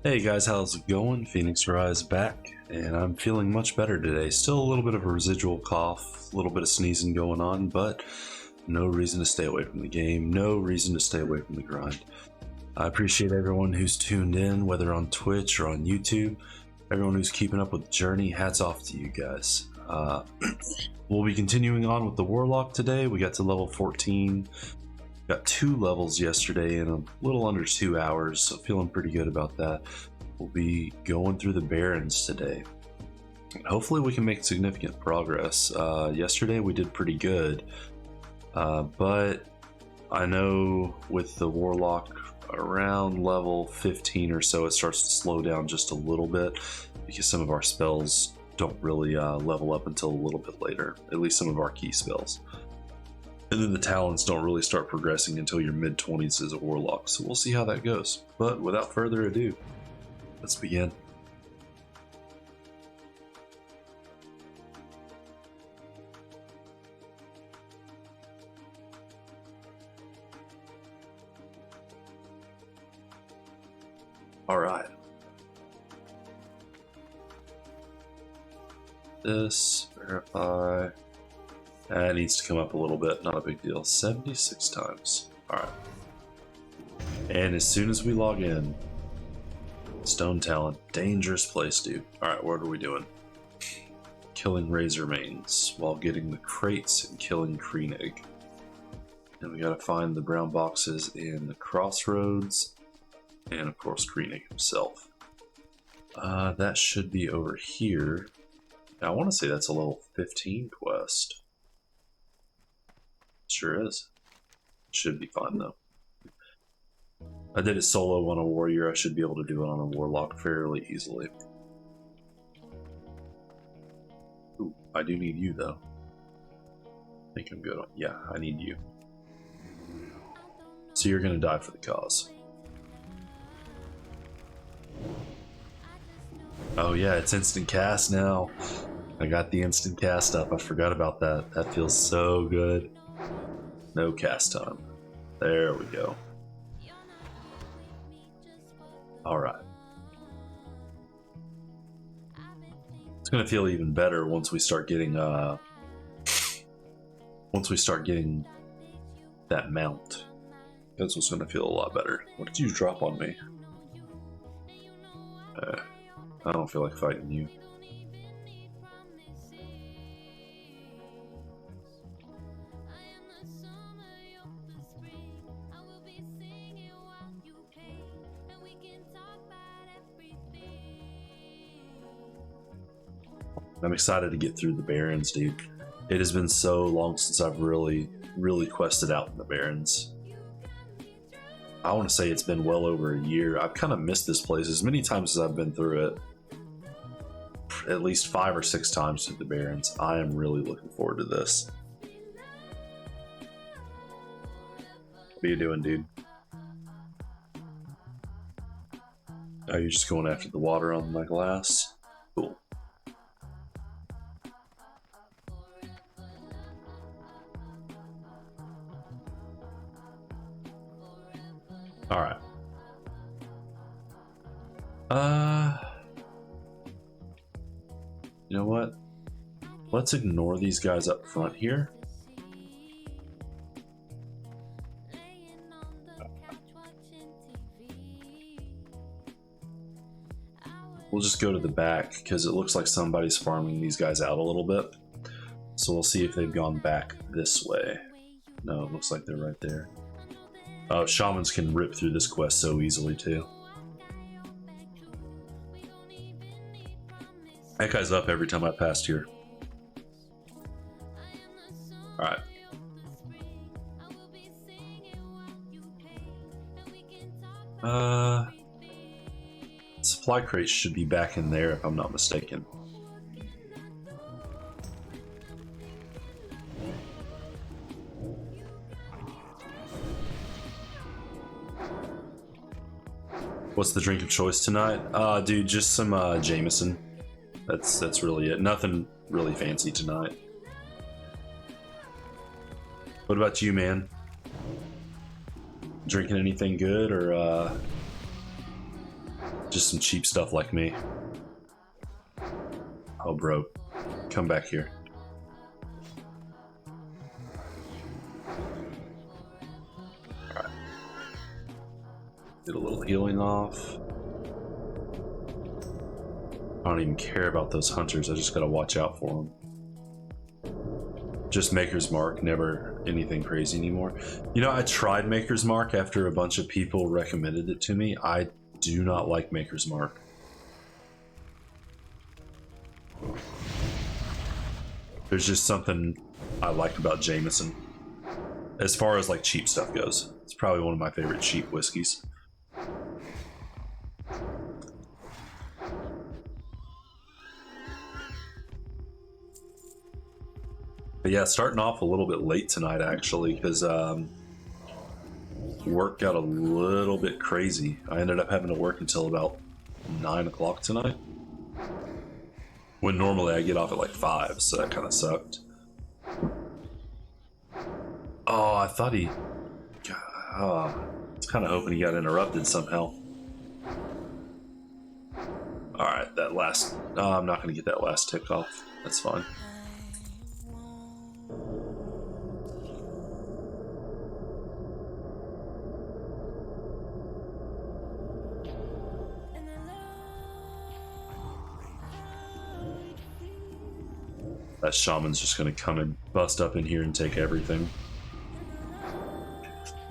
Hey guys, how's it going? Phoenix Rise back, and I'm feeling much better today. Still a little bit of a residual cough, a little bit of sneezing going on, but no reason to stay away from the game, no reason to stay away from the grind. I appreciate everyone who's tuned in, whether on Twitch or on YouTube. Everyone who's keeping up with the journey, hats off to you guys. We'll be continuing on with the Warlock today. We got to level 14. Got 2 levels yesterday in a little under 2 hours, so feeling pretty good about that. We'll be going through the Barrens today. Hopefully we can make significant progress. Yesterday we did pretty good, but I know with the Warlock around level 15 or so it starts to slow down just a little bit because some of our spells don't really level up until a little bit later, at least some of our key spells. And then the talents don't really start progressing until your mid-20s as a Warlock, so we'll see how that goes. But without further ado, let's begin. Alright. This, verify. It needs to come up a little bit, not a big deal. 76 times. Alright. And as soon as we log in, Stone Talent, dangerous place, dude. Alright, what are we doing? Killing Razor Mains while getting the crates and killing Kreenig. And we gotta find the brown boxes in the Crossroads, and of course Kreenig himself. That should be over here. Now, I want to say that's a level 15 quest. Sure is. Should be fine though. I did it solo on a warrior. I should be able to do it on a warlock fairly easily. Ooh, I do need you though. I think I'm good on. Yeah, I need you. So you're gonna die for the cause. Oh yeah, it's instant cast now. I got the instant cast up. I forgot about that. That feels so good. No cast time. There we go. Alright. It's gonna feel even better once we start getting that mount. That's what's gonna feel a lot better. What did you drop on me? I don't feel like fighting you. I'm excited to get through the Barrens, dude. It has been so long since I've really quested out in the Barrens. I want to say it's been well over a year. I've kind of missed this place as many times as I've been through it. At least 5 or 6 times through the Barrens. I am really looking forward to this. What are you doing, dude? Oh, you're just going after the water on my glass? Cool. Alright. You know what? Let's ignore these guys up front here. We'll just go to the back because it looks like somebody's farming these guys out a little bit. So we'll see if they've gone back this way. No, it looks like they're right there. Oh, shamans can rip through this quest so easily too. That guy's up every time I passed here. Alright. Supply crates should be back in there if I'm not mistaken. What's the drink of choice tonight? Dude, just some Jameson. That's really it. Nothing really fancy tonight. What about you, man? Drinking anything good or Just some cheap stuff like me. Oh, bro. Come back here. Alright. Get a little healing off. I don't even care about those hunters. I just gotta watch out for them. Just Maker's Mark, never anything crazy anymore. You know, I tried Maker's Mark after a bunch of people recommended it to me. I do not like Maker's Mark. There's just something I like about Jameson. As far as like cheap stuff goes, it's probably one of my favorite cheap whiskeys. But yeah, starting off a little bit late tonight actually, because work got a little bit crazy. I ended up having to work until about 9 o'clock tonight, when normally I get off at like 5, so that kind of sucked. Oh, I thought he... I was kind of hoping he got interrupted somehow. Alright, that last... Oh, I'm not going to get that last tick off. That's fine. That shaman's just gonna come and bust up in here and take everything.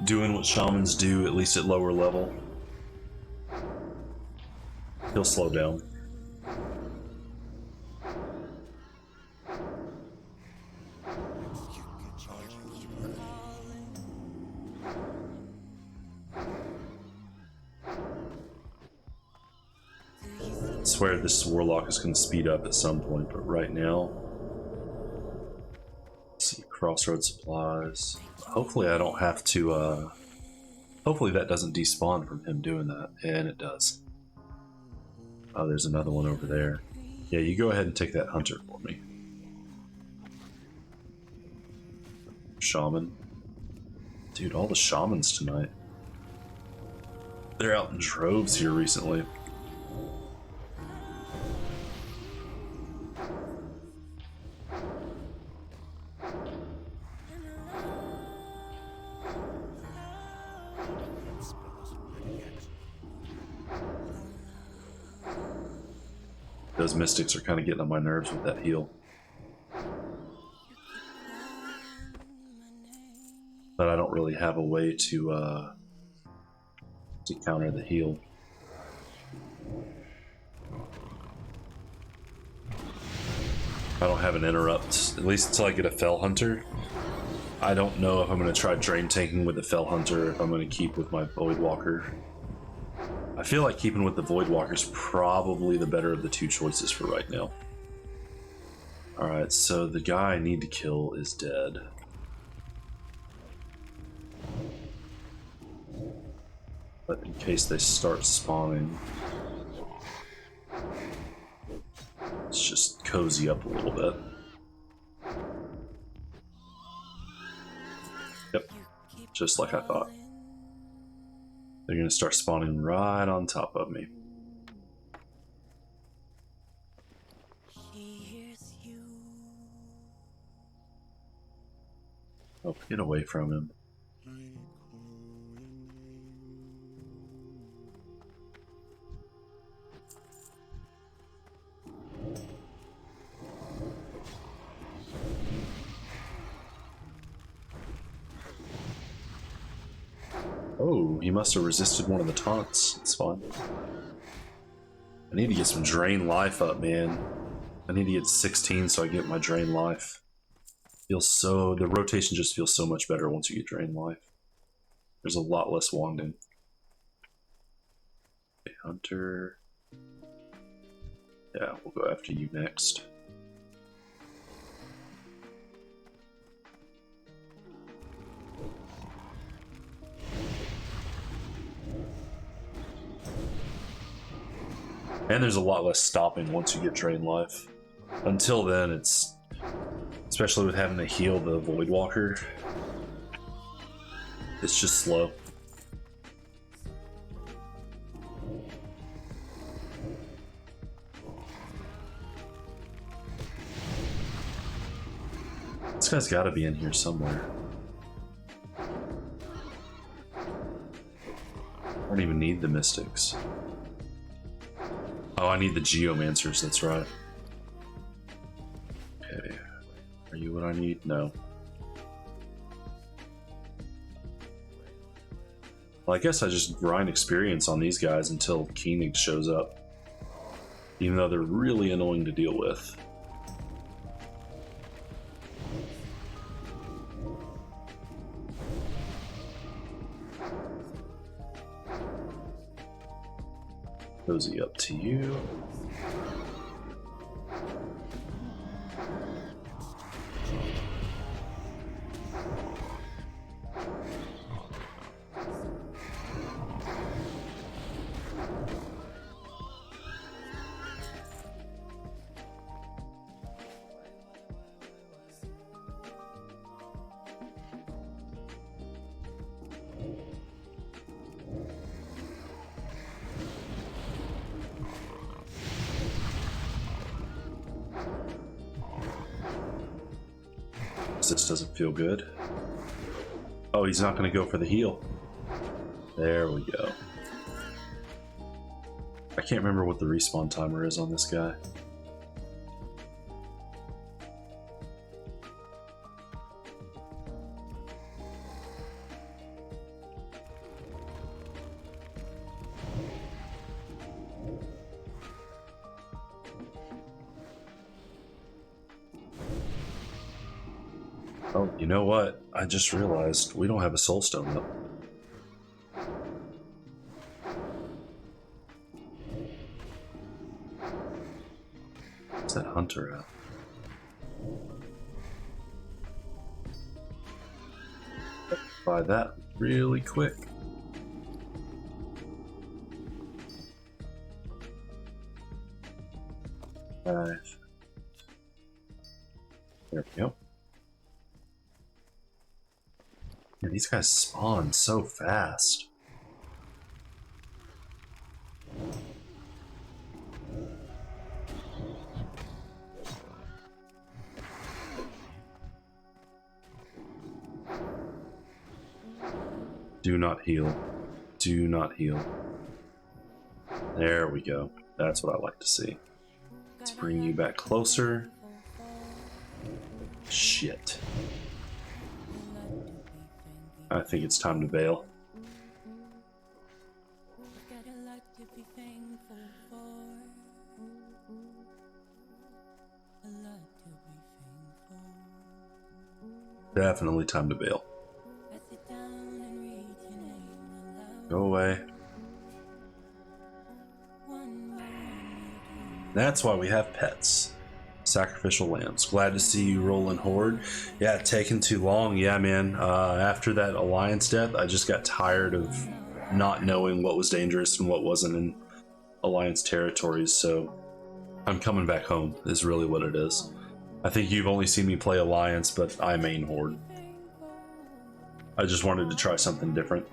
Doing what shamans do, at least at lower level. He'll slow down. I swear this Warlock is gonna speed up at some point, but right now... See, crossroad supplies. Hopefully I don't have to, hopefully that doesn't despawn from him doing that. And it does. Oh, there's another one over there. Yeah, you go ahead and take that hunter for me. Shaman. Dude, all the shamans tonight. They're out in droves here recently. Those mystics are kind of getting on my nerves with that heal. But I don't really have a way to counter the heal. I don't have an interrupt, at least until I get a Fell Hunter. I don't know if I'm going to try drain tanking with the Fell Hunter, if I'm going to keep with my Voidwalker. I feel like keeping with the Voidwalker is probably the better of the two choices for right now. Alright, so the guy I need to kill is dead. But in case they start spawning, let's just cozy up a little bit. Yep, just like I thought. They're gonna start spawning right on top of me. Oh, get away from him. Oh, he must have resisted one of the taunts. It's fine. I need to get some drain life up, man. I need to get 16 so I get my drain life. Feels so... the rotation just feels so much better once you get drain life. There's a lot less wanding. Okay, Hunter. Yeah, we'll go after you next. And there's a lot less stopping once you get drain life. Until then, it's... especially with having to heal the Voidwalker, it's just slow. This guy's got to be in here somewhere. I don't even need the mystics. Oh, I need the geomancers, that's right. Okay. Are you what I need? No. Well, I guess I just grind experience on these guys until Koenig shows up. Even though they're really annoying to deal with. Cozy up to you. This doesn't feel good. Oh, he's not going to go for the heal. There we go. I can't remember what the respawn timer is on this guy. Oh, you know what? I just realized we don't have a soulstone up. What's that hunter at? Buy that really quick. There we go. Yeah, these guys spawn so fast. Do not heal. Do not heal. There we go. That's what I like to see. Let's bring you back closer. Shit. I think it's time to bail. Definitely time to bail. Go away. That's why we have pets. Sacrificial lambs. Glad to see you rolling horde. Yeah, taking too long. Yeah, man. After that alliance death, I just got tired of not knowing what was dangerous and what wasn't in alliance territories. So I'm coming back home is really what it is. I think you've only seen me play alliance, but I main horde. I just wanted to try something different.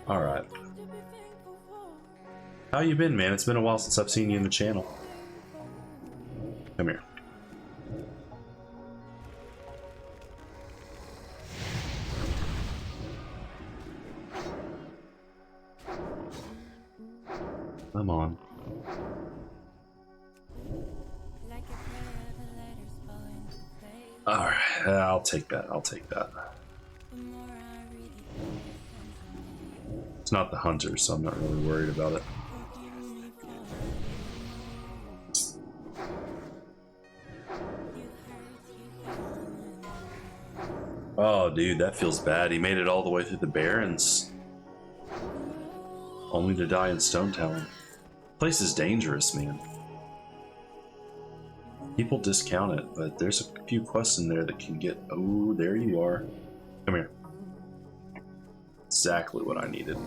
All right. How you been, man? It's been a while since I've seen you in the channel. Come here. Come on. Alright, I'll take that. I'll take that. It's not the hunter, so I'm not really worried about it. Oh, dude, that feels bad. He made it all the way through the Barrens, only to die in Stone Talon. Place is dangerous, man. People discount it, but there's a few quests in there that can get... Oh, there you are. Come here. Exactly what I needed.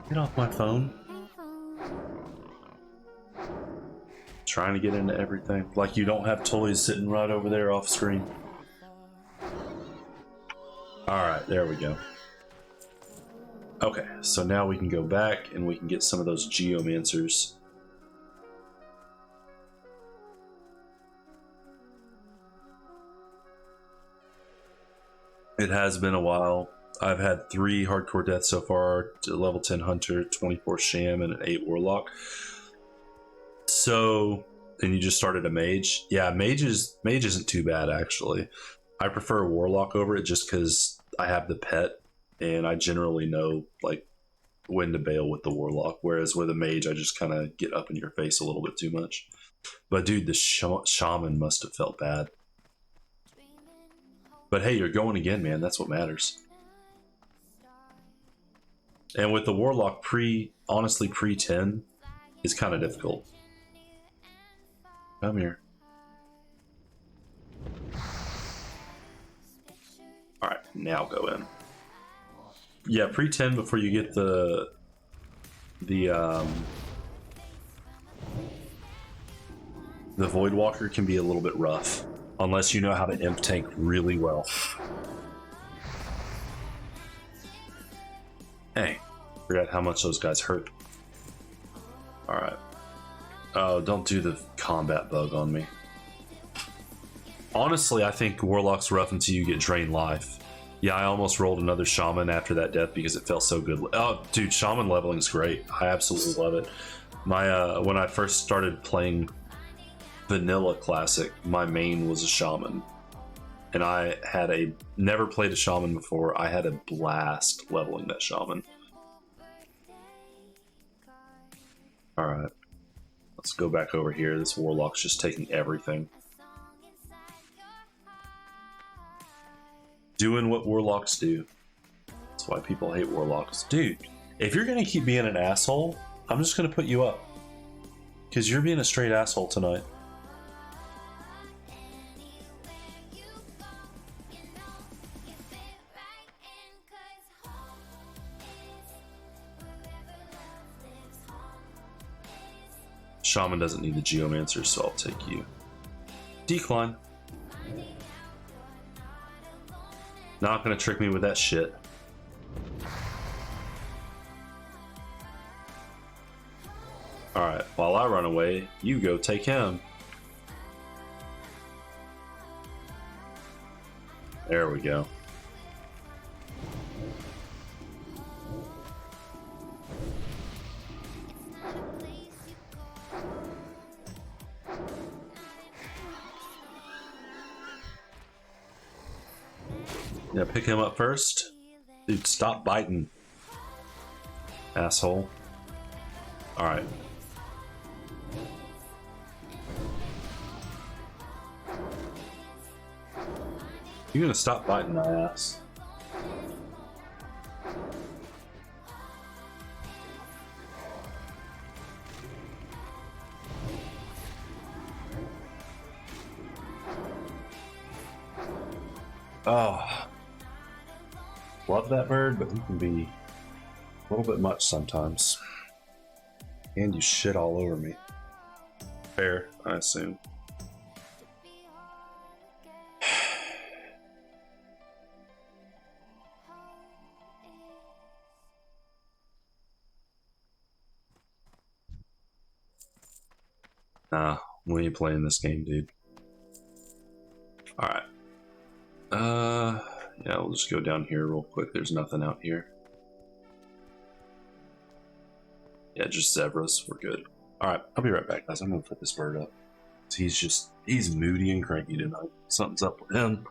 Get off my phone. Trying to get into everything. Like you don't have toys sitting right over there off screen. Alright, there we go. Okay, so now we can go back and we can get some of those geomancers. It has been a while. I've had 3 hardcore deaths so far, level 10 hunter, 24 sham, and an 8 warlock. So, and you just started a mage. Yeah, mage isn't too bad actually. I prefer a warlock over it just because I have the pet and I generally know like when to bail with the warlock, whereas with a mage I just kind of get up in your face a little bit too much. But dude, the shaman must have felt bad. But hey, you're going again, man. That's what matters. And with the warlock honestly pre 10 is kind of difficult. Come here. All right, now go in. Yeah, pre 10 before you get the Voidwalker can be a little bit rough unless you know how to imp tank really well. Hey, forgot how much those guys hurt. All right. Oh, don't do the combat bug on me. Honestly, I think Warlock's rough until you get drained life. Yeah, I almost rolled another Shaman after that death because it felt so good. Oh, dude, Shaman leveling's great. I absolutely love it. My when I first started playing Vanilla Classic, my main was a Shaman. And I had never played a Shaman before. I had a blast leveling that Shaman. Alright. Let's go back over here. This Warlock's just taking everything. Doing what Warlocks do. That's why people hate Warlocks. Dude, if you're gonna keep being an asshole, I'm just gonna put you up. Because you're being a straight asshole tonight. Shaman doesn't need the Geomancer, so I'll take you. Decline. Not gonna trick me with that shit. Alright, while I run away, you go take him. There we go. Yeah, pick him up first. Dude, stop biting. Asshole. Alright. You gonna stop biting my ass? Oh. Love that bird, but he can be a little bit much sometimes. And you shit all over me. Fair, I assume. Nah, we ain't playing this game, dude. Alright. Yeah, we'll just go down here real quick. There's nothing out here. Yeah, just zebras. We're good. Alright, I'll be right back, guys. I'm gonna put this bird up. He's moody and cranky tonight. Something's up with him.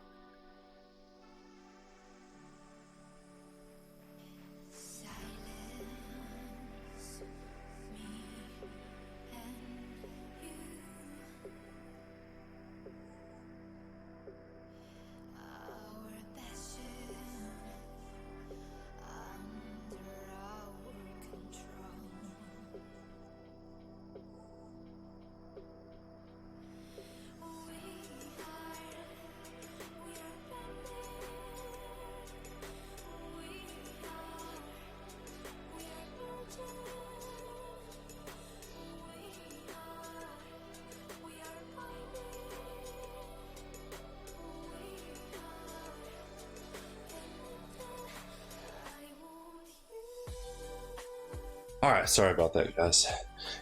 All right, sorry about that, guys.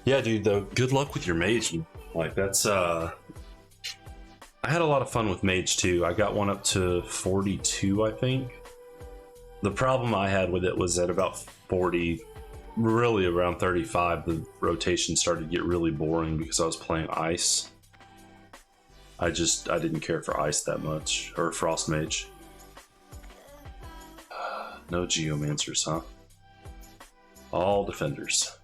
Yeah, dude. Though, good luck with your mage. Like that's I had a lot of fun with mage too. I got one up to 42, I think. The problem I had with it was at about 40, really around 35, the rotation started to get really boring because I was playing ice. I didn't care for ice that much, or frost mage. No geomancers, huh? All defenders.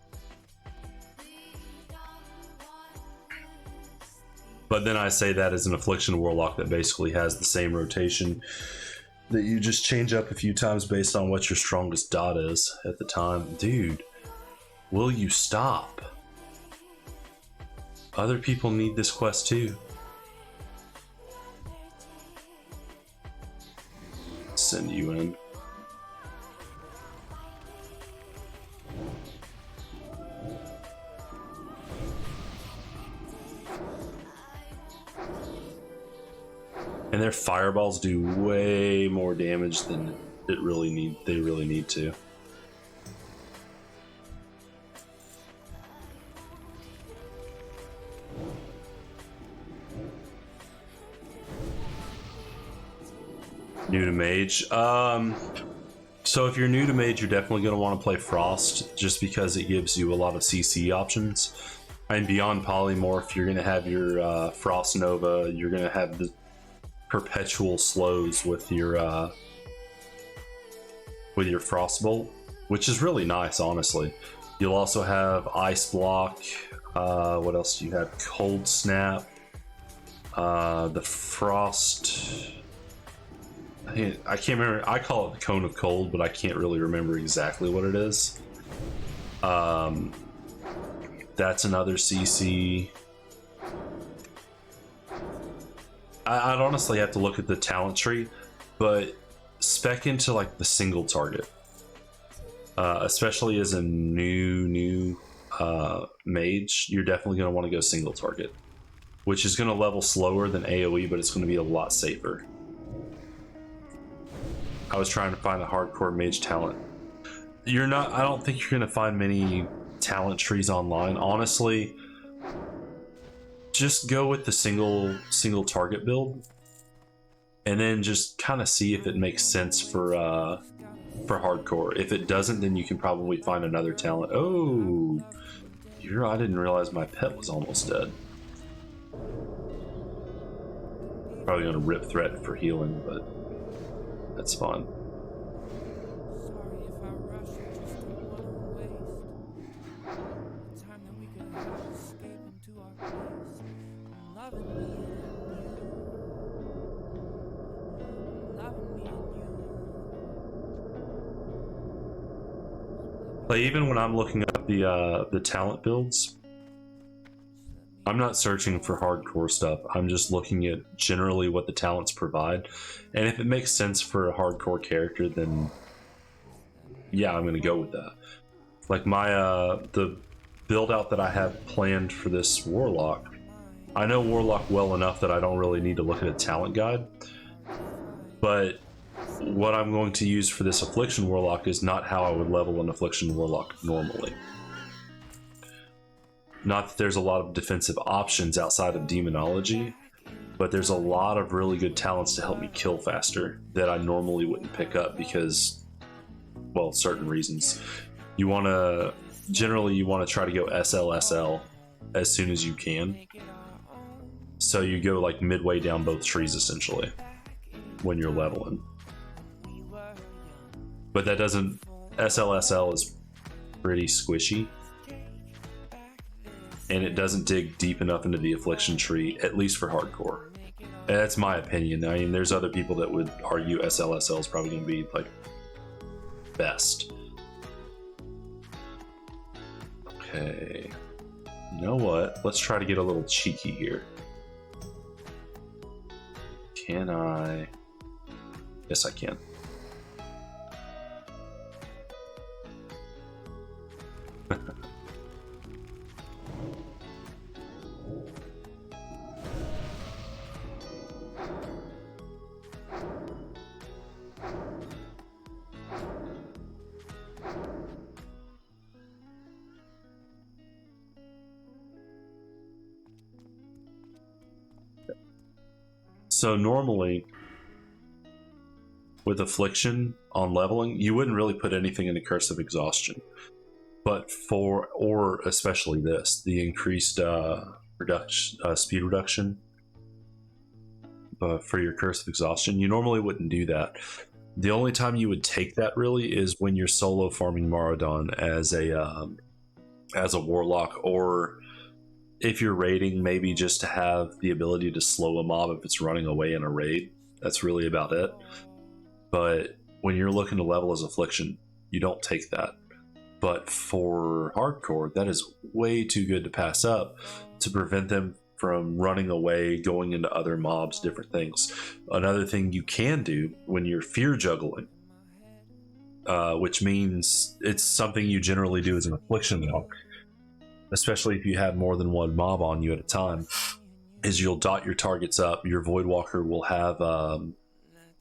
But then I say that as an affliction warlock that basically has the same rotation that you just change up a few times based on what your strongest dot is at the time. Dude, will you stop? Other people need this quest too. Send you in. And their fireballs do way more damage than they really need to. New to mage. So if you're new to mage, you're definitely going to want to play Frost just because it gives you a lot of CC options. And beyond Polymorph, you're going to have your Frost Nova. You're going to have the perpetual slows with your Frostbolt, which is really nice, honestly. You'll also have Ice Block. What else do you have? Cold Snap. The Frost. I can't remember. I call it the Cone of Cold, but I can't really remember exactly what it is. That's another CC. I'd honestly have to look at the talent tree, but spec into like the single target, especially as a new mage. You're definitely going to want to go single target, which is going to level slower than AoE, but it's going to be a lot safer. I was trying to find a hardcore mage talent. You're not. I don't think you're going to find many talent trees online, honestly. Just go with the single target build, and then just kind of see if it makes sense for hardcore. If it doesn't, then you can probably find another talent. Oh, I didn't realize my pet was almost dead. Probably gonna rip threat for healing, but that's fun. Like, even when I'm looking up the talent builds, I'm not searching for hardcore stuff. I'm just looking at generally what the talents provide, and if it makes sense for a hardcore character, then yeah, I'm gonna go with that. Like my the build out that I have planned for this Warlock, I know Warlock well enough that I don't really need to look at a talent guide, but what I'm going to use for this Affliction Warlock is not how I would level an Affliction Warlock normally. Not that there's a lot of defensive options outside of Demonology, but there's a lot of really good talents to help me kill faster that I normally wouldn't pick up because, well, certain reasons. Generally you want to try to go SLSL as soon as you can. So you go like midway down both trees essentially when you're leveling. But that doesn't, SLSL is pretty squishy. And it doesn't dig deep enough into the affliction tree, at least for hardcore. And that's my opinion. I mean, there's other people that would argue SLSL is probably going to be like best. Okay. You know what? Let's try to get a little cheeky here. Can I? Yes, I can. So normally with affliction on leveling, you wouldn't really put anything into Curse of Exhaustion. But or especially this, the increased speed reduction for your Curse of Exhaustion, you normally wouldn't do that. The only time you would take that really is when you're solo farming Maraudon as a Warlock, or if you're raiding, maybe just to have the ability to slow a mob if it's running away in a raid. That's really about it. But when you're looking to level as Affliction, you don't take that. But for hardcore, that is way too good to pass up to prevent them from running away, going into other mobs, different things. Another thing you can do when you're fear juggling, which means it's something you generally do as an Affliction now, especially if you have more than one mob on you at a time, is you'll dot your targets up. Your Voidwalker will have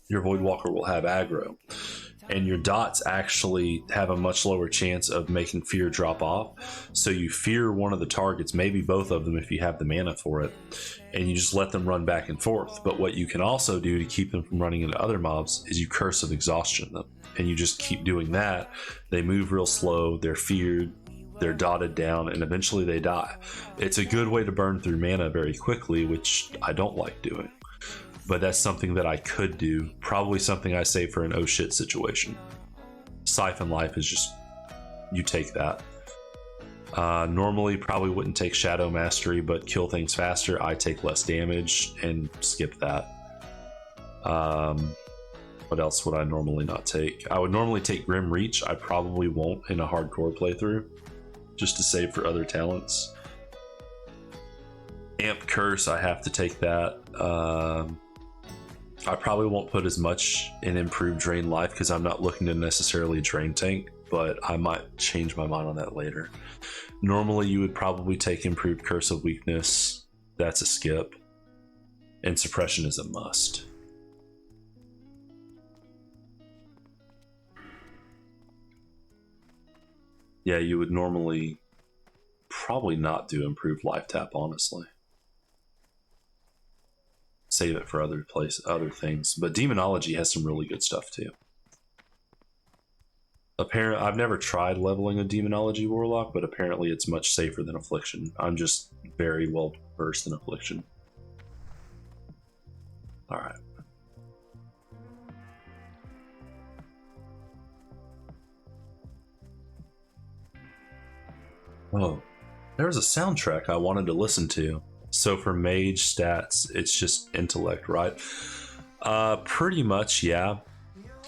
aggro, and your dots actually have a much lower chance of making fear drop off. So you fear one of the targets, maybe both of them if you have the mana for it, and you just let them run back and forth. But what you can also do to keep them from running into other mobs is you Curse of Exhaustion them, and you just keep doing that. They move real slow, they're feared, they're dotted down, and eventually they die. It's a good way to burn through mana very quickly, which I don't like doing. But that's something that I could do. Probably something I save for an oh shit situation. Siphon Life is just, you take that. Normally probably wouldn't take Shadow Mastery, but kill things faster. I take less damage and skip that. What else would I normally not take? I would normally take Grim Reach. I probably won't in a hardcore playthrough, just to save for other talents. Amp Curse, I have to take that. I probably won't put as much in Improved Drain Life because I'm not looking to necessarily drain tank, but I might change my mind on that later. Normally you would probably take Improved Curse of Weakness. That's a skip. And Suppression is a must. Yeah, you would normally probably not do Improved Life Tap, honestly. Save it for other things. But Demonology has some really good stuff too. Apparently, I've never tried leveling a Demonology Warlock, but apparently it's much safer than Affliction. I'm just very well versed in Affliction. Alright. Oh, there was a soundtrack I wanted to listen to. So for mage stats, it's just intellect, right? Pretty much, yeah.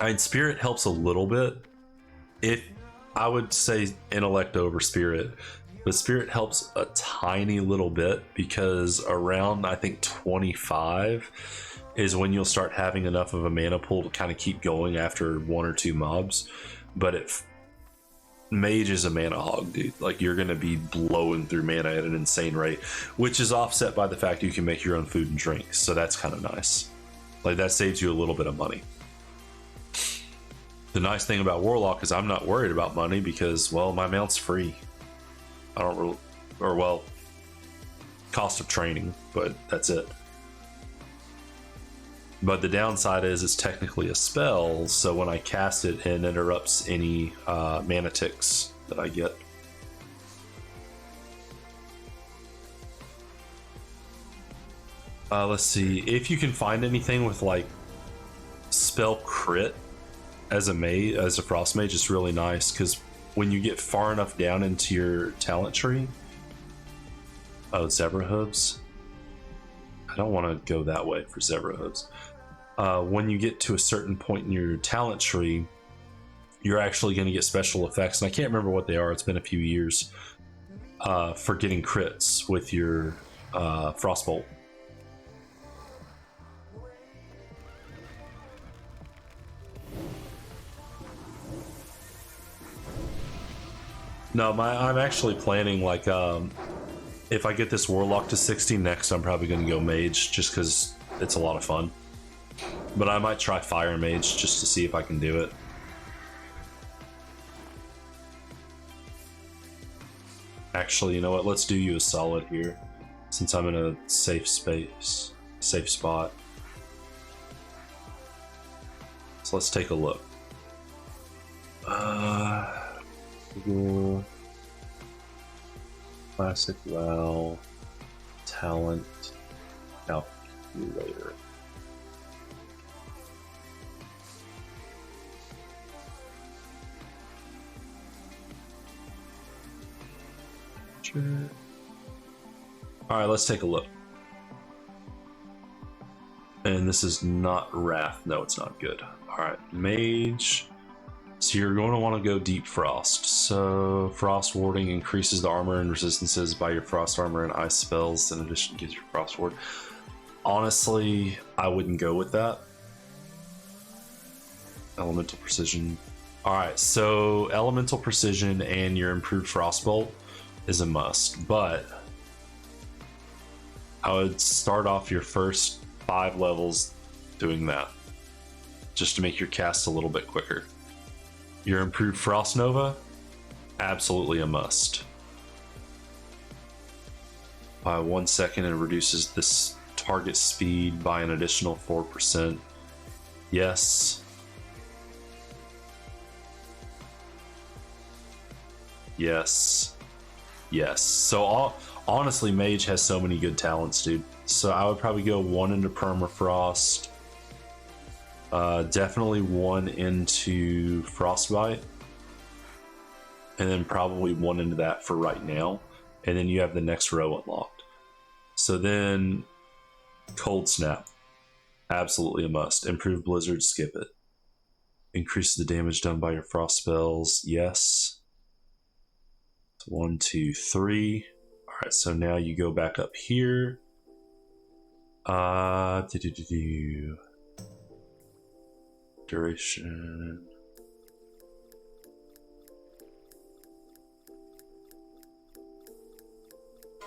I mean, spirit helps a little bit. I would say intellect over spirit, but spirit helps a tiny little bit because around, I think, 25 is when you'll start having enough of a mana pool to kind of keep going after one or two mobs. But mage is a mana hog, dude. Like, you're gonna be blowing through mana at an insane rate, which is offset by the fact you can make your own food and drinks, so that's kind of nice. Like, that saves you a little bit of money. The nice thing about Warlock is I'm not worried about money because, well, my mount's free. I don't really, or well, cost of training, but that's it. But the downside is it's technically a spell, so when I cast it, it interrupts any mana ticks that I get. Let's see, if you can find anything with like spell crit as a frost mage, it's really nice because when you get far enough down into your talent tree, Zebra Hooves. I don't want to go that way for Zebra Hooves. When you get to a certain point in your talent tree, you're actually going to get special effects, and I can't remember what they are. It's been a few years, for getting crits with your Frostbolt. No, I'm actually planning, like, if I get this Warlock to 60 next, I'm probably going to go Mage, just because it's a lot of fun. But I might try Fire Mage just to see if I can do it. Actually, you know what? Let's do you a solid here, since I'm in a safe spot. So let's take a look. Google Classic WoW Talent Calculator. Sure. All right, let's take a look. And this is not Wrath. No, it's not good. All right, Mage. So you're going to want to go Deep Frost. So Frost Warding increases the armor and resistances by your Frost armor and ice spells. In addition, gives your Frost Ward. Honestly, I wouldn't go with that. Elemental Precision. All right, so Elemental Precision and your improved Frostbolt is a must, but I would start off your first 5 levels doing that, just to make your cast a little bit quicker. Your improved Frost Nova, absolutely a must. By 1 second, it reduces this target speed by an additional 4%. Yes. Yes. Yes. So honestly, Mage has so many good talents, dude. So I would probably go 1 into Permafrost. Definitely 1 into Frostbite. And then probably 1 into that for right now. And then you have the next row unlocked. So then Cold Snap. Absolutely a must. Improve Blizzard, skip it. Increase the damage done by your frost spells. Yes. 1, 2, 3. Alright, so now you go back up here. Duration.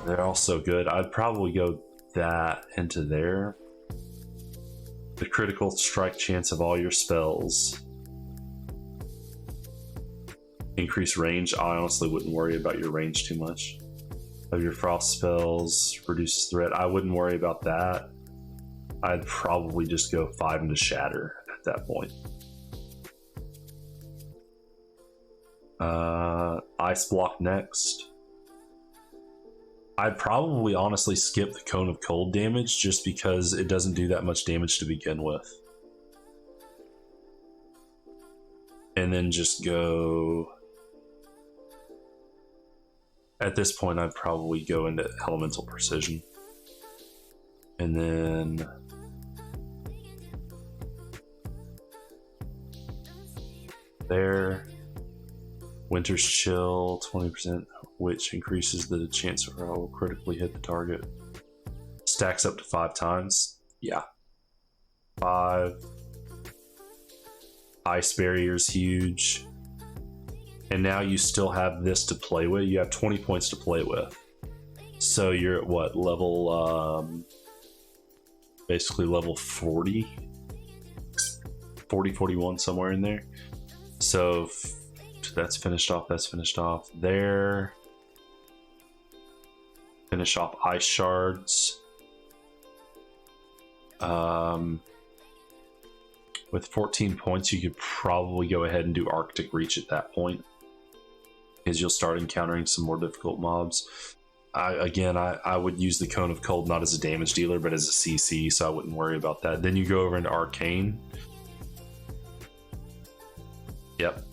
They're also good. I'd probably go that into there. The critical strike chance of all your spells. Increase range. I honestly wouldn't worry about your range too much. Of your frost spells, reduces threat. I wouldn't worry about that. I'd probably just go 5 into Shatter at that point. Ice Block next. I'd probably honestly skip the Cone of Cold damage just because it doesn't do that much damage to begin with. And then just go... At this point, I'd probably go into Elemental Precision. And then... there. Winter's Chill, 20%, which increases the chance of I will critically hit the target. Stacks up to 5 times. Yeah. 5. Ice Barrier's huge. And now you still have this to play with. You have 20 points to play with. So you're at what, level, basically level 40? 40, 41, somewhere in there. So that's finished off, that's finished off. There. Finish off Ice Shards. With 14 points, you could probably go ahead and do Arctic Reach at that point, because you'll start encountering some more difficult mobs. I would use the Cone of Cold not as a damage dealer, but as a CC, so I wouldn't worry about that. Then you go over into Arcane. Yep.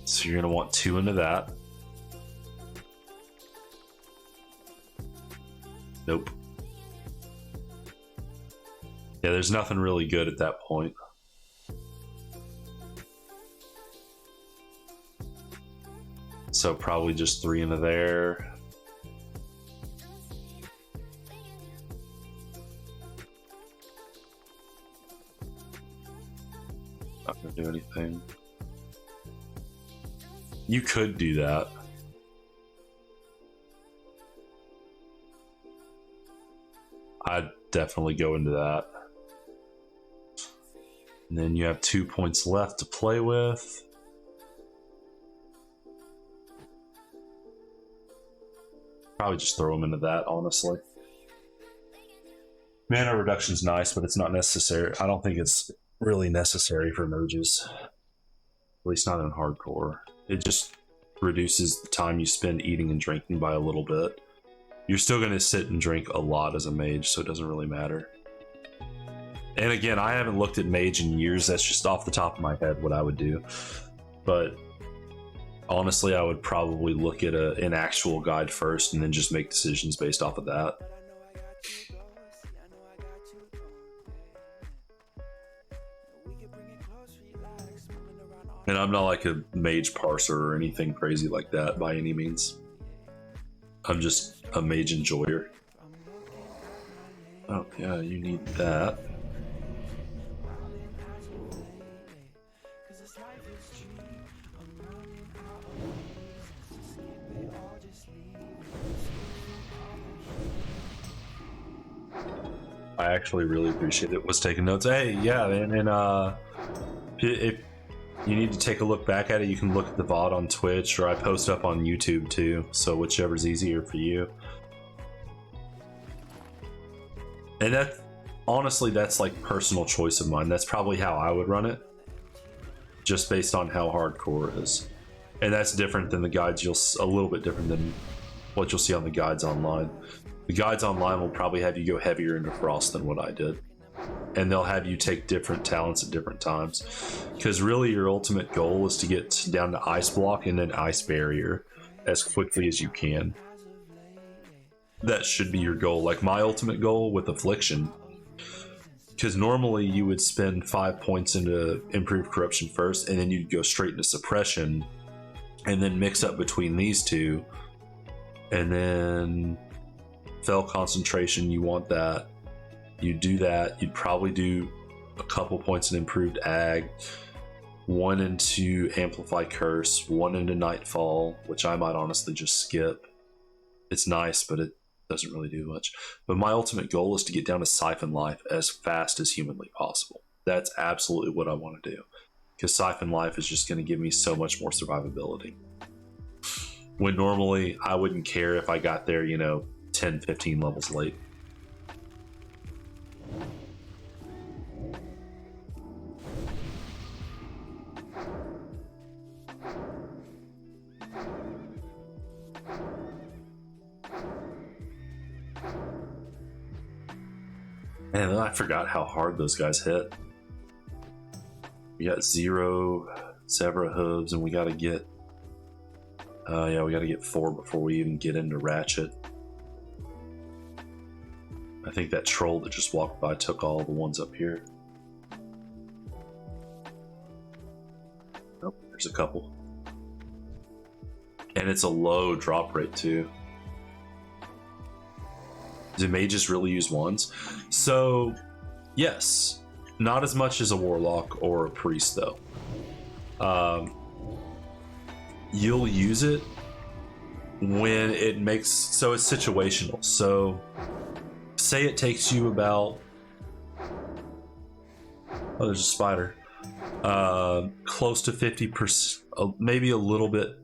So you're going to want 2 into that. Nope. Yeah, there's nothing really good at that point. So probably just 3 into there. Not gonna do anything. You could do that. I'd definitely go into that. And then you have 2 points left to play with. Probably just throw them into that, honestly. Mana reduction's nice, but it's not necessary. I don't think it's really necessary for mages. At least not in hardcore. It just reduces the time you spend eating and drinking by a little bit. You're still going to sit and drink a lot as a mage, so it doesn't really matter. And again, I haven't looked at mage in years. That's just off the top of my head what I would do. But honestly, I would probably look at an actual guide first and then just make decisions based off of that. And I'm not like a mage parser or anything crazy like that by any means. I'm just a mage enjoyer. Oh yeah, you need that. I actually really appreciate it. Was taking notes. Hey, yeah, man, and if you need to take a look back at it, you can look at the VOD on Twitch, or I post up on YouTube too, so whichever's easier for you. And that, honestly, that's like personal choice of mine. That's probably how I would run it, just based on how hardcore is. And that's different than the guides. A little bit different than what you'll see on the guides online. The guides online will probably have you go heavier into Frost than what I did. And they'll have you take different talents at different times. Because really your ultimate goal is to get down to Ice Block and then Ice Barrier as quickly as you can. That should be your goal. Like my ultimate goal with Affliction, because normally you would spend 5 points into Improved Corruption first, and then you'd go straight into Suppression, and then mix up between these two, and then Fell Concentration, you want that. You do that, you'd probably do a couple points in Improved Ag, 1 into Amplify Curse, 1 into Nightfall, which I might honestly just skip. It's nice, but it doesn't really do much. But my ultimate goal is to get down to Siphon Life as fast as humanly possible. That's absolutely what I want to do, because Siphon Life is just going to give me so much more survivability. When normally I wouldn't care if I got there, 10, 15 levels late. Man, I forgot how hard those guys hit. We got 0 Zebra hooves, and we got to get we got to get 4 before we even get into Ratchet. I think that troll that just walked by took all the ones up here. Oh, there's a couple. And it's a low drop rate too. Do mages really use wands? So, yes. Not as much as a warlock or a priest, though. You'll use it when it makes... So it's situational. So, say it takes you about... Oh, there's a spider. Close to 50%, maybe a little bit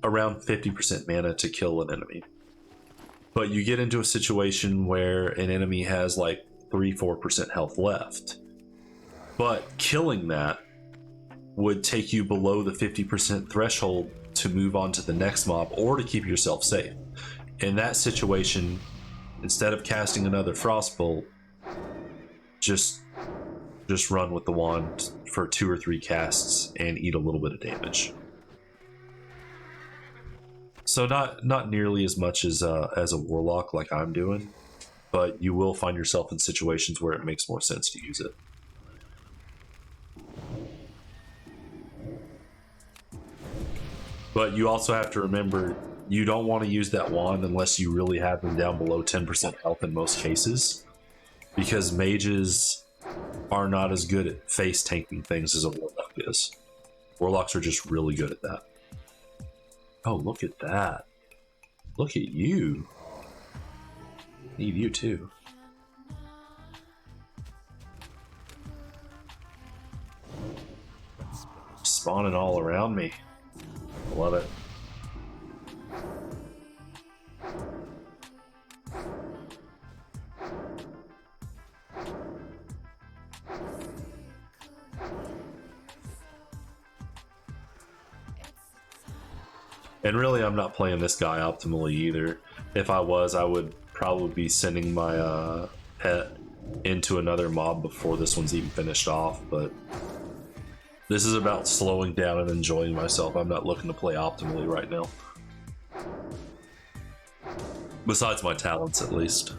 around 50% mana to kill an enemy. But you get into a situation where an enemy has like 3-4% health left. But killing that would take you below the 50% threshold to move on to the next mob or to keep yourself safe. In that situation, instead of casting another Frostbolt, just run with the wand for 2 or 3 casts and eat a little bit of damage. So not nearly as much as a warlock like I'm doing, but you will find yourself in situations where it makes more sense to use it. But you also have to remember, you don't want to use that wand unless you really have them down below 10% health in most cases, because mages are not as good at face tanking things as a warlock is. Warlocks are just really good at that. Oh, look at that. Look at you. Need you too. Spawning all around me. Love it. And really, I'm not playing this guy optimally either. If I was, I would probably be sending my pet into another mob before this one's even finished off, but this is about slowing down and enjoying myself. I'm not looking to play optimally right now. Besides my talents, at least.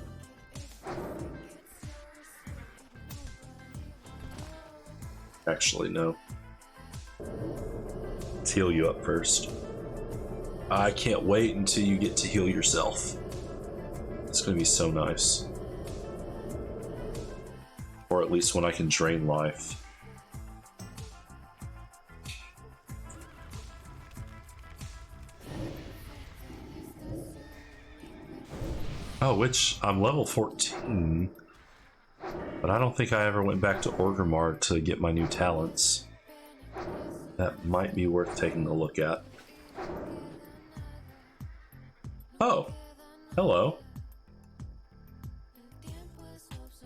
Actually, no. Let's heal you up first. I can't wait until you get to heal yourself. It's gonna be so nice. Or at least when I can drain life. Oh, which I'm level 14, but I don't think I ever went back to Orgrimmar to get my new talents. That might be worth taking a look at. Oh, hello.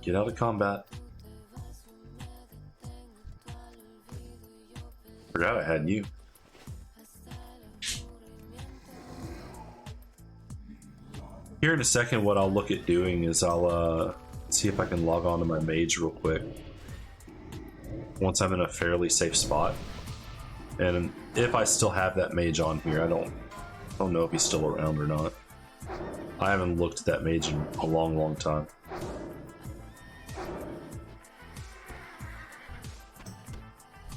Get out of combat. Forgot I had you. Here in a second, what I'll look at doing is I'll see if I can log on to my mage real quick once I'm in a fairly safe spot. And if I still have that mage on here, I don't know if he's still around or not. I haven't looked at that mage in a long time.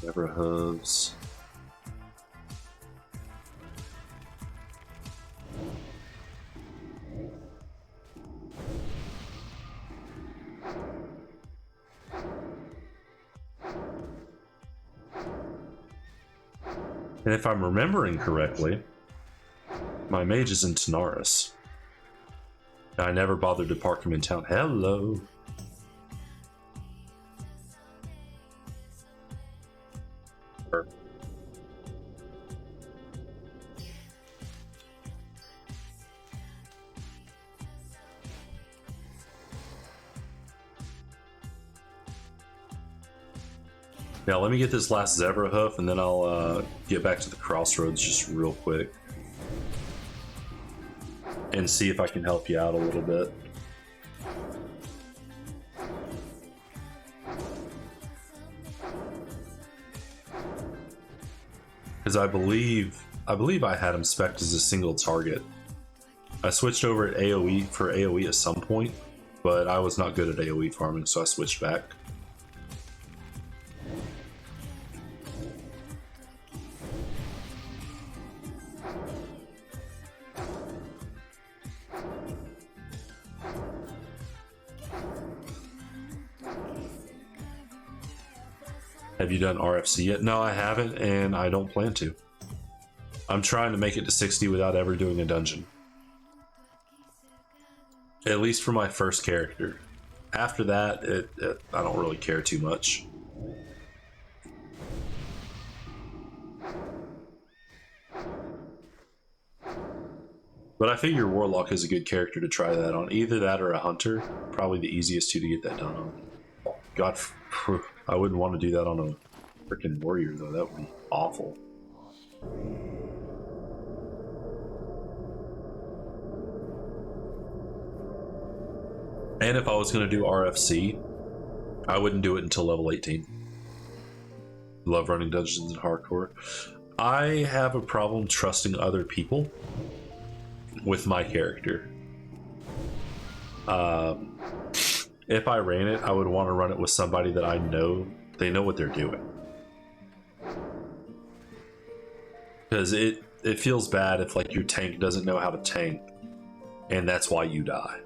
Never hooves. And if I'm remembering correctly, my mage is in Tanaris. I never bothered to park him in town. Hello. Now let me get this last zebra hoof and then I'll get back to the crossroads just real quick and see if I can help you out a little bit. Because I believe I had him spec'd as a single target. I switched over at AoE for AoE at some point, but I was not good at AoE farming, so I switched back. Have you done RFC yet? No, I haven't, and I don't plan to. I'm trying to make it to 60 without ever doing a dungeon. At least for my first character. After that, I don't really care too much. But I figure Warlock is a good character to try that on. Either that or a Hunter. Probably the easiest two to get that done on. God, I wouldn't want to do that on a freaking warrior, though. That would be awful. And if I was going to do RFC, I wouldn't do it until level 18. Love running dungeons in hardcore. I have a problem trusting other people with my character. If I ran it, I would want to run it with somebody that I know they know what they're doing. Because it feels bad if like your tank doesn't know how to tank and that's why you die.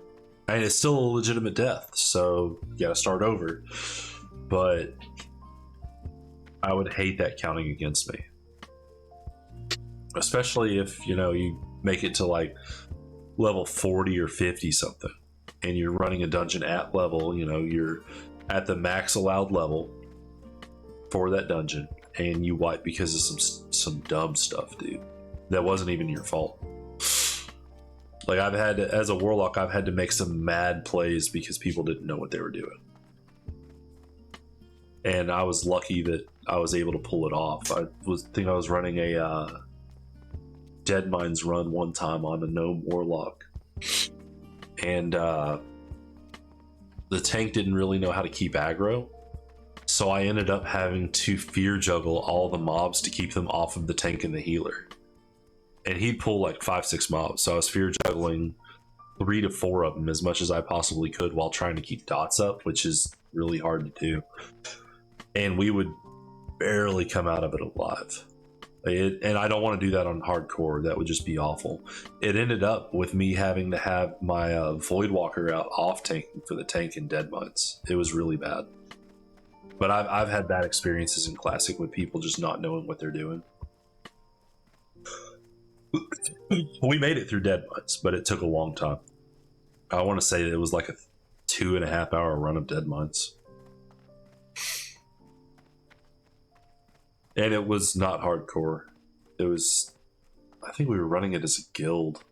And it's still a legitimate death, so you gotta start over. But I would hate that counting against me. Especially if, you know, you make it to like level 40 or 50 something and you're running a dungeon at level, you know, you're at the max allowed level for that dungeon and you wipe because of some dumb stuff, dude. That wasn't even your fault. Like I've had to, as a warlock, I've had to make some mad plays because people didn't know what they were doing. And I was lucky that I was able to pull it off. I was running a Dead Mines run one time on a gnome Warlock, and the tank didn't really know how to keep aggro, so I ended up having to fear juggle all the mobs to keep them off of the tank and the healer. And he'd pull like 5-6 mobs, so I was fear juggling 3 to 4 of them as much as I possibly could while trying to keep dots up, which is really hard to do. And we would barely come out of it alive. And I don't want to do that on hardcore. That would just be awful. It ended up with me having to have my Voidwalker out off tanking for the tank in Dead Mines. It was really bad. But I've had bad experiences in Classic with people just not knowing what they're doing. We made it through Dead Mines, but it took a long time. I want to say that it was like a 2.5 hour run of Dead Mines. And it was not hardcore. It was, I think we were running it as a guild.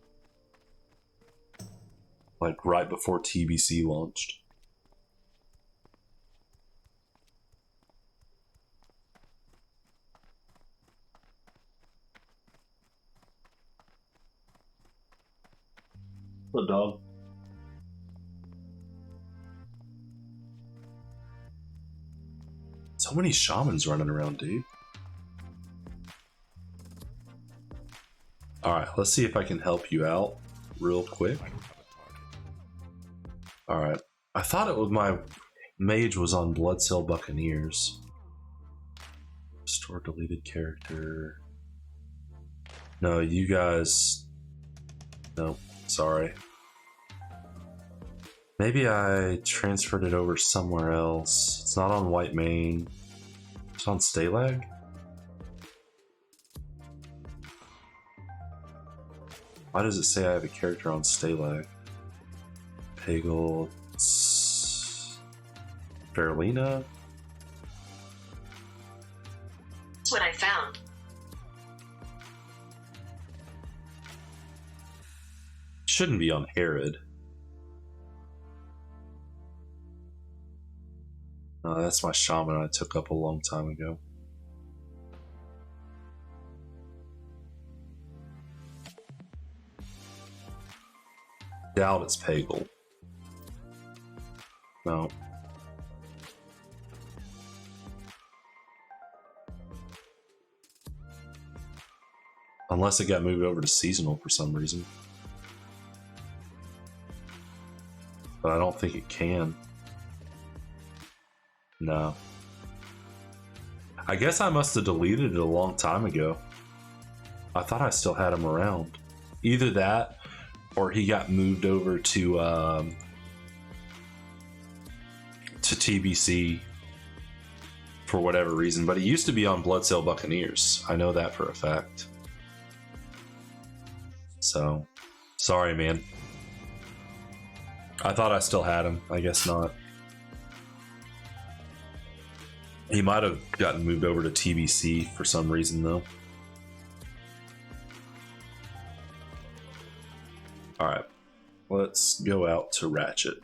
Like right before TBC launched. What dog? So many shamans running around, dude. Alright, let's see if I can help you out real quick. Alright. I thought it was my mage was on Bloodcell Buccaneers. Restore deleted character. No, you guys... No, sorry. Maybe I transferred it over somewhere else. It's not on White Mane. It's on Stalag? Why does it say I have a character on Stalag? Pagel... Farlina? That's what I found. Shouldn't be on Herod. That's my shaman I took up a long time ago. Doubt it's Pagel. No. Unless it got moved over to seasonal for some reason. But I don't think it can. No. I guess I must have deleted it a long time ago. I thought I still had him around. Either that, or he got moved over to TBC for whatever reason. But he used to be on Bloodcell Buccaneers. I know that for a fact. So, sorry, man. I thought I still had him. I guess not. He might have gotten moved over to TBC for some reason, though. Alright. Let's go out to Ratchet.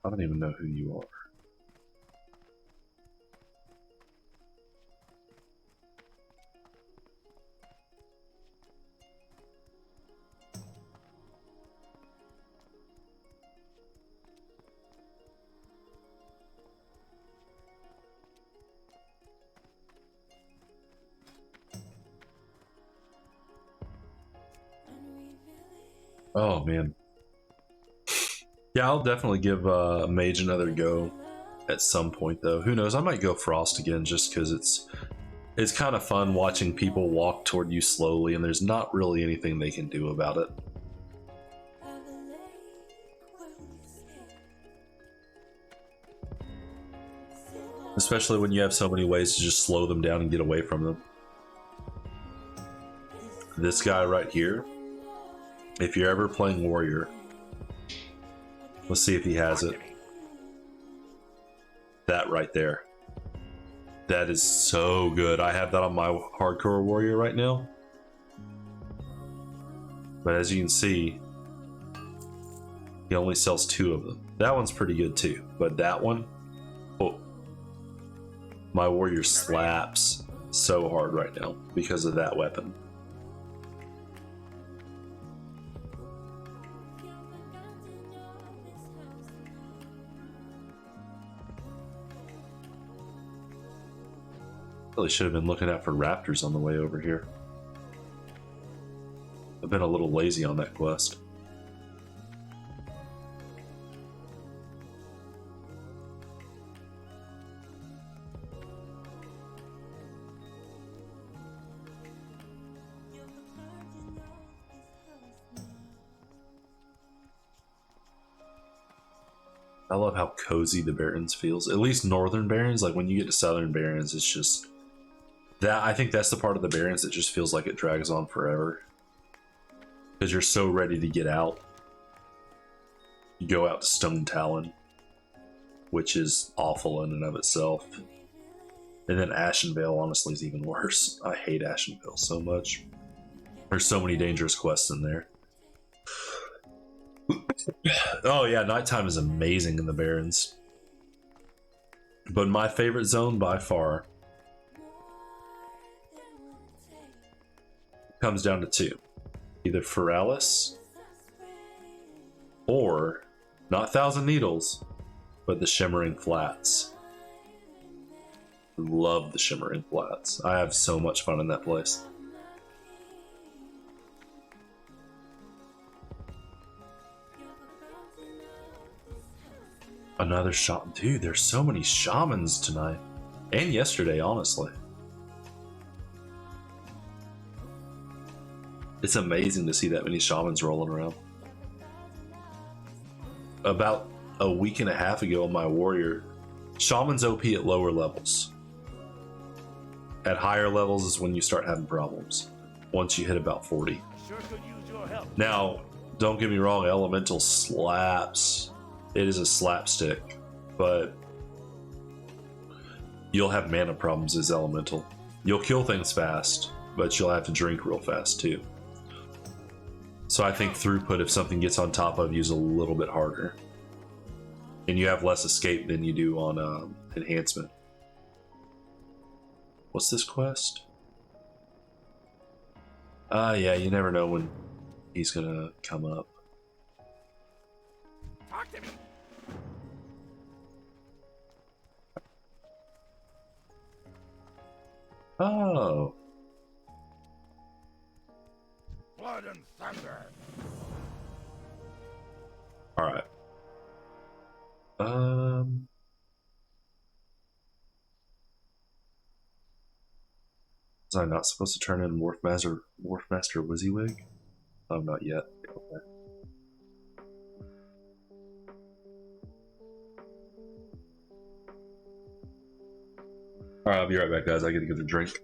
I don't even know who you are. Oh man. Yeah, I'll definitely give Mage another go at some point, though. Who knows? I might go Frost again just because it's kind of fun watching people walk toward you slowly, and there's not really anything they can do about it. Especially when you have so many ways to just slow them down and get away from them. This guy right here, if you're ever playing Warrior, let's see if he has it. That right there. That is so good. I have that on my hardcore warrior right now. But as you can see, he only sells 2 of them. That one's pretty good too. But that one, oh, my warrior slaps so hard right now because of that weapon. Really should have been looking out for raptors on the way over here. I've been a little lazy on that quest. I love how cozy the Barrens feels. At least northern Barrens. Like when you get to southern Barrens, it's just that. I think that's the part of the Barrens that just feels like it drags on forever because you're so ready to get out. You go out to Stone Talon, which is awful in and of itself, and then Ashenvale honestly is even worse. I hate Ashenvale so much. There's so many dangerous quests in there. Oh yeah, nighttime is amazing in the Barrens. But my favorite zone by far comes down to 2. Either Feralis or, not Thousand Needles, but the Shimmering Flats. Love the Shimmering Flats. I have so much fun in that place. Another shaman. Dude, there's so many shamans tonight. And yesterday, honestly. It's amazing to see that many shamans rolling around. About a week and a half ago on my warrior, shaman's OP at lower levels. At higher levels is when you start having problems. Once you hit about 40. Now, don't get me wrong, elemental slaps. It is a slapstick, but you'll have mana problems as elemental. You'll kill things fast, but you'll have to drink real fast too. So I think throughput, if something gets on top of you, is a little bit harder. And you have less escape than you do on enhancement. What's this quest? Yeah, you never know when he's gonna come up. Talk to me. Oh. Blood and thunder. All right. Was I not supposed to turn in Wharfmaster Wizzywig? Oh, not yet. Okay. All right, I'll be right back, guys. I gotta get a drink.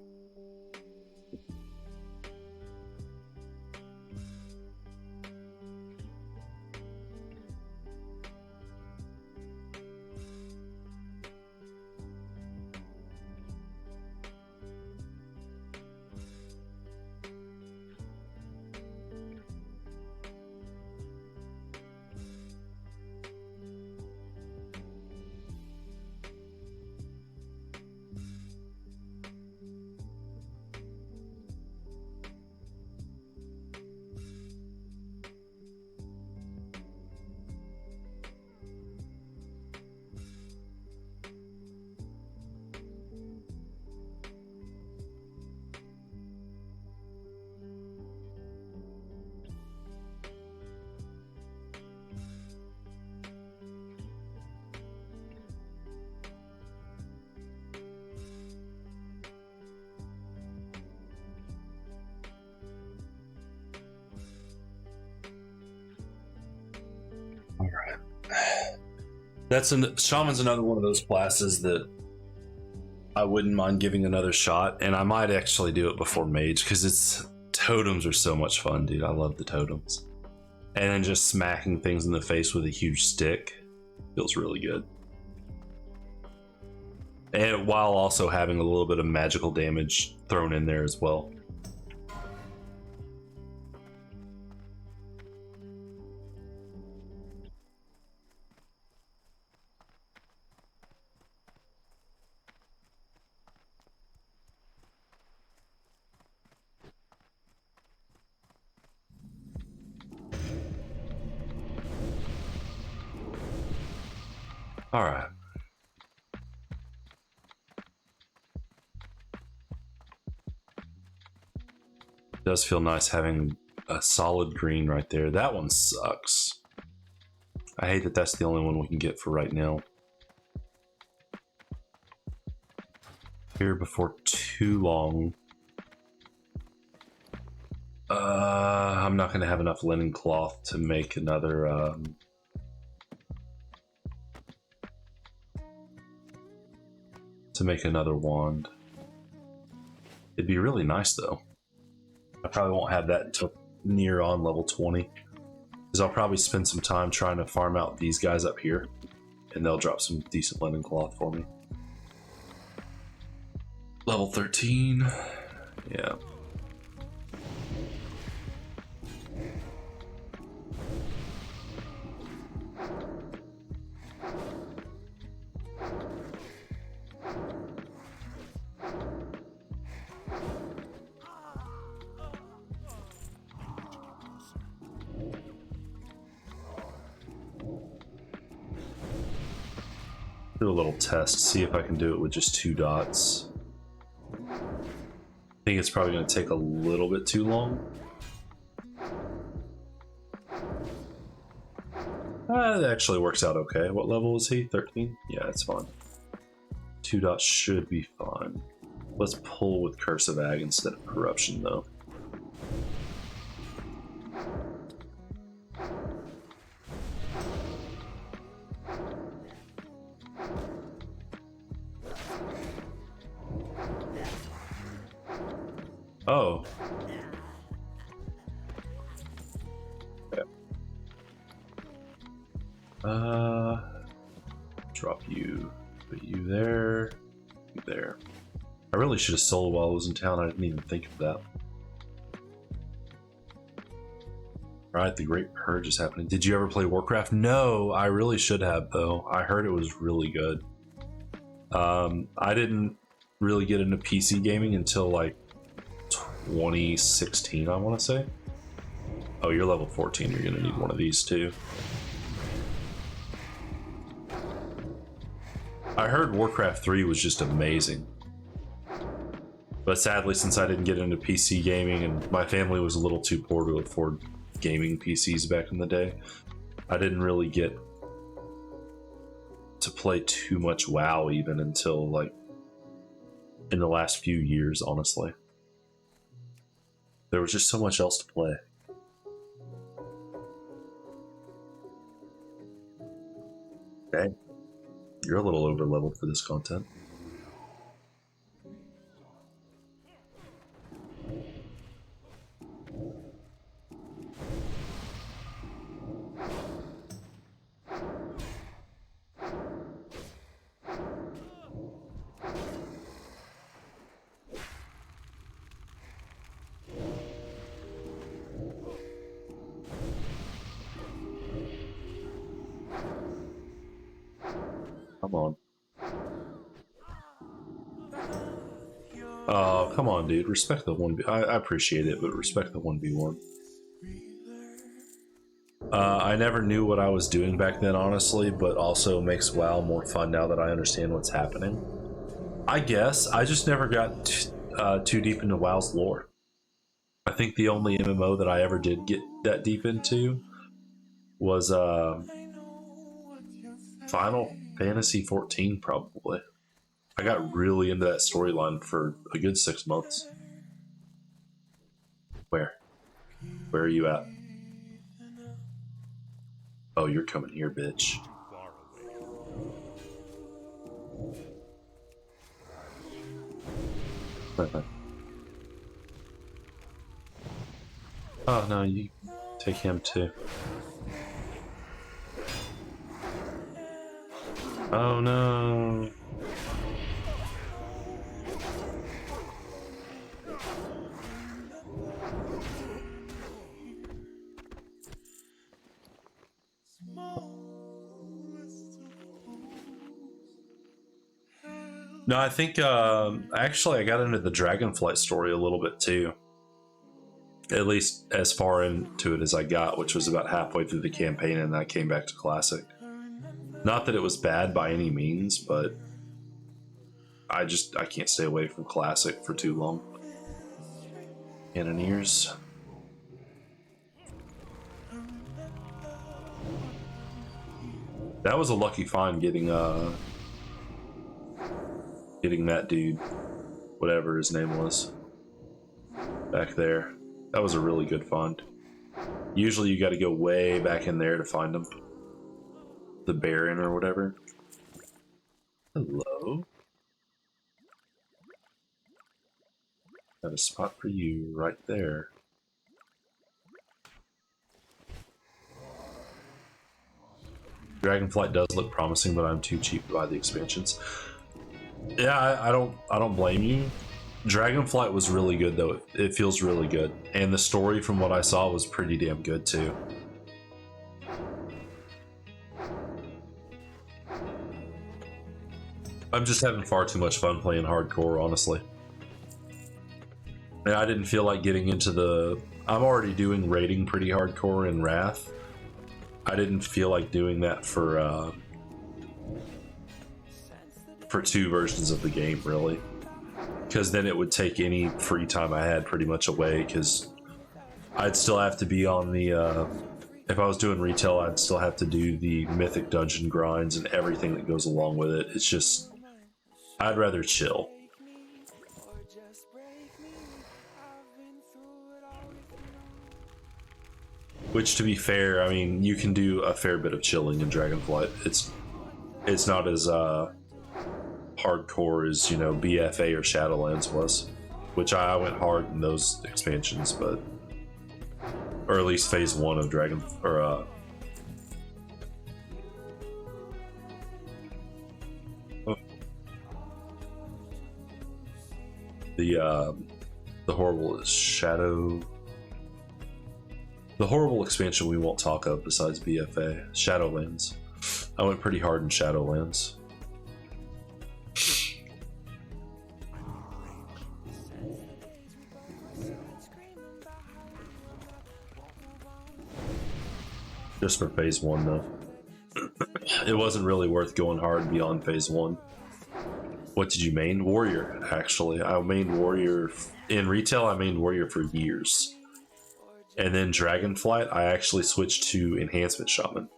Shaman's another one of those classes that I wouldn't mind giving another shot, and I might actually do it before Mage because totems are so much fun, dude. I love the totems, and then just smacking things in the face with a huge stick feels really good. and while also having a little bit of magical damage thrown in there as well. All right. It does feel nice having a solid green right there. That one sucks. I hate that that's the only one we can get for right now. Here before too long. I'm not going to have enough linen cloth to make another wand. It'd be really nice though. I probably won't have that until near on level 20, because I'll probably spend some time trying to farm out these guys up here, and they'll drop some decent linen cloth for me. Level 13, yeah. Do a little test, see if I can do it with just 2 dots. I think it's probably going to take a little bit too long. It actually works out okay. What level is he? 13? Yeah, it's fine. 2 dots should be fine. Let's pull with Curse of Ag instead of Corruption though. Oh. Okay. Drop you, put you there, you there. I really should have sold while I was in town. I didn't even think of that. Right, the Great Purge is happening. Did you ever play Warcraft? No, I really should have though. I heard it was really good. I didn't really get into PC gaming until like 2016, I want to say. Oh, you're level 14. You're gonna need one of these too. I heard Warcraft 3 was just amazing, but sadly, since I didn't get into PC gaming and my family was a little too poor to afford gaming PCs back in the day, I didn't really get to play too much WoW even until like in the last few years, honestly. There was just so much else to play. Okay. You're a little over leveled for this content. Come on. Oh, come on, dude. Respect the 1v. I appreciate it, but respect the 1v1. I never knew what I was doing back then, honestly, but also makes WoW more fun now that I understand what's happening. I guess. I just never got too deep into WoW's lore. I think the only MMO that I ever did get that deep into was Final Fantasy 14, probably. I got really into that storyline for a good 6 months. Where? Where are you at? Oh, you're coming here, bitch. Oh, no, you take him too. Oh, no. No, I think actually I got into the Dragonflight story a little bit too. At least as far into it as I got, which was about halfway through the campaign, and I came back to Classic. Not that it was bad by any means, but I can't stay away from Classic for too long. Cannoneers. That was a lucky find getting that dude, whatever his name was, back there. That was a really good find. Usually you got to go way back in there to find him. The Baron or whatever. Hello. Got a spot for you right there. Dragonflight does look promising, but I'm too cheap to buy the expansions. Yeah, I don't blame you. Dragonflight was really good though. It feels really good, and the story from what I saw was pretty damn good too. I'm just having far too much fun playing hardcore, honestly. And I didn't feel like getting into the... I'm already doing raiding pretty hardcore in Wrath. I didn't feel like doing that for two versions of the game, really. Because then it would take any free time I had pretty much away, because I'd still have to be on the... if I was doing retail, I'd still have to do the mythic dungeon grinds and everything that goes along with it. It's just... I'd rather chill. Which, to be fair, I mean, you can do a fair bit of chilling in Dragonflight. It's not as hardcore as, you know, BFA or Shadowlands was, which I went hard in those expansions, but or at least phase 1 of Dragon or the horrible Shadow. The horrible expansion we won't talk of besides BFA, Shadowlands. I went pretty hard in Shadowlands. Just for phase 1 though. It wasn't really worth going hard beyond phase 1. What did you main? Warrior, actually. I mained Warrior in retail. I mained Warrior for years. And then Dragonflight, I actually switched to Enhancement Shaman.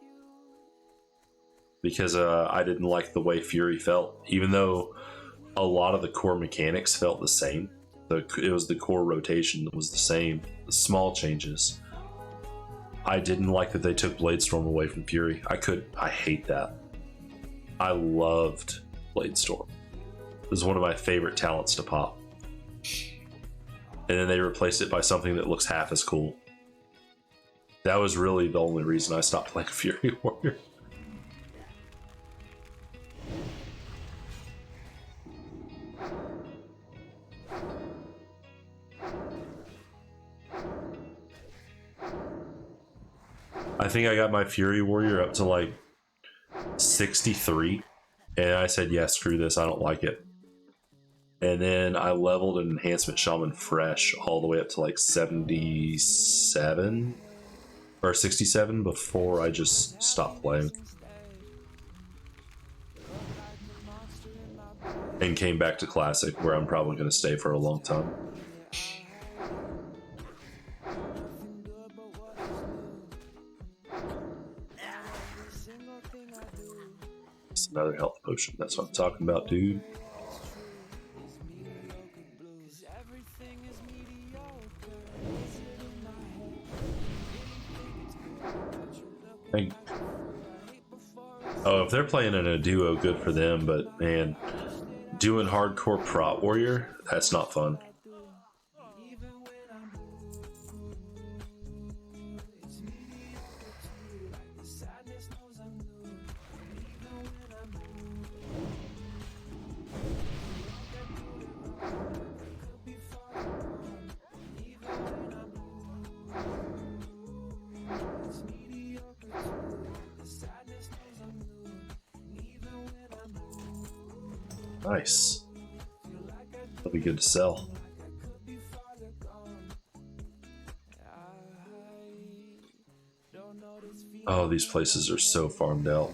Because I didn't like the way Fury felt. Even though a lot of the core mechanics felt the same. It was the core rotation that was the same. The small changes. I didn't like that they took Bladestorm away from Fury. I hate that. I loved Bladestorm. It was one of my favorite talents to pop. And then they replaced it by something that looks half as cool. That was really the only reason I stopped playing Fury Warrior. I think I got my Fury Warrior up to like 63. And I said, yeah, screw this, I don't like it. And then I leveled an Enhancement Shaman fresh all the way up to like 77 or 67 before I just stopped playing. And came back to Classic, where I'm probably going to stay for a long time. It's another health potion, that's what I'm talking about, dude. Oh, if they're playing in a duo, good for them, but man, doing hardcore prot warrior, that's not fun. Nice. That'll be good to sell. Oh, these places are so farmed out.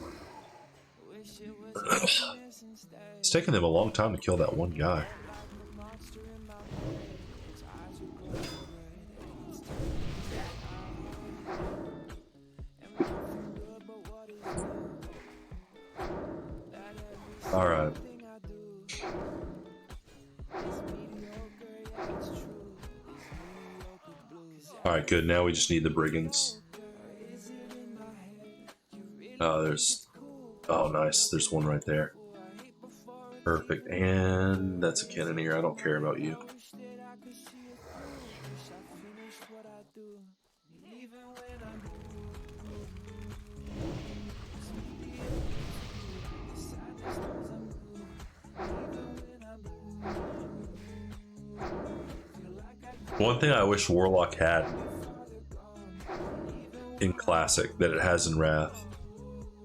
It's taken them a long time to kill that one guy. All right. All right, good. Now we just need the brigands. Oh, nice. There's one right there. Perfect. And that's a cannoneer. I don't care about you. One thing I wish Warlock had in Classic that it has in Wrath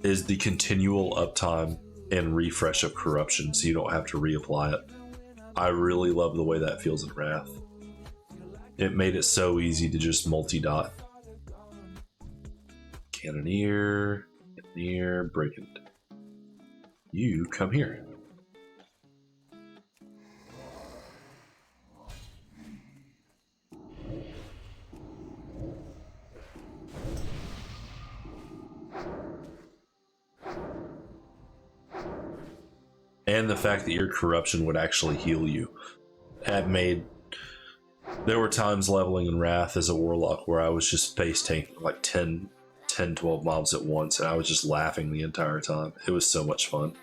is the continual uptime and refresh of corruption, so you don't have to reapply it. I really love the way that feels in Wrath. It made it so easy to just multi-dot. Cannoneer, Brigand. You come here. And the fact that your corruption would actually heal you had made... There were times leveling in Wrath as a Warlock where I was just face tanking like 10, 12 mobs at once, and I was just laughing the entire time. It was so much fun.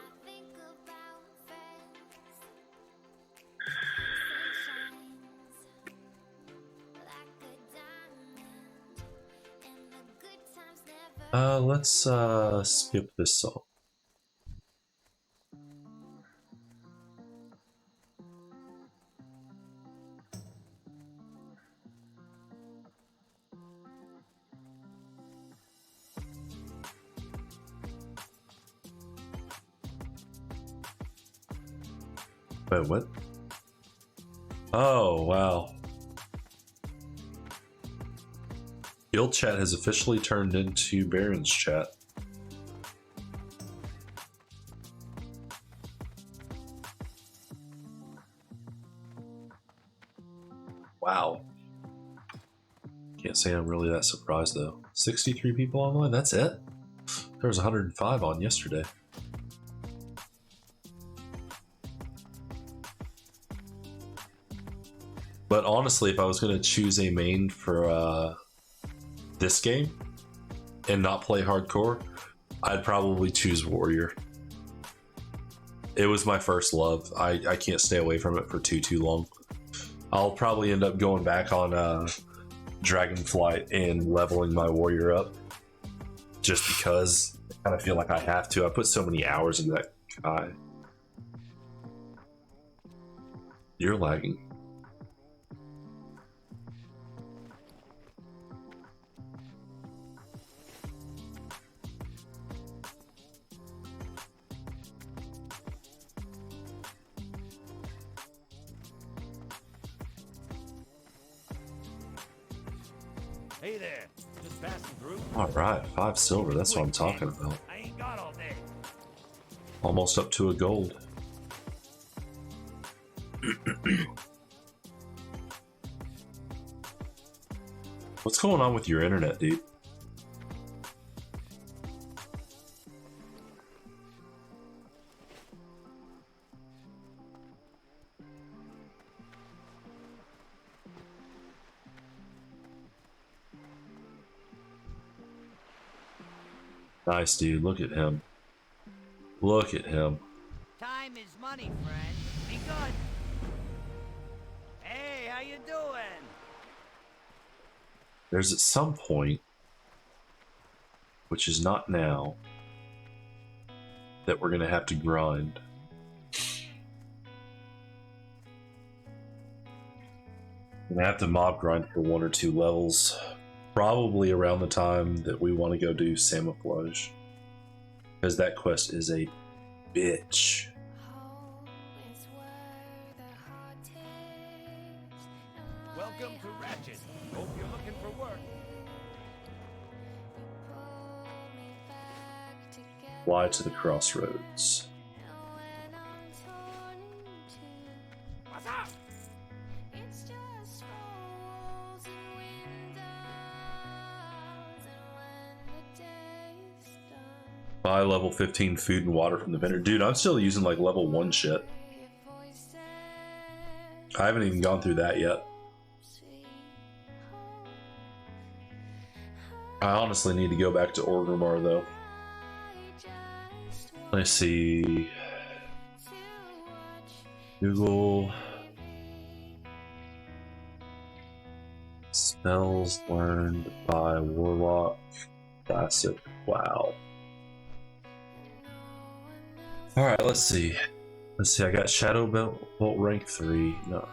Let's skip this song. Wait, what? Oh, wow. Guild chat has officially turned into Barrens chat. Wow. Can't say I'm really that surprised though. 63 people online, that's it? There was 105 on yesterday. But honestly, if I was going to choose a main for this game and not play hardcore, I'd probably choose Warrior. It was my first love. I can't stay away from it for too long. I'll probably end up going back on Dragonflight and leveling my Warrior up just because I kind of feel like I have to. I put so many hours into that guy. You're lagging. Hey there, just passing through. All right, 5 silver. That's what I'm talking about. I ain't got all day. Almost up to a gold. What's going on with your internet, dude? Nice, dude. Look at him. Look at him. Time is money, friend. Be good. Hey, how you doing? There's at some point, which is not now, that we're gonna have to grind. We're gonna have to mob grind for 1 or 2 levels. Probably around the time that we want to go do Camouflage. Because that quest is a bitch. Welcome to Ratchet. Hope you're looking for work. Fly to the crossroads. What's up? Buy level 15 food and water from the vendor. Dude, I'm still using like level 1 shit. I haven't even gone through that yet. I honestly need to go back to Orgrimmar though. Let's see. Google. Spells learned by Warlock. Classic. Wow. Alright, let's see. Let's see, I got Shadow Bolt rank 3. No.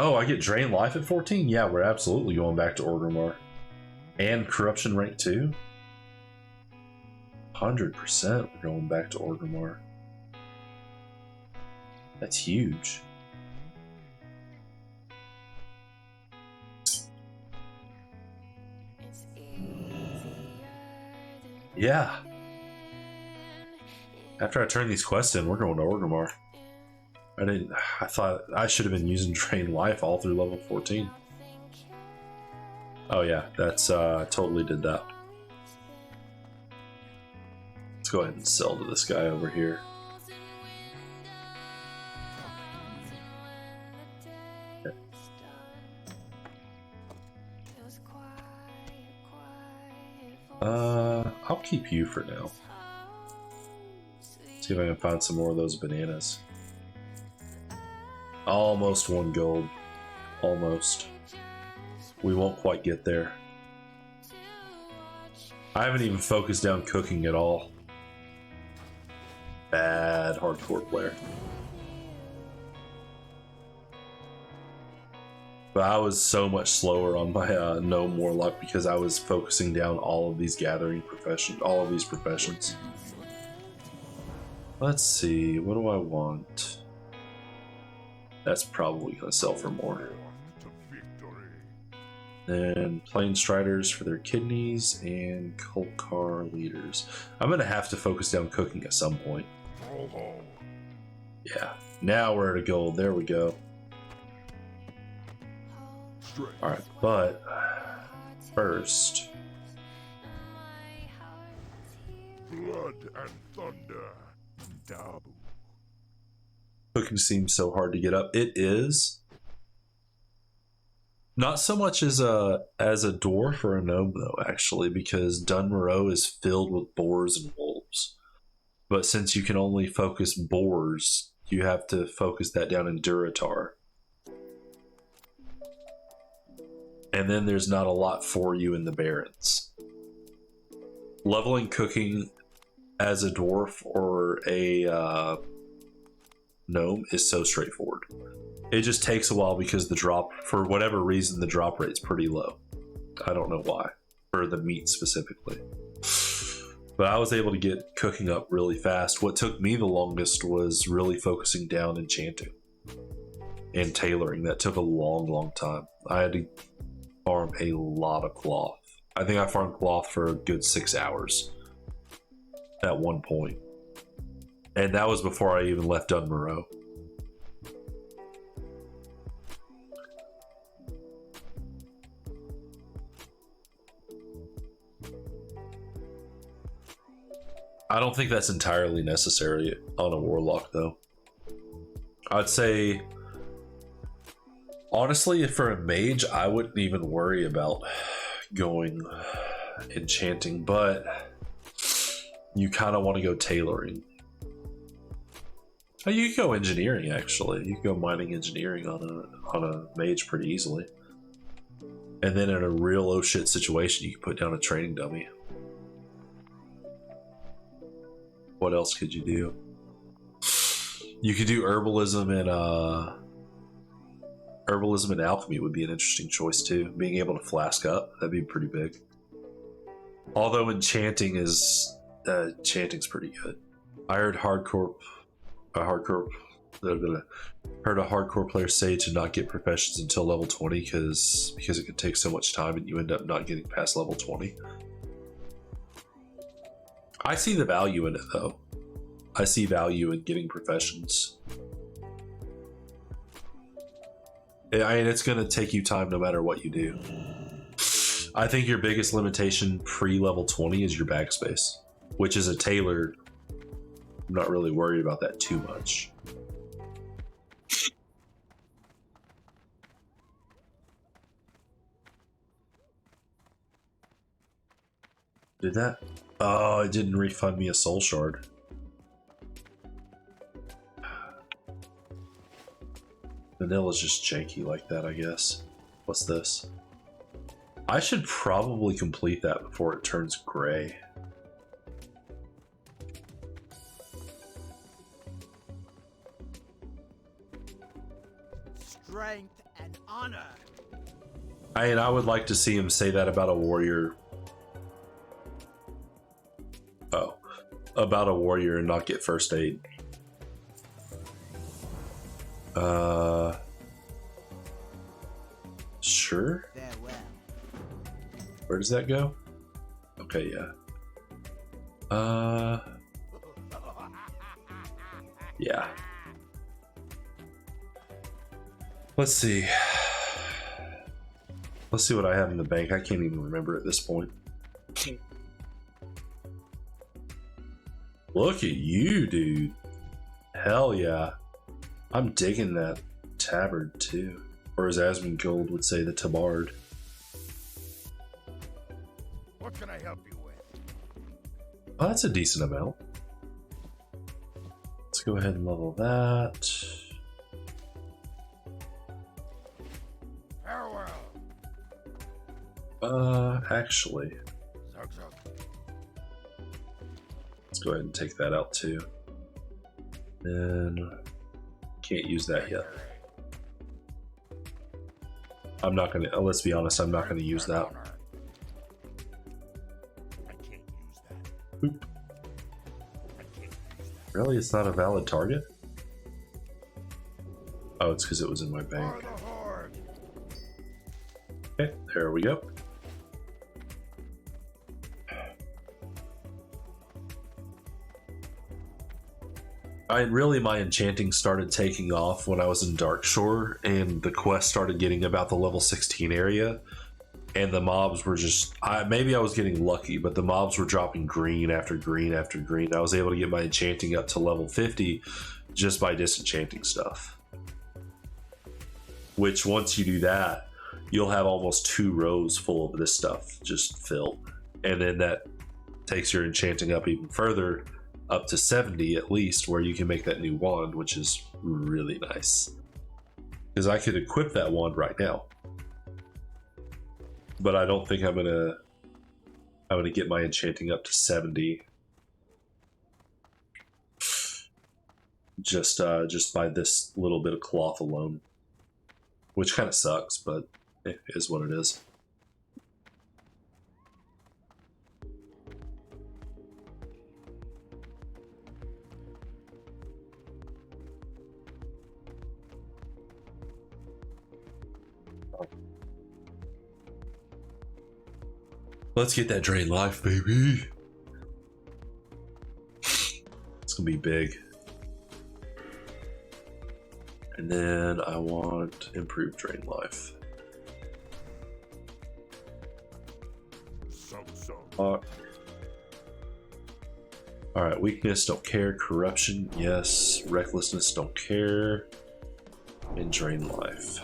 Oh, I get Drain Life at 14? Yeah, we're absolutely going back to Orgrimmar. And Corruption rank 2? 100% we're going back to Orgrimmar. That's huge. Yeah. After I turn these quests in, we're going to Orgrimmar. I thought I should have been using Drain Life all through level 14. Oh yeah, that's totally did that. Let's go ahead and sell to this guy over here. I'll keep you for now. See if I can find some more of those bananas. Almost 1 gold. Almost. We won't quite get there. I haven't even focused down cooking at all. Bad hardcore player. But I was so much slower on my gnome warlock because I was focusing down all of these gathering professions, all of these professions. Let's see, what do I want? That's probably gonna sell for more. Then Plain Striders for their kidneys and Kolkar leaders. I'm gonna have to focus down cooking at some point. Yeah, now we're at a gold. There we go. Alright, but first. Blood and thunder. Dabu. Cooking seems so hard to get up. It is. Not so much as a dwarf or a gnome though, actually, because Dunmoreau is filled with boars and wolves. But since you can only focus boars, you have to focus that down in Durotar. And then there's not a lot for you in the Barrens. Leveling cooking as a dwarf or a gnome is so straightforward. It just takes a while because the drop, for whatever reason, the drop rate's pretty low. I don't know why, for the meat specifically. But I was able to get cooking up really fast. What took me the longest was really focusing down enchanting and tailoring. That took a long time. I had to farm a lot of cloth. I think I farmed cloth for a good 6 hours at one point. And that was before I even left Dunmoreau. I don't think that's entirely necessary on a warlock though. I'd say, honestly, for a mage, I wouldn't even worry about going enchanting, but you kind of want to go tailoring. Oh, you can go engineering, actually. You can go mining engineering on a mage pretty easily. And then in a real oh shit situation, you can put down a training dummy. What else could you do? You could do herbalism and alchemy would be an interesting choice too. Being able to flask up, that'd be pretty big. Although enchanting's pretty good. I heard hardcore Heard a hardcore player say to not get professions until level 20 because it can take so much time and you end up not getting past level 20. I see the value in it though. I see value in getting professions. I mean, it's going to take you time no matter what you do. I think your biggest limitation pre-level 20 is your backspace, which is a tailored. I'm not really worried about that too much. Did that? Oh, it didn't refund me a soul shard. Vanilla's just janky like that, I guess. What's this? I should probably complete that before it turns gray. Strength and honor. I would like to see him say that about a warrior. Oh, about a warrior and not get first aid. Sure. Farewell. Where does that go? Okay, yeah. Yeah. Let's see. Let's see what I have in the bank. I can't even remember at this point. Look at you, dude. Hell yeah. I'm digging that tabard too. Or as Asmongold would say, the tabard. What can I help you with? Oh, that's a decent amount. Let's go ahead and level that. Farewell. Actually, Zug zug. let's go ahead and take that out too. And can't use that yet. I'm not gonna, let's be honest, I'm not gonna use that. I can't use that. Boop. I can't use that. Really? It's not a valid target? Oh, it's because it was in my For bank. the horde. Okay, there we go. My enchanting started taking off when I was in Darkshore, and the quest started getting about the level 16 area, and the mobs were just, maybe I was getting lucky, but the mobs were dropping green after green after green. I was able to get my enchanting up to level 50 just by disenchanting stuff. Which, once you do that, you'll have almost 2 rows full of this stuff just filled. And then that takes your enchanting up even further, up to 70 at least, where you can make that new wand, which is really nice. Because I could equip that wand right now. But I don't think I'm gonna get my enchanting up to 70. Just by this little bit of cloth alone. Which kind of sucks, but it is what it is. Let's get that drain life, baby. It's gonna be big. And then I want improved drain life. So. Alright, weakness, don't care. Corruption, yes. Recklessness, don't care. And drain life.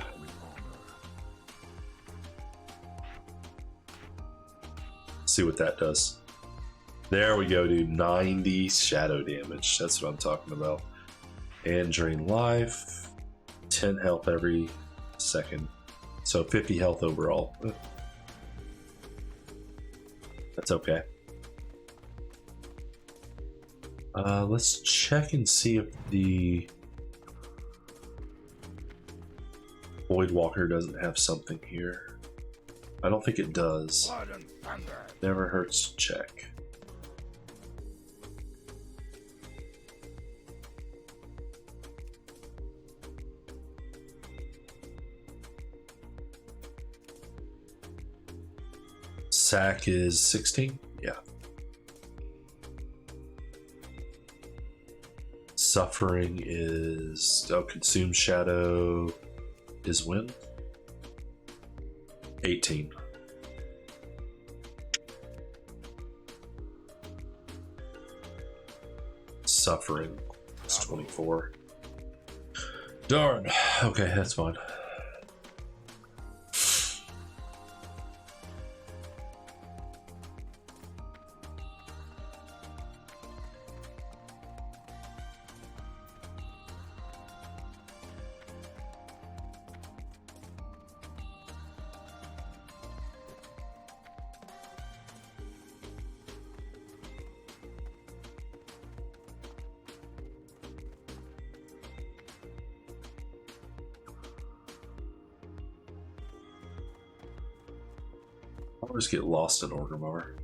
See what that does. There we go, dude. 90 shadow damage. That's what I'm talking about. And drain life. 10 health every second. So 50 health overall. That's okay. Let's check and see if the Voidwalker doesn't have something here. I don't think it does. Blood and thunder. Never hurts to check. Sack is 16? Yeah. Suffering is... Oh, Consume Shadow is when? 18. Suffering is 24. Darn. Okay, that's fine. I always get lost in Orgrimmar.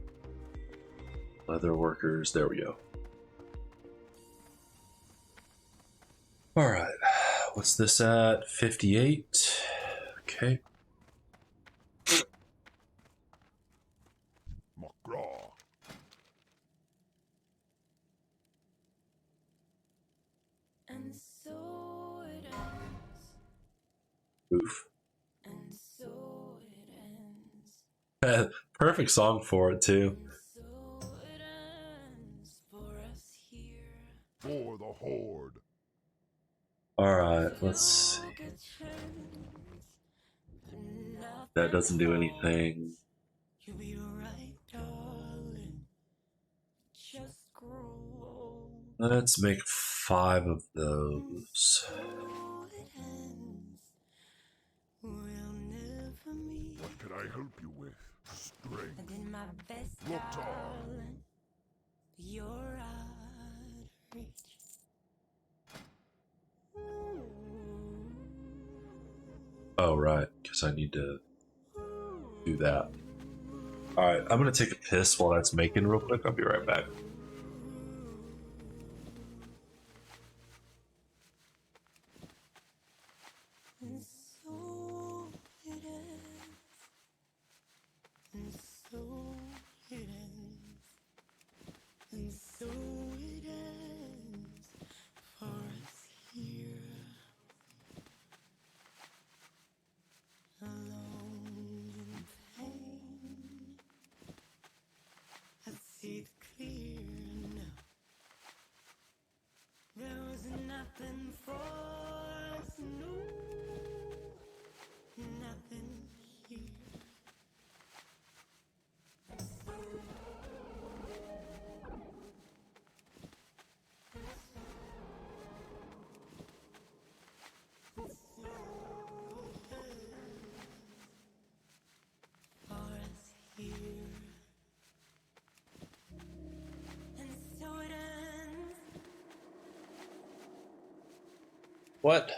Leather workers, there we go. Alright, what's this at? 58. Okay. McGraw. And so it ends. Oof. And so it ends. Perfect song for it, too. And so it ends for us here. For the Horde. Alright, let's see. That doesn't do anything. You'll be right, darling. Just grow old. Let's make 5 of those. So it ends. We'll never meet. What can I help you with? Strength. I did my best, Look, Tom. darling. You're out of reach. Oh, right, because I need to do that. Alright, I'm gonna take a piss while that's making real quick. I'll be right back. And so it ends. And so it ends. And so it ends for us here. Alone in pain. I see it clear now. There was nothing for us, no. Nothing here. For us here. And so it ends. What?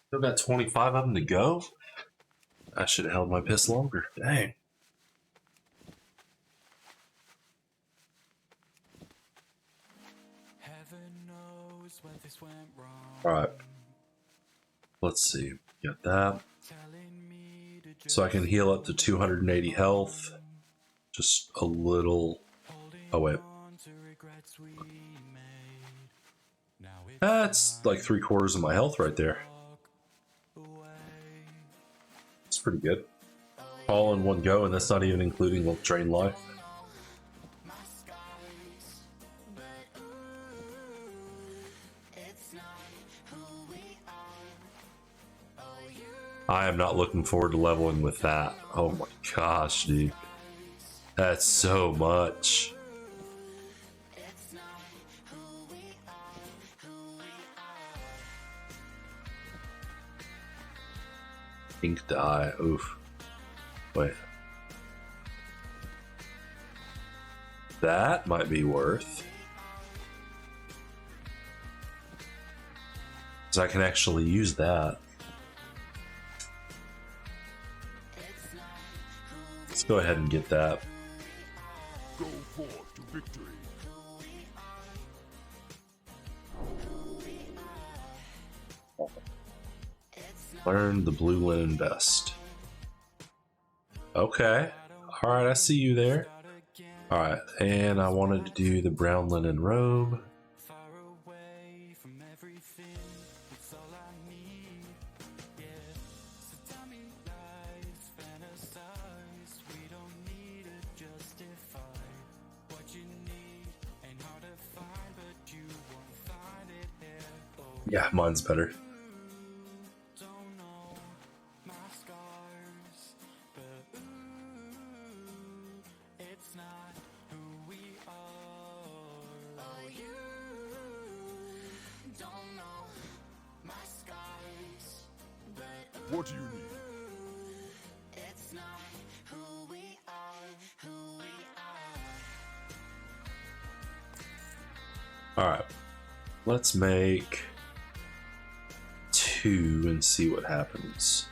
Still got 25 of them to go? I should have held my piss longer. Dang. Heaven knows where this went wrong. Alright. Let's see. Got that. Telling me to So I can heal up to 280 health. Just a little. Oh, wait. on to regrets we made. Now it's That's like 3/4 of my health right there. away. It's pretty good. All in one go, and that's not even including drain life. I am not looking forward to leveling with that. Oh my gosh, dude. That's so much. Ink dye. Oof. Wait. That might be worth. Because I can actually use that. Let's go ahead and get that. Go forth to victory. Learn the blue linen vest. Okay. All right, I see you there. All right, and I wanted to do the brown linen robe. Far away from everything, it's all I need. Yeah, so tell me lies, fantasize. We don't need to justify what you need. Ain't hard to find, but you won't find it here. Oh, Yeah, mine's better. don't know my scars, but ooh, it's not who we are. Oh, you don't know my scars, but What do you need? it's not who we are, who we are. All right, let's make 2 and see what happens.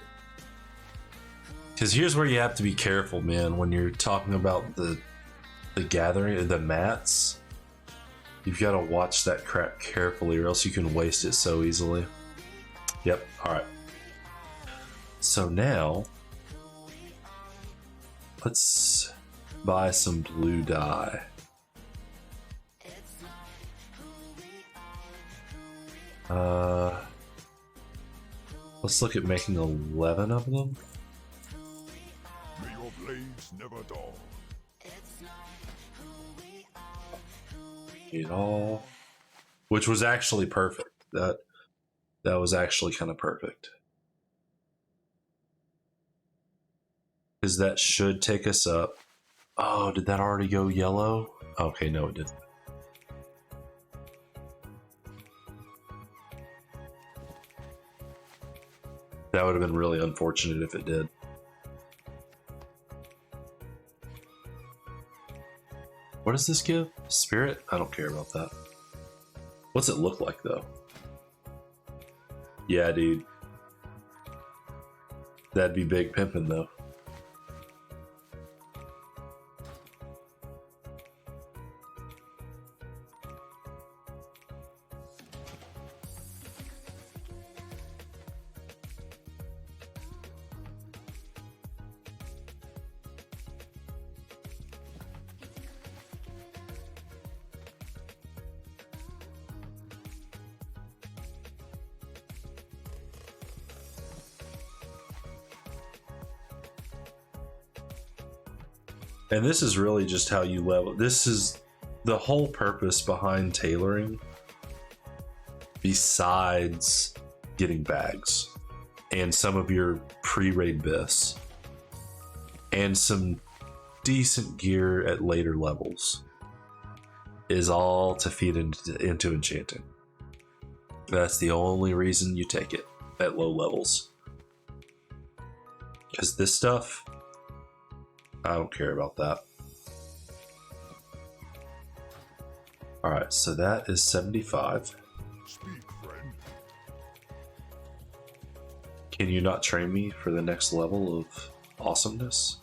Because here's where you have to be careful, man, when you're talking about the gathering, the mats. You've got to watch that crap carefully, or else you can waste it so easily. Yep. All right. So now, let's buy some blue dye. Let's look at making 11 of them. May your blades never dull. It all, which was actually perfect. That was actually kind of perfect, because that should take us up. Oh, did that already go yellow? Okay, no, it didn't. That would have been really unfortunate if it did. What does this give? Spirit? I don't care about that. What's it look like, though? Yeah, dude. That'd be big pimpin', though. And this is really just how you level. This is the whole purpose behind tailoring, besides getting bags and some of your pre-raid biffs and some decent gear at later levels, is all to feed into enchanting. That's the only reason you take it at low levels. Because this stuff, I don't care about that. Alright, so that is 75. Speak, friend. Can you not train me for the next level of awesomeness?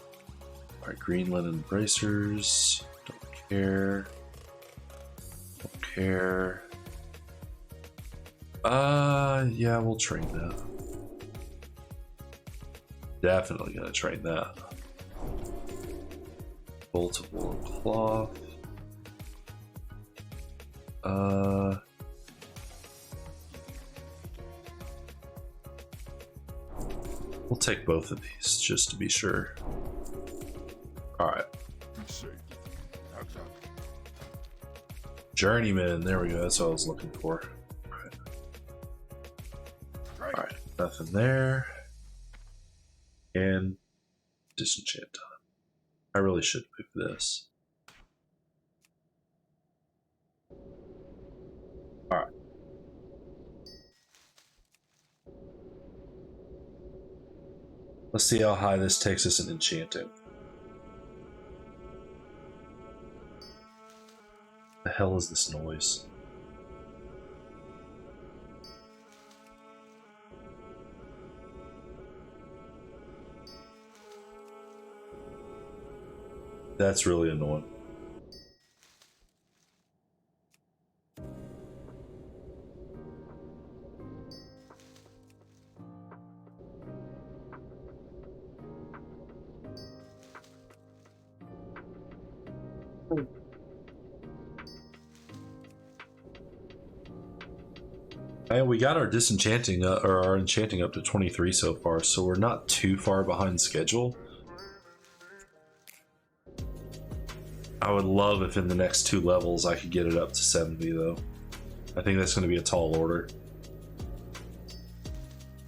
Alright, green linen bracers. Don't care. Don't care. Yeah, we'll train that. Definitely gonna train that. Bolt of wool and cloth. We'll take both of these just to be sure. Alright. Be safe. Exactly. Journeyman, there we go, that's what I was looking for. Alright, nothing there. And disenchant time. I really should move this. Alright. Let's see how high this takes us in enchanting. The hell is this noise? That's really annoying. And we got our disenchanting or our enchanting up to 23 so far, so we're not too far behind schedule. I would love if in the next 2 levels I could get it up to 70 though. I think that's going to be a tall order.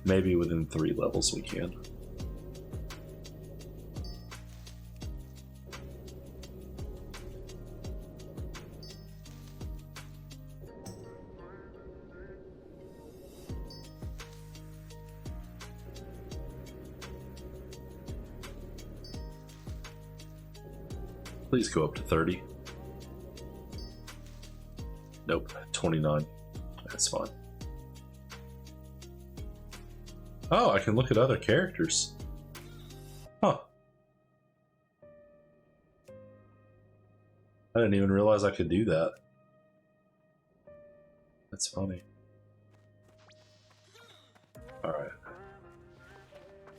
Maybe within 3 levels we can. Please go up to 30. Nope, 29. That's fine. Oh, I can look at other characters. Huh. I didn't even realize I could do that. That's funny. Alright.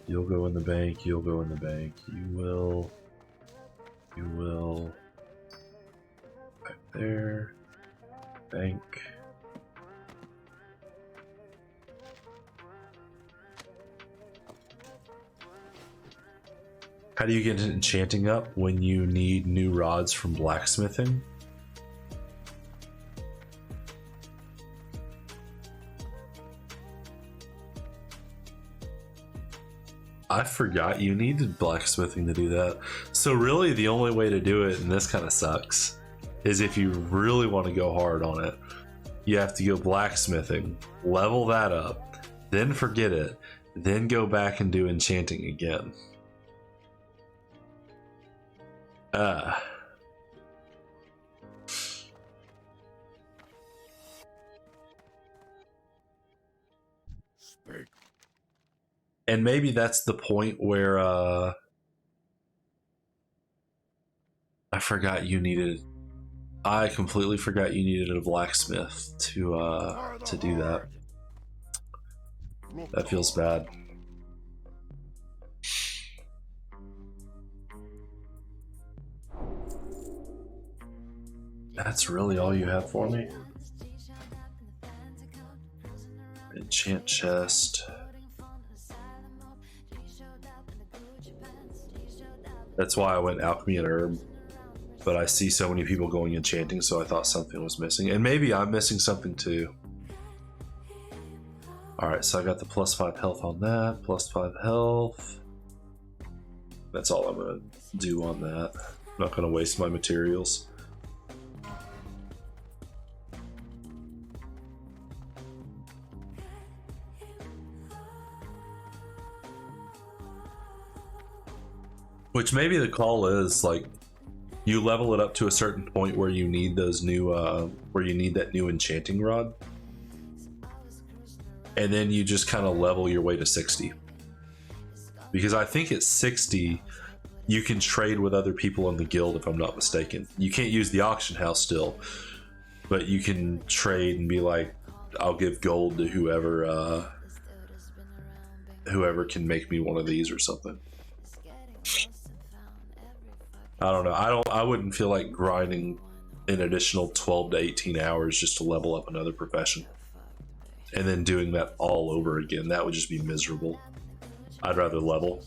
You'll go in the bank, you'll go in the bank, you will... You will... Back there. Bank. How do you get enchanting up when you need new rods from blacksmithing? I forgot you needed blacksmithing to do that. So really the only way to do it, and this kind of sucks, is if you really want to go hard on it, you have to go blacksmithing, level that up, then forget it, then go back and do enchanting again. Speak. And maybe that's the point where I completely forgot you needed a blacksmith to do that. That feels bad. That's really all you have for me? Enchant chest. That's why I went alchemy and herb. But I see so many people going enchanting, so I thought something was missing. And maybe I'm missing something too. Alright, so I got the +5 health on that, +5 health. That's all I'm gonna do on that. I'm not gonna waste my materials. Which maybe the call is like you level it up to a certain point where you need those new where you need that new enchanting rod, and then you just kind of level your way to 60, because I think at 60 you can trade with other people in the guild, if I'm not mistaken. You can't use the auction house still, but you can trade and be like, I'll give gold to whoever whoever can make me one of these or something. I don't know. I wouldn't feel like grinding an additional 12 to 18 hours just to level up another profession. And then doing that all over again. That would just be miserable. I'd rather level.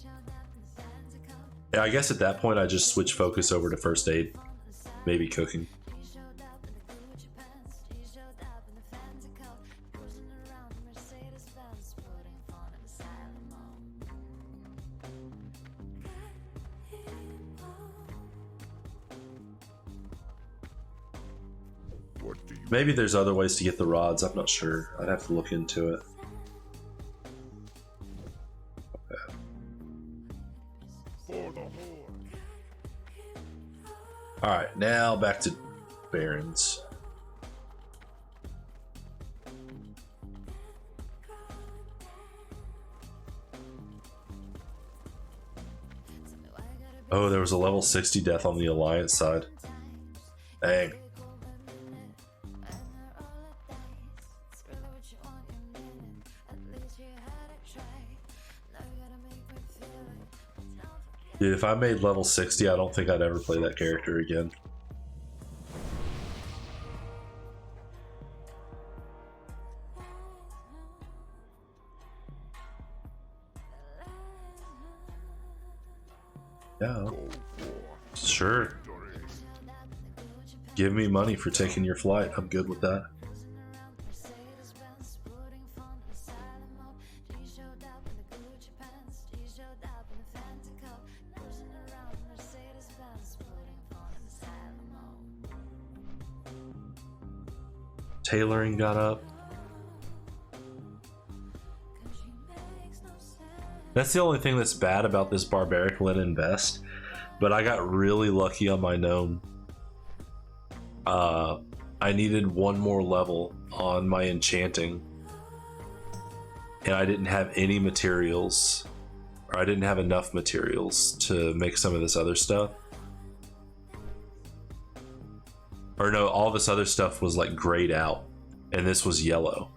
Yeah, I guess at that point I just switch focus over to first aid. Maybe cooking. Maybe there's other ways to get the rods. I'm not sure. I'd have to look into it. Okay. For the horde. Alright, now back to Barrens. Oh, there was a level 60 death on the Alliance side. Dang. Dude, if I made level 60, I don't think I'd ever play that character again. Yeah, Go for sure. victory. Give me money for taking your flight. I'm good with that. Tailoring got up. That's the only thing that's bad about this barbaric linen vest, but I got really lucky on my gnome. I needed one more level on my enchanting, and I didn't have any materials, or I didn't have enough materials to make some of this other stuff. Or no, all this other stuff was like grayed out, and this was yellow.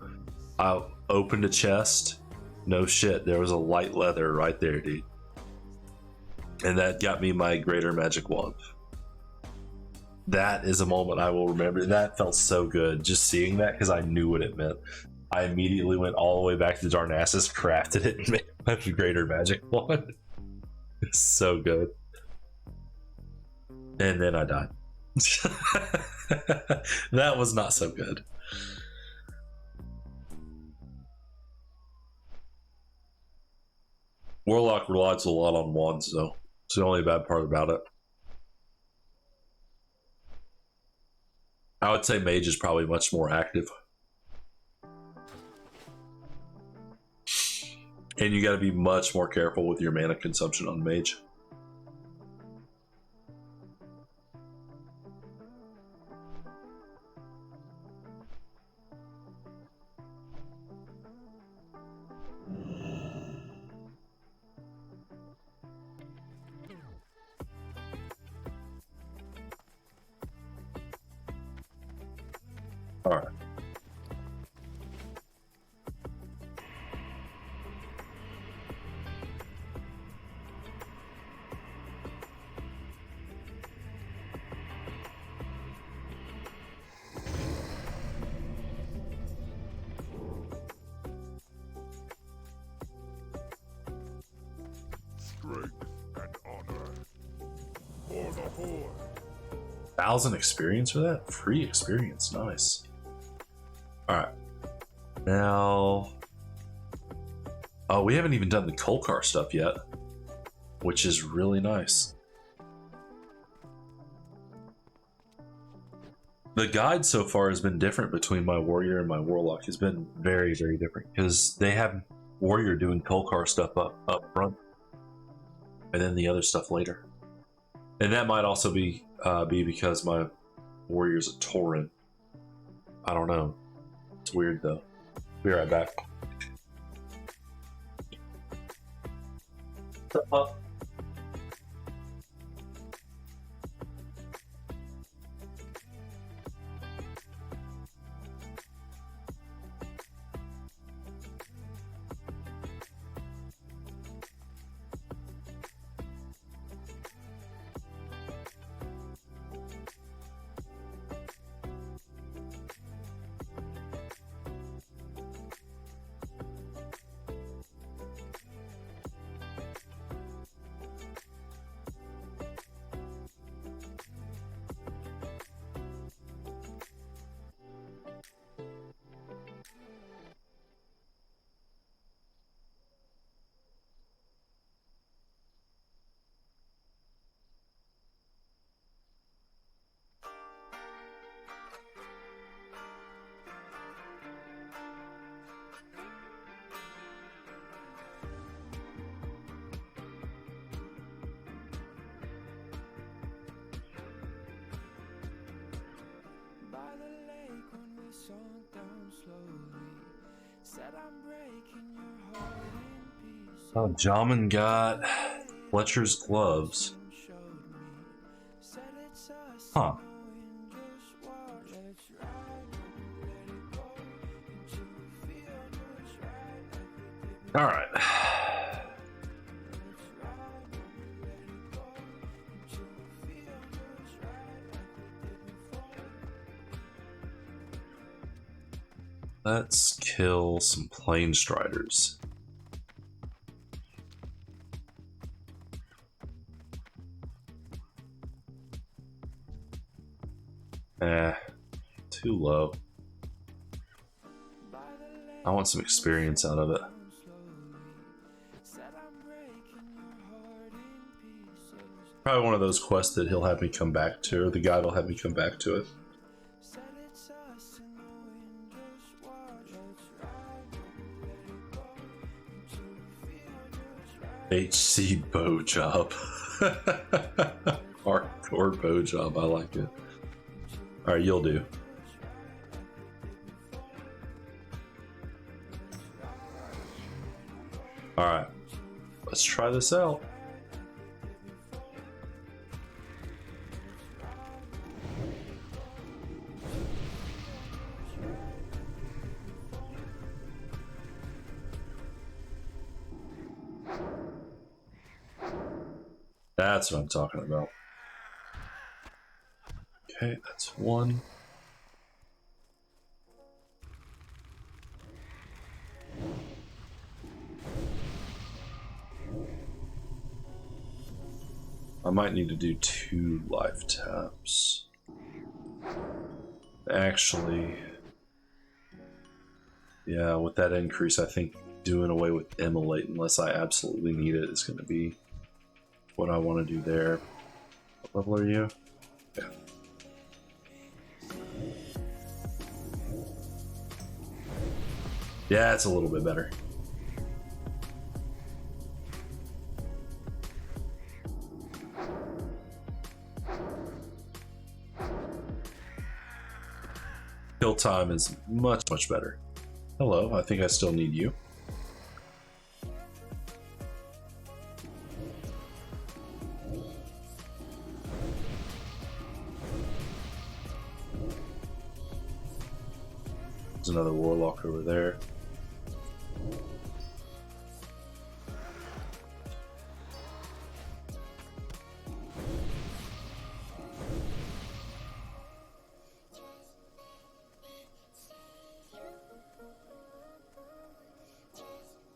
I opened a chest. No shit, there was a light leather right there, dude. And that got me my greater magic wand. That is a moment I will remember. That felt so good, just seeing that, because I knew what it meant. I immediately went all the way back to Darnassus, crafted it, and made my greater magic wand. It's so good. And then I died. That was not so good. Warlock relies a lot on wands, though. It's the only bad part about it. I would say mage is probably much more active. And you got to be much more careful with your mana consumption on mage. All right. Strength and honor. For the Horde. 1,000 experience for that? Free experience, nice. Alright. Now... Oh, we haven't even done the Kolkar stuff yet, which is really nice. The guide so far has been different between my warrior and my warlock. It's been very, very different, because they have warrior doing Kolkar stuff up front, and then the other stuff later. And that might also be because my warrior's a Tauren. I don't know. It's weird though. Be right back. By the lake when we sunk down slowly, said I'm breaking your heart in pieces. Oh, Jamin got Fletcher's gloves. Huh. All right. Let's kill some plane striders. Too low. I want some experience out of it. Probably one of those quests that he'll have me come back to, or the guide will have me come back to it. HC bow job. Hardcore bow job, I like it. Alright, you'll do. Alright, let's try this out. That's what I'm talking about. Okay, that's one. I might need to do 2 life taps. Actually, yeah, with that increase, I think doing away with Immolate, unless I absolutely need it, is going to be what I want to do there. What level are you? Yeah. Yeah, it's a little bit better. Kill time is much, much better. Hello, I think I still need you. There's another Warlock over there.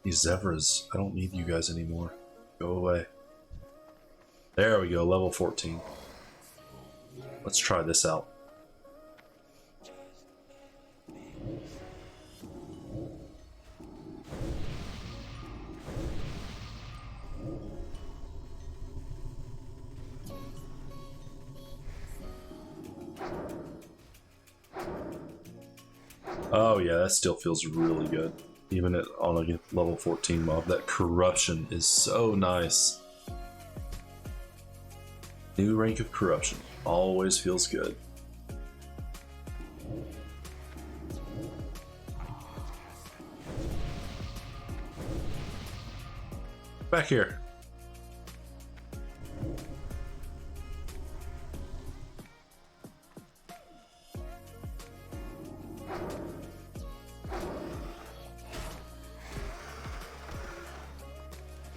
These zebras, I don't need you guys anymore. Go away. There we go, level 14. Let's try this out. Oh yeah, that still feels really good. Even on a level 14 mob, that corruption is so nice. New rank of corruption always feels good. Back here.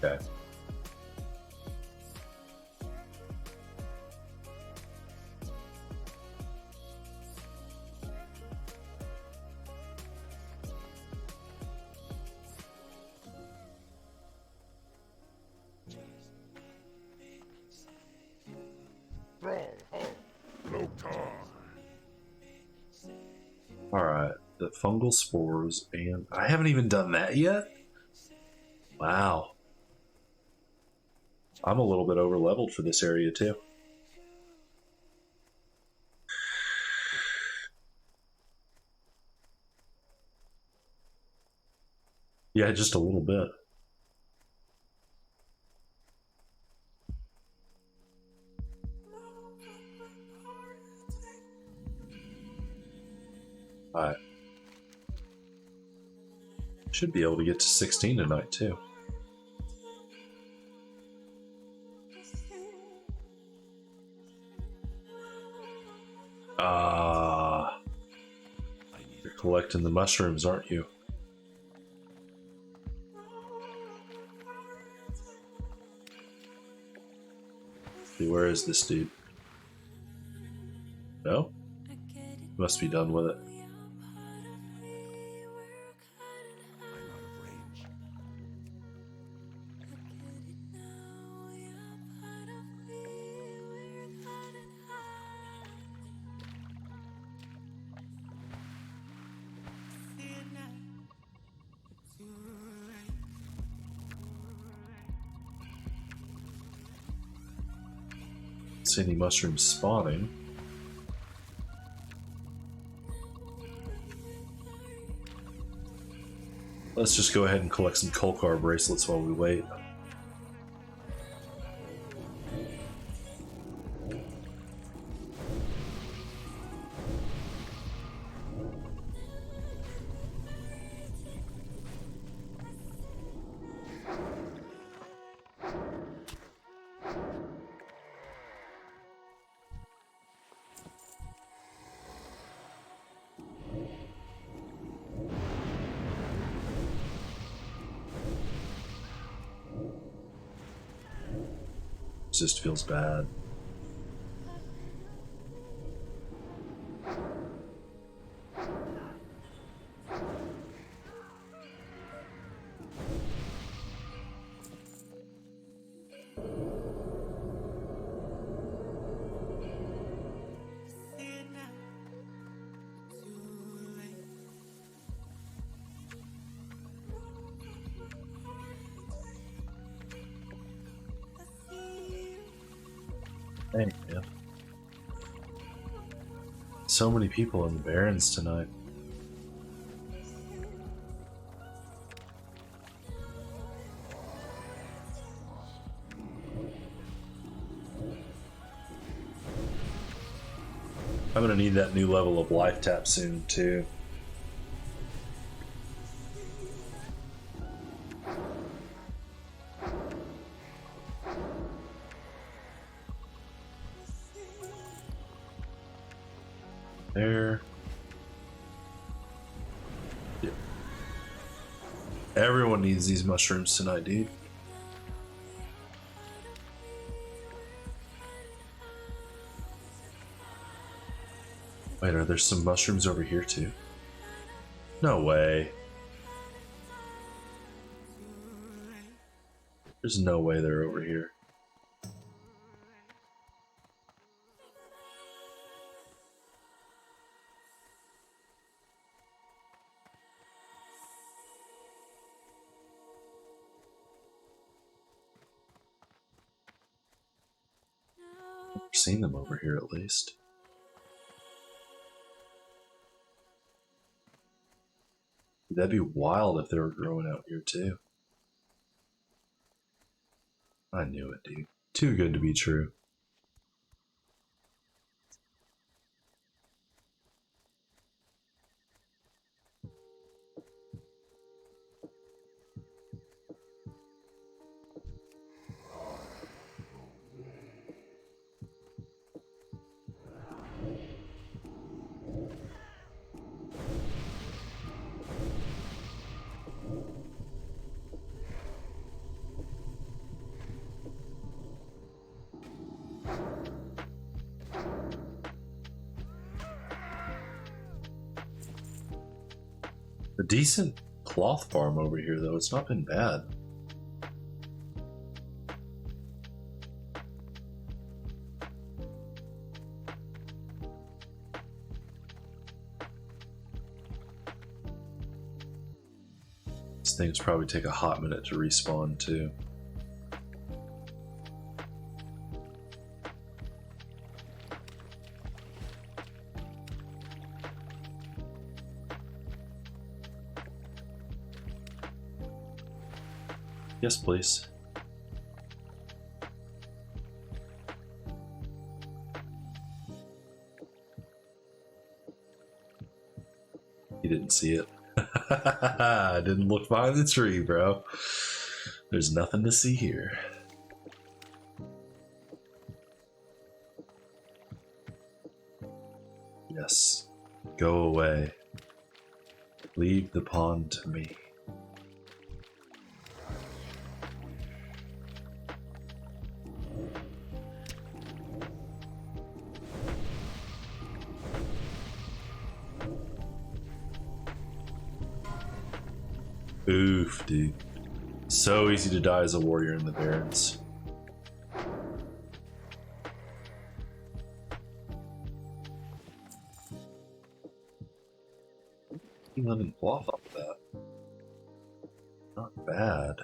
Okay. Alright, the fungal spores, and I haven't even done that yet? Wow. I'm a little bit over leveled for this area too. Yeah, just a little bit. Alright. Should be able to get to 16 tonight too. You're collecting the mushrooms, aren't you? See, where is this dude? No? Must be done with it. see any mushrooms spawning. Let's just go ahead and collect some Kolkar bracelets while we wait. Just feels bad. Dang, man. So many people in the Barrens tonight. I'm gonna need that new level of life tap soon too. There. Yeah. Everyone needs these mushrooms tonight, dude. Wait, are there some mushrooms over here too? No way. There's no way they're over here. I've seen them over here at least. That'd be wild if they were growing out here too. I knew it, dude. Too good to be true. A decent cloth farm over here, though. It's not been bad. These things probably take a hot minute to respawn, too. Yes, please. You didn't see it. I didn't look behind the tree, bro. There's nothing to see here. Yes. Go away. Leave the pond to me. Oof, dude. So easy to die as a warrior in the Barrens. $11 cloth off that. Not bad.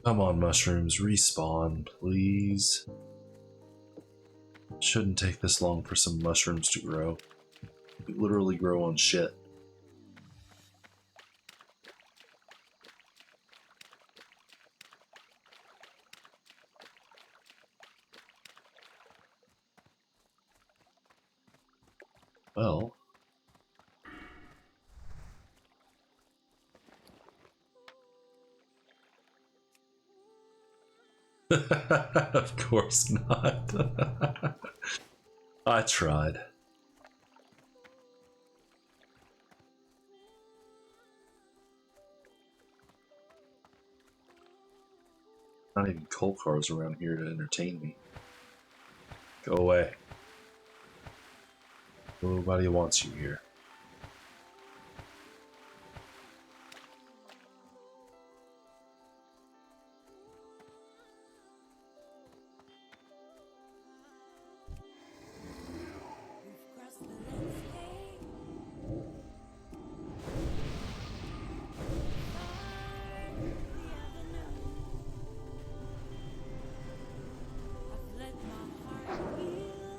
Come on, mushrooms, respawn, please. Shouldn't take this long for some mushrooms to grow. They literally grow on shit. Well. Of course not. I tried. Not even Kolkar's around here to entertain me. Go away. Nobody wants you here. We've crossed the landscape. Far the avenue. I've let my heart heal.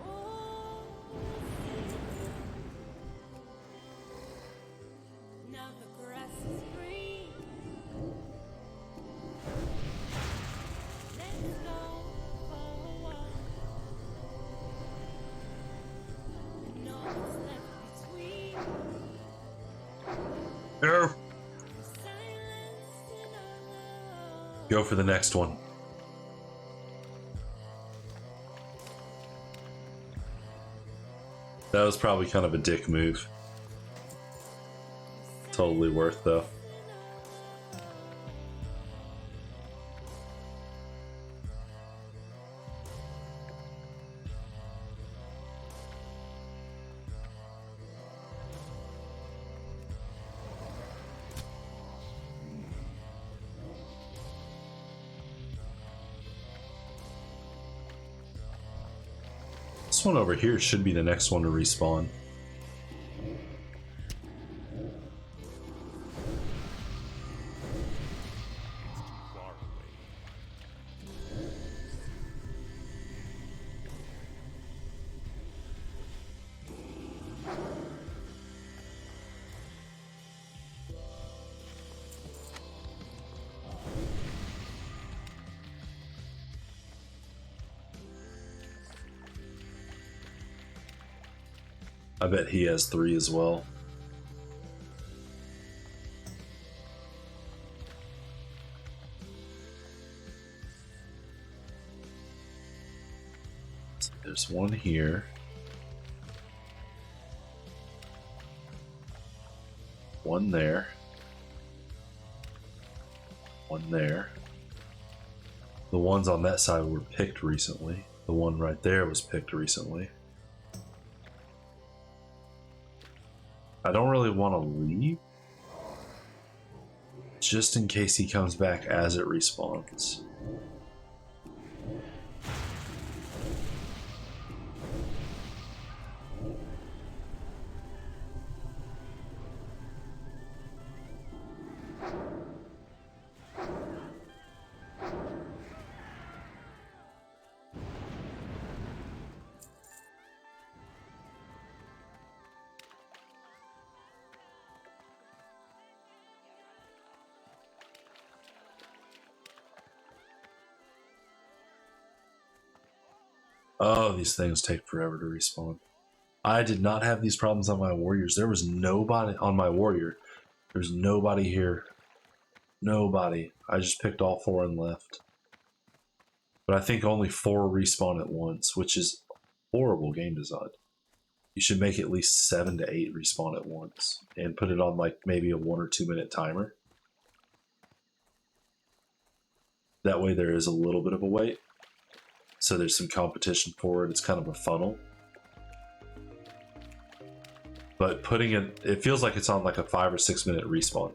Oh, now the grass is green. Let's go for a walk. And all that's left between No. is silence and our love. Go for the next one. That was probably kind of a dick move. Totally worth though. This one over here should be the next one to respawn. Far away. I bet he has 3 as well. So there's one here. One there. One there. The ones on that side were picked recently. The one right there was picked recently. I don't really want to leave, just in case he comes back as it respawns. Oh, these things take forever to respawn. I did not have these problems on my warriors. There was nobody on my warrior. There's nobody here. Nobody. I just picked all 4 and left. But I think only 4 respawn at once, which is horrible game design. You should make at least 7 to 8 respawn at once and put it on like maybe a 1 or 2 minute timer. That way there is a little bit of a wait. So there's some competition for it. It's kind of a funnel. But putting it, it feels like it's on like a 5 or 6 minute respawn.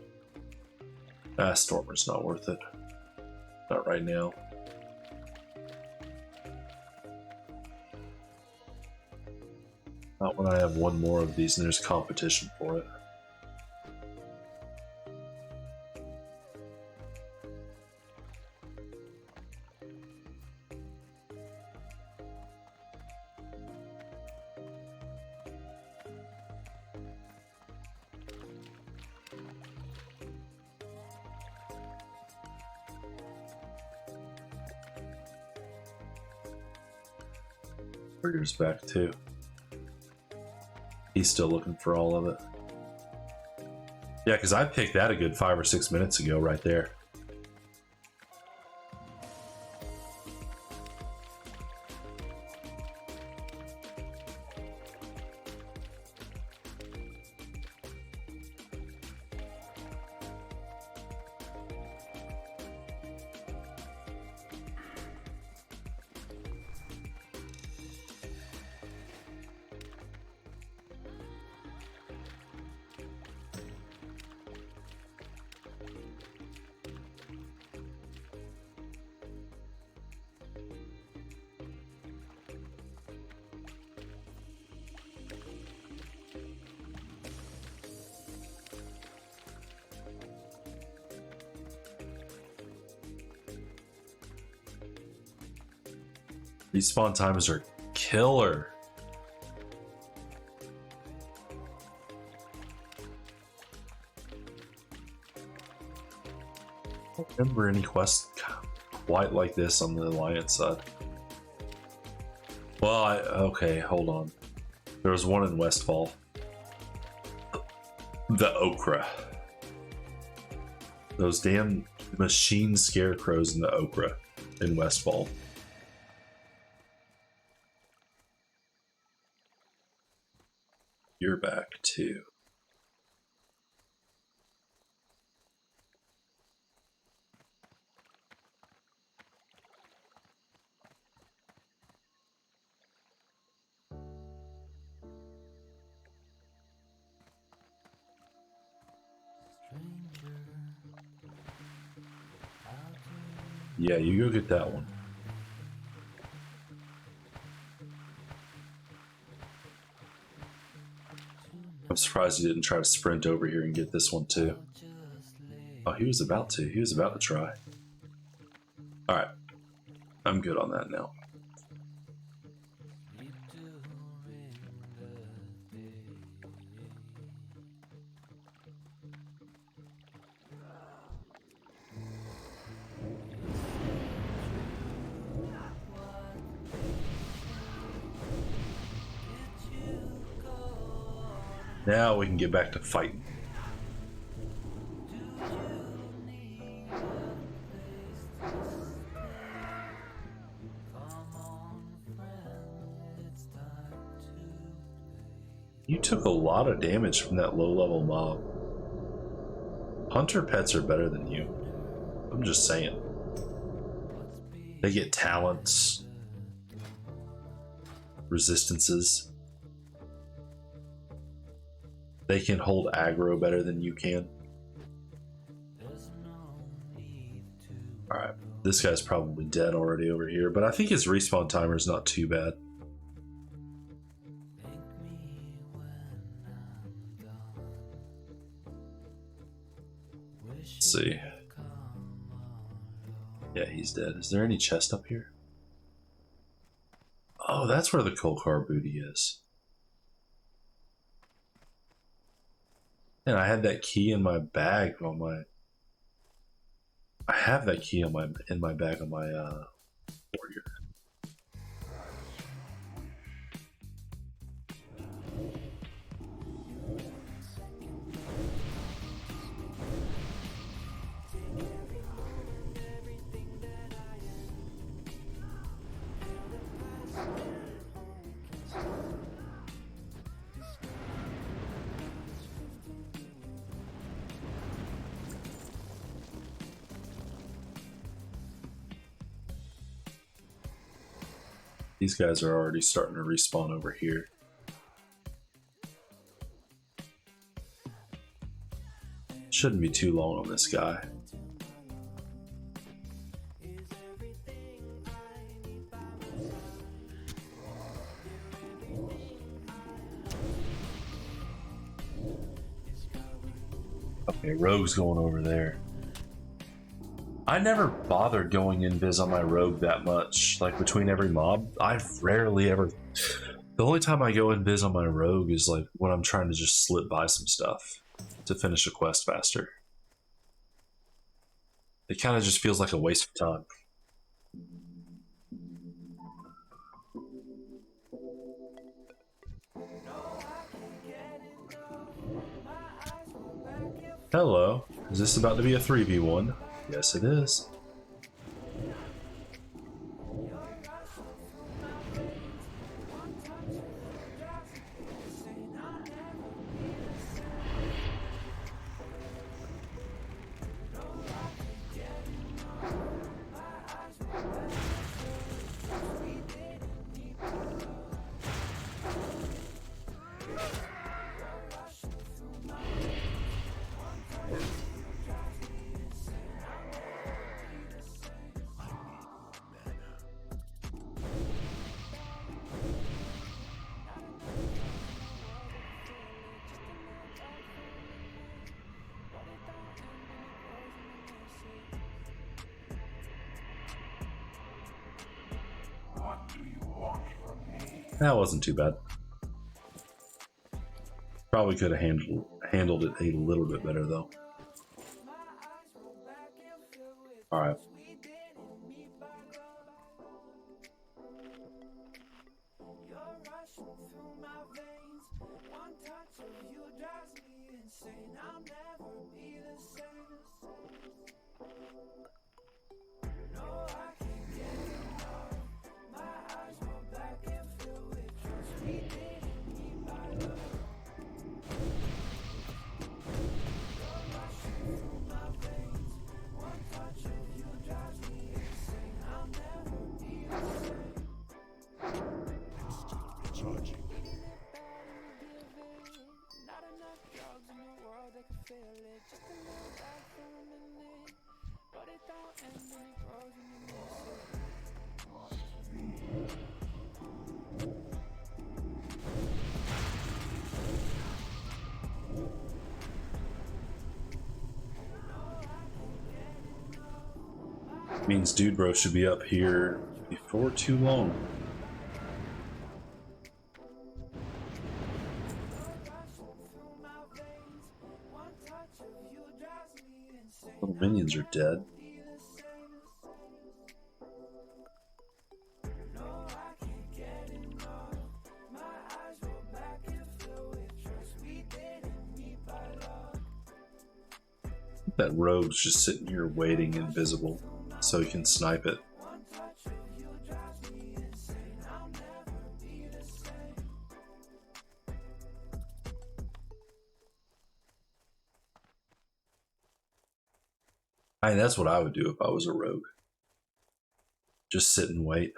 Stormer's not worth it. Not right now. Not when I have one more of these and there's competition for it. Warrior's back too. He's still looking for all of it. Yeah, because I picked that a good 5 or 6 minutes ago right there. Respawn times are killer. I don't remember any quests quite like this on the Alliance side. Well, okay, hold on. There was one in Westfall. The Okra. Those damn machine scarecrows in the Okra in Westfall. You're back too. Yeah, you go get that one. I'm surprised he didn't try to sprint over here and get this one too. Oh, he was about to. He was about to try. Alright. I'm good on that now. Now we can get back to fighting. You took a lot of damage from that low-level mob. Hunter pets are better than you. I'm just saying. They get talents, resistances. They can hold aggro better than you can. Alright, this guy's probably dead already over here, but I think his respawn timer is not too bad. Let's see. Yeah, he's dead. Is there any chest up here? Oh, that's where the Kolkar booty is. And I had that key in my bag on my. I have that key on in my bag on my warrior. These guys are already starting to respawn over here. Shouldn't be too long on this guy. Okay, Rogue's going over there. I never bothered going invis on my rogue that much. Like between every mob, I've rarely ever. The only time I go invis on my rogue is like when I'm trying to just slip by some stuff to finish a quest faster. It kind of just feels like a waste of time. Hello. Is this about to be a 3v1? Yes, it is. That wasn't too bad. Probably could have handled it a little bit better though. All right. Means Dude Bro should be up here before too long. Little minions are dead. That rogue's just sitting here waiting invisible so he can snipe it. I mean, that's what I would do if I was a rogue. Just sit and wait.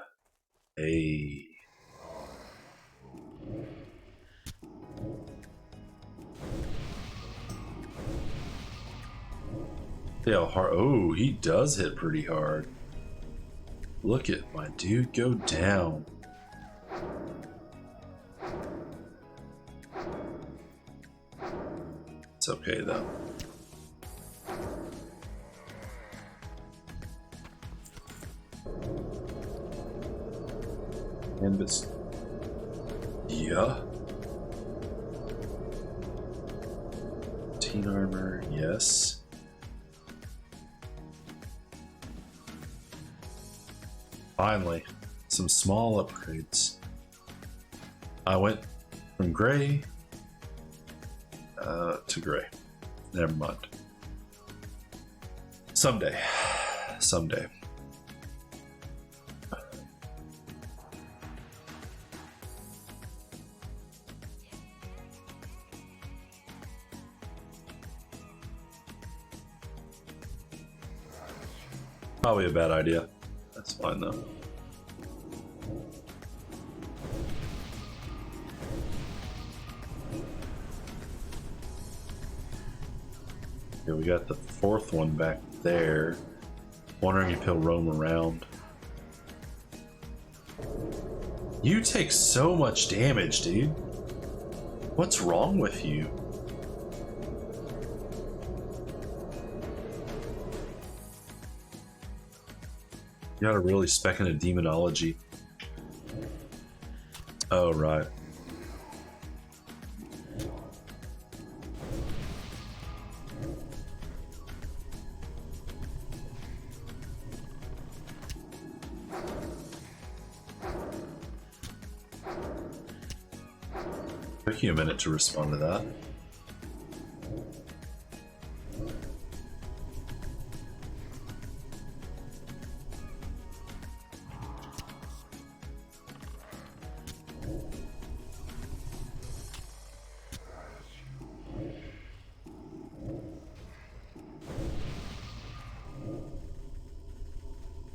Hey. See how hard. Oh, he does hit pretty hard. Look at my dude go down. It's okay though. And it's. Yeah. 18 armor, yes. Finally, some small upgrades. I went from gray to gray. Never mind. Someday. Someday. Probably a bad idea. That's fine though. Yeah, we got the fourth one back there. Wondering if he'll roam around. You take so much damage, dude. What's wrong with you? You gotta really spec into demonology. Oh, right. Took you a minute to respond to that.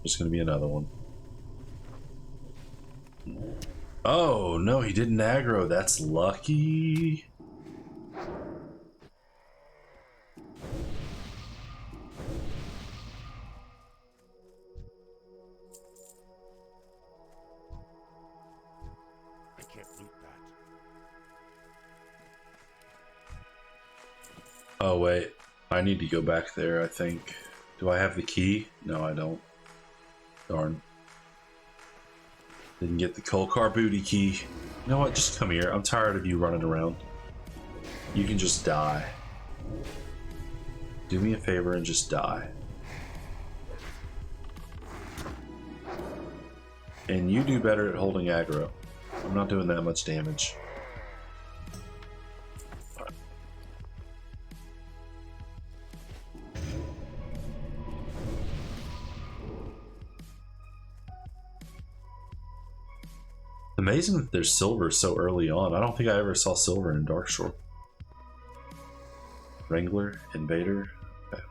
There's gonna be another one. Oh no, he didn't aggro. That's lucky. I can't loot that. Oh wait, I need to go back there, I think. Do I have the key? No, I don't. Darn. Didn't get the Kolkar booty key. You know what? Just come here. I'm tired of you running around. You can just die. Do me a favor and just die. And you do better at holding aggro. I'm not doing that much damage. Amazing that there's silver so early on. I don't think I ever saw silver in Darkshore. Wrangler, Invader. Okay.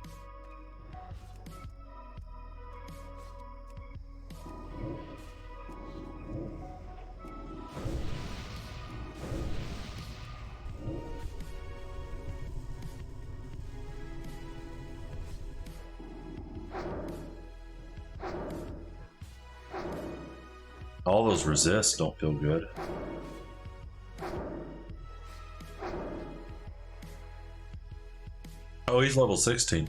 All those resists don't feel good. Oh, he's level 16.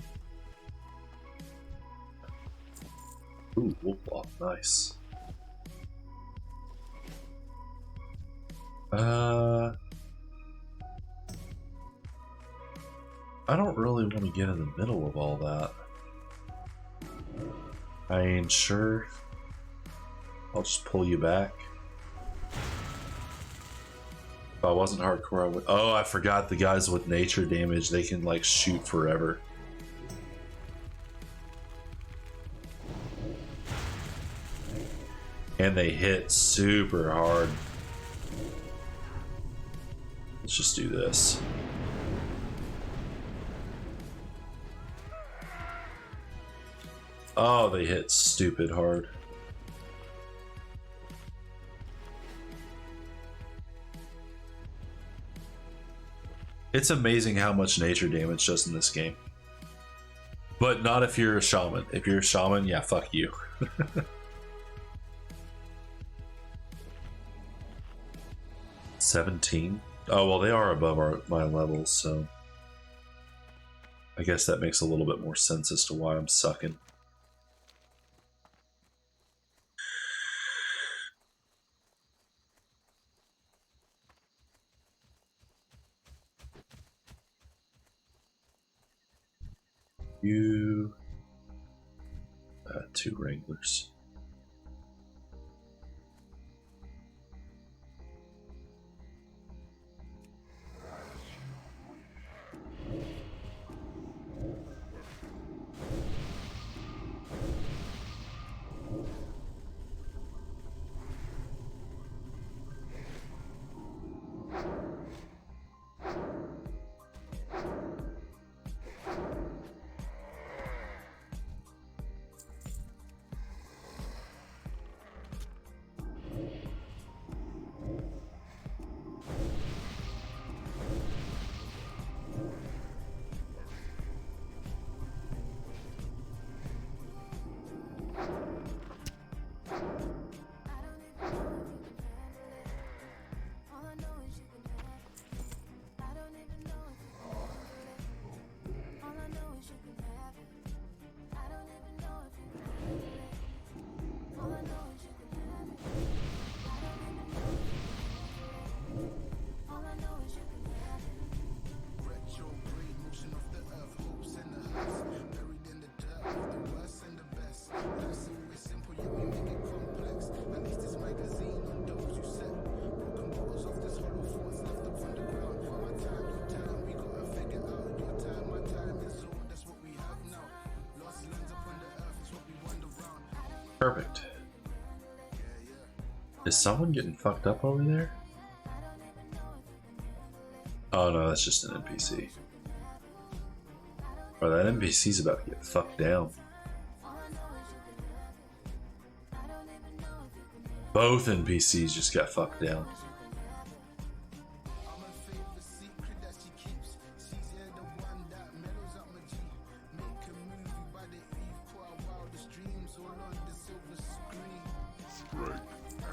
Ooh, Wolflock, nice. I don't really want to get in the middle of all that. I ain't sure. I'll just pull you back. If I wasn't hardcore, I would. Oh, I forgot the guys with nature damage. They can like shoot forever. And they hit super hard. Let's just do this. Oh, they hit stupid hard. It's amazing how much nature damage does in this game. But not if you're a shaman. If you're a shaman, yeah, fuck you. 17? Oh, well, they are above my levels, so I guess that makes a little bit more sense as to why I'm sucking. You 2 Wranglers. Perfect. Is someone getting fucked up over there? Oh no, that's just an NPC. Or that NPC's about to get fucked down. Both NPCs just got fucked down. Strength and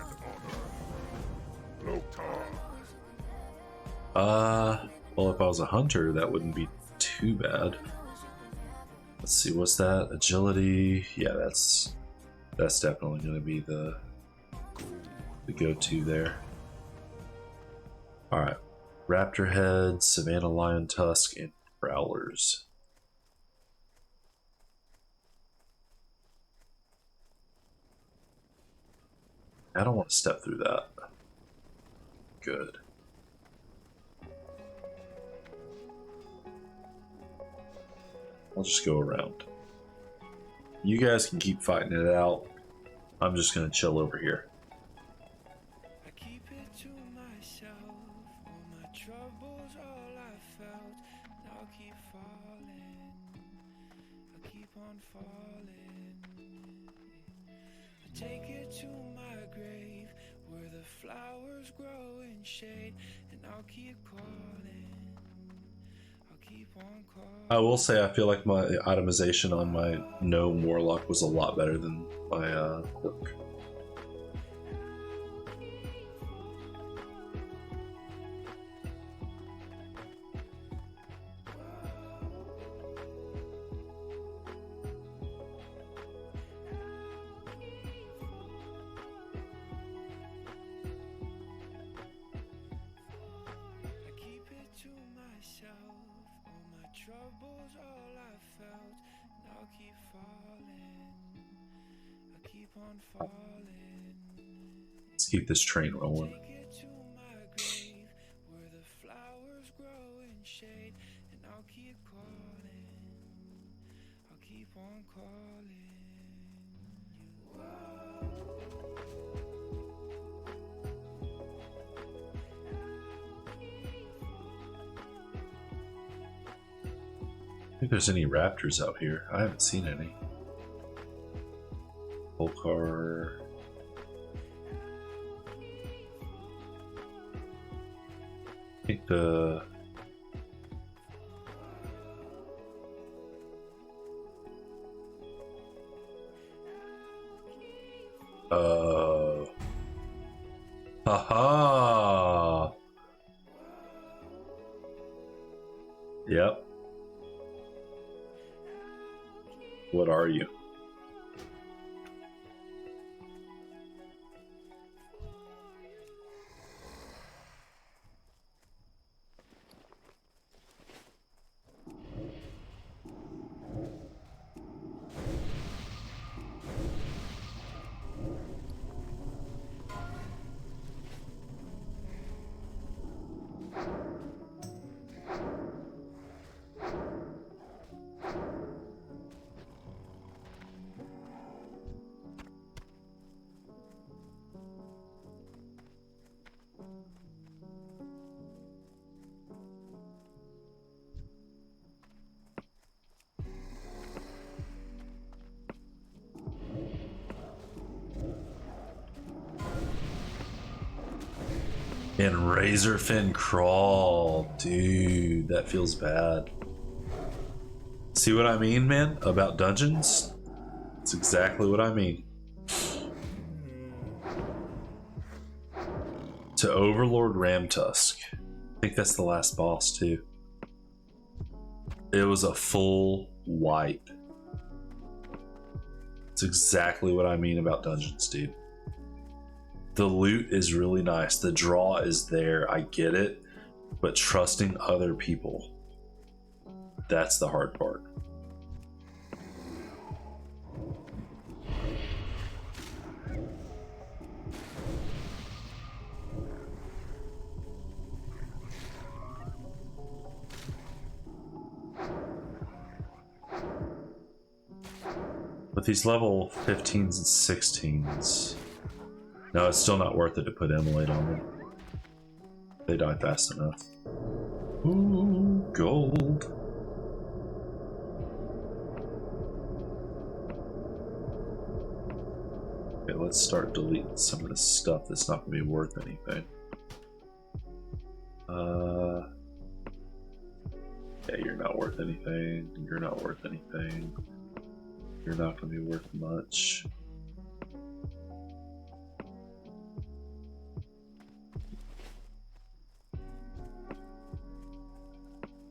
honor. Well, if I was a hunter, that wouldn't be too bad. Let's see, what's that? Agility. Yeah, that's definitely going to be the go-to there. All right, Raptor Head, Savannah Lion Tusk, and Prowlers. I don't want to step through that. Good. I'll just go around. You guys can keep fighting it out. I'm just gonna chill over here. I keep it to myself. All my troubles, all I felt. Now I keep falling. I keep on falling. I take it to my grave where the flowers grow in shade, and I'll keep calling. I'll keep on calling. I will say I feel like my itemization on my gnome warlock was a lot better than my quirk. Troubles, all I felt. Now I keep falling. I keep on falling. Let's keep this train rolling. Take it to my grave where the flowers grow in shade, and I'll keep calling. I'll keep on calling you. I think there's any raptors out here. I haven't seen any. Kolkar. I think the haha. Yep. What are you? And Razorfin Crawl, dude, that feels bad. See what I mean, man, about dungeons? It's exactly what I mean. To Overlord Ramtusk. I think that's the last boss, too. It was a full wipe. It's exactly what I mean about dungeons, dude. The loot is really nice. The draw is there. I get it. But trusting other people, that's the hard part. With these level 15s and 16s, no, it's still not worth it to put immolate on them. They die fast enough. Ooh, gold. Okay, let's start deleting some of this stuff that's not going to be worth anything. Yeah, you're not worth anything. You're not worth anything. You're not going to be worth much.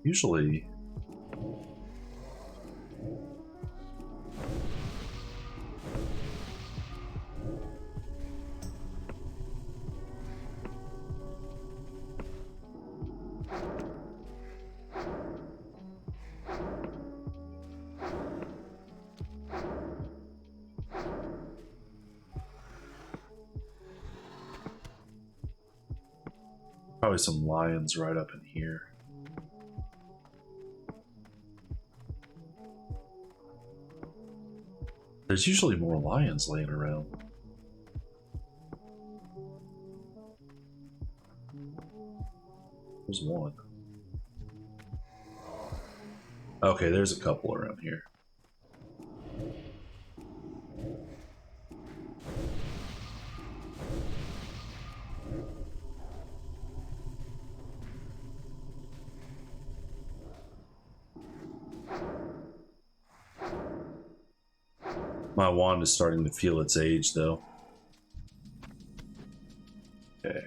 Usually, probably some lions right up in here. There's usually more lions laying around. There's one. Okay, there's a couple around here. My wand is starting to feel its age, though. Okay.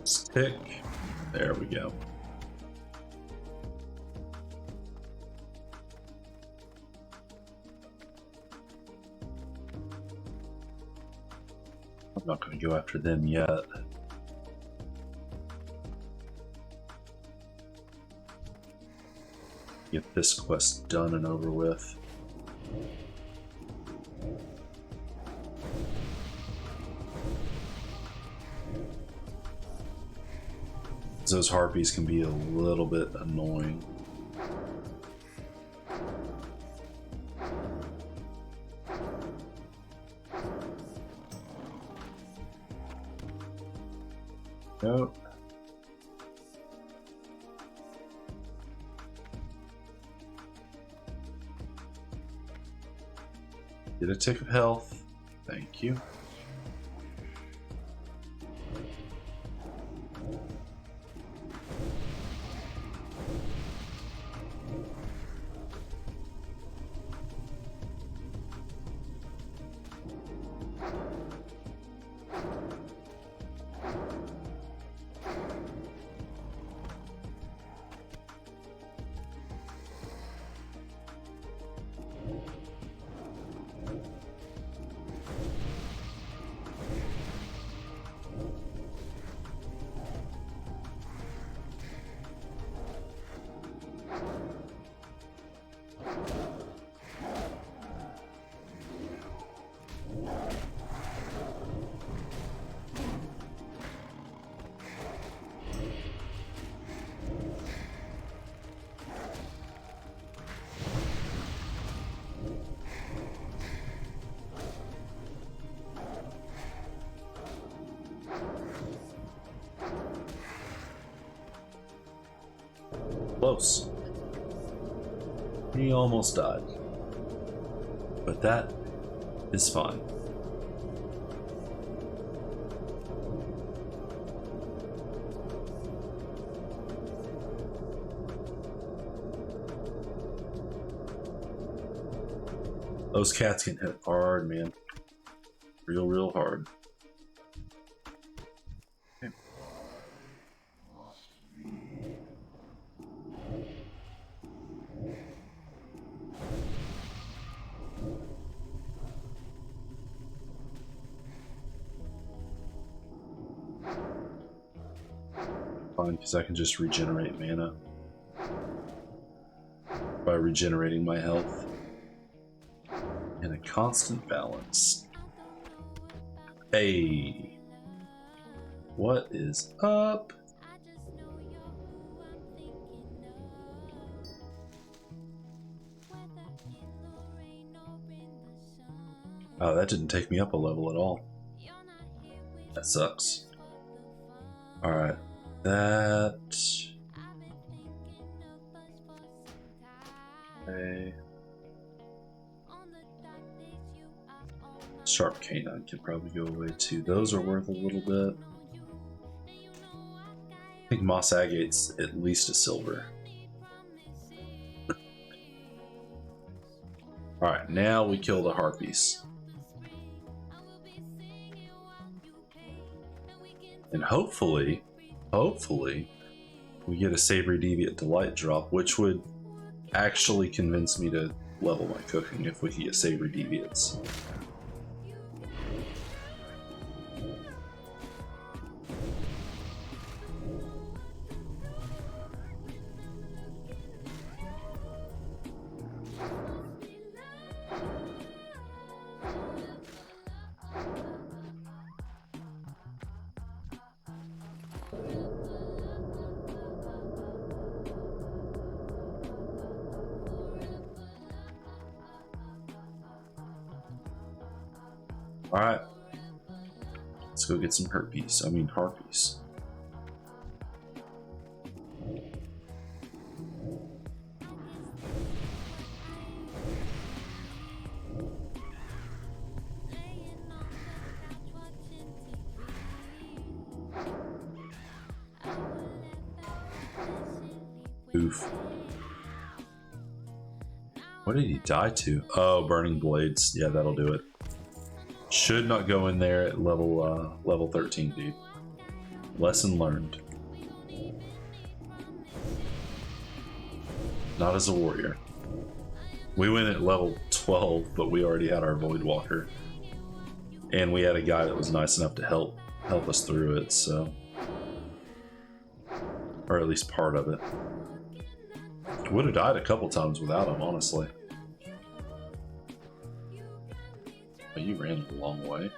Stick. There we go. I'm not going to go after them yet. Get this quest done and over with. Those harpies can be a little bit annoying. Nope. Get a tick of health. Thank you. Close. He almost died. But that is fine. Those cats can hit hard, man. Real hard. Okay. Fine, because I can just regenerate mana by regenerating my health in a constant balance. Hey, what is up? Oh, that didn't take me up a level at all. That sucks. Alright, that... Okay. Sharp canine can probably go away too. Those are worth a little bit. I think moss agate's at least a silver. Alright, now we kill the harpies. And hopefully, we get a Savory Deviant Delight drop, which would actually convince me to level my cooking if we get Savory Deviants. Alright. Let's go get some harpies. Oof. What did he die to? Oh, Burning Blades. Yeah, that'll do it. Should not go in there at level 13, dude. Lesson learned. Not as a warrior. We went at level 12, but we already had our Voidwalker. And we had a guy that was nice enough to help us through it, so... Or at least part of it. Would have died a couple times without him, honestly. Oh, you ran a long way.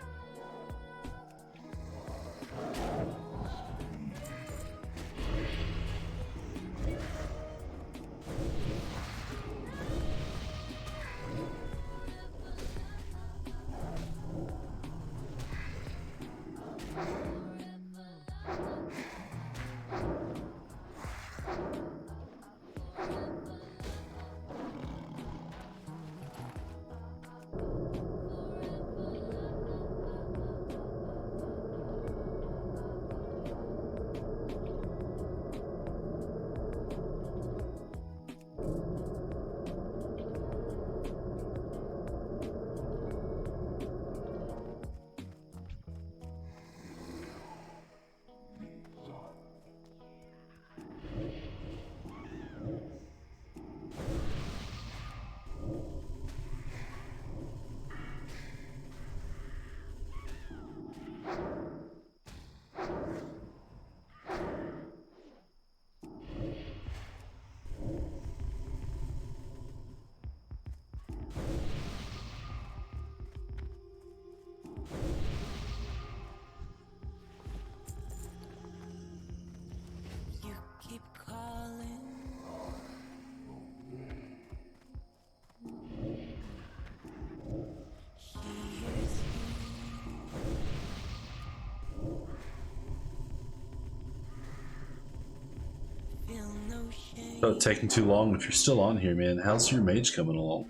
Oh, taking too long. If you're still on here, man, how's your mage coming along?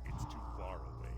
It's too far away.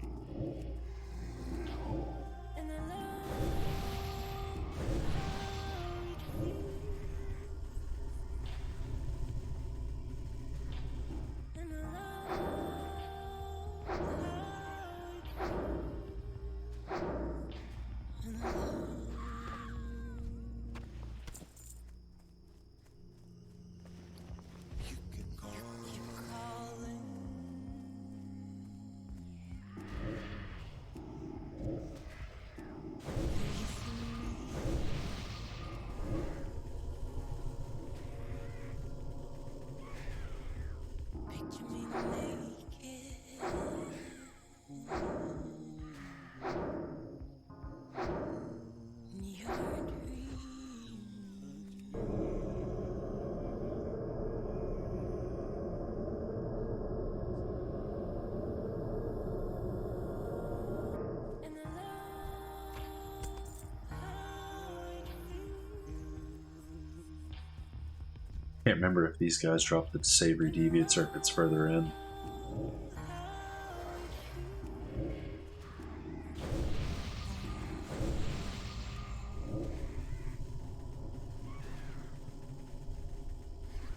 Can't remember if these guys drop the savory deviates or if it's further in.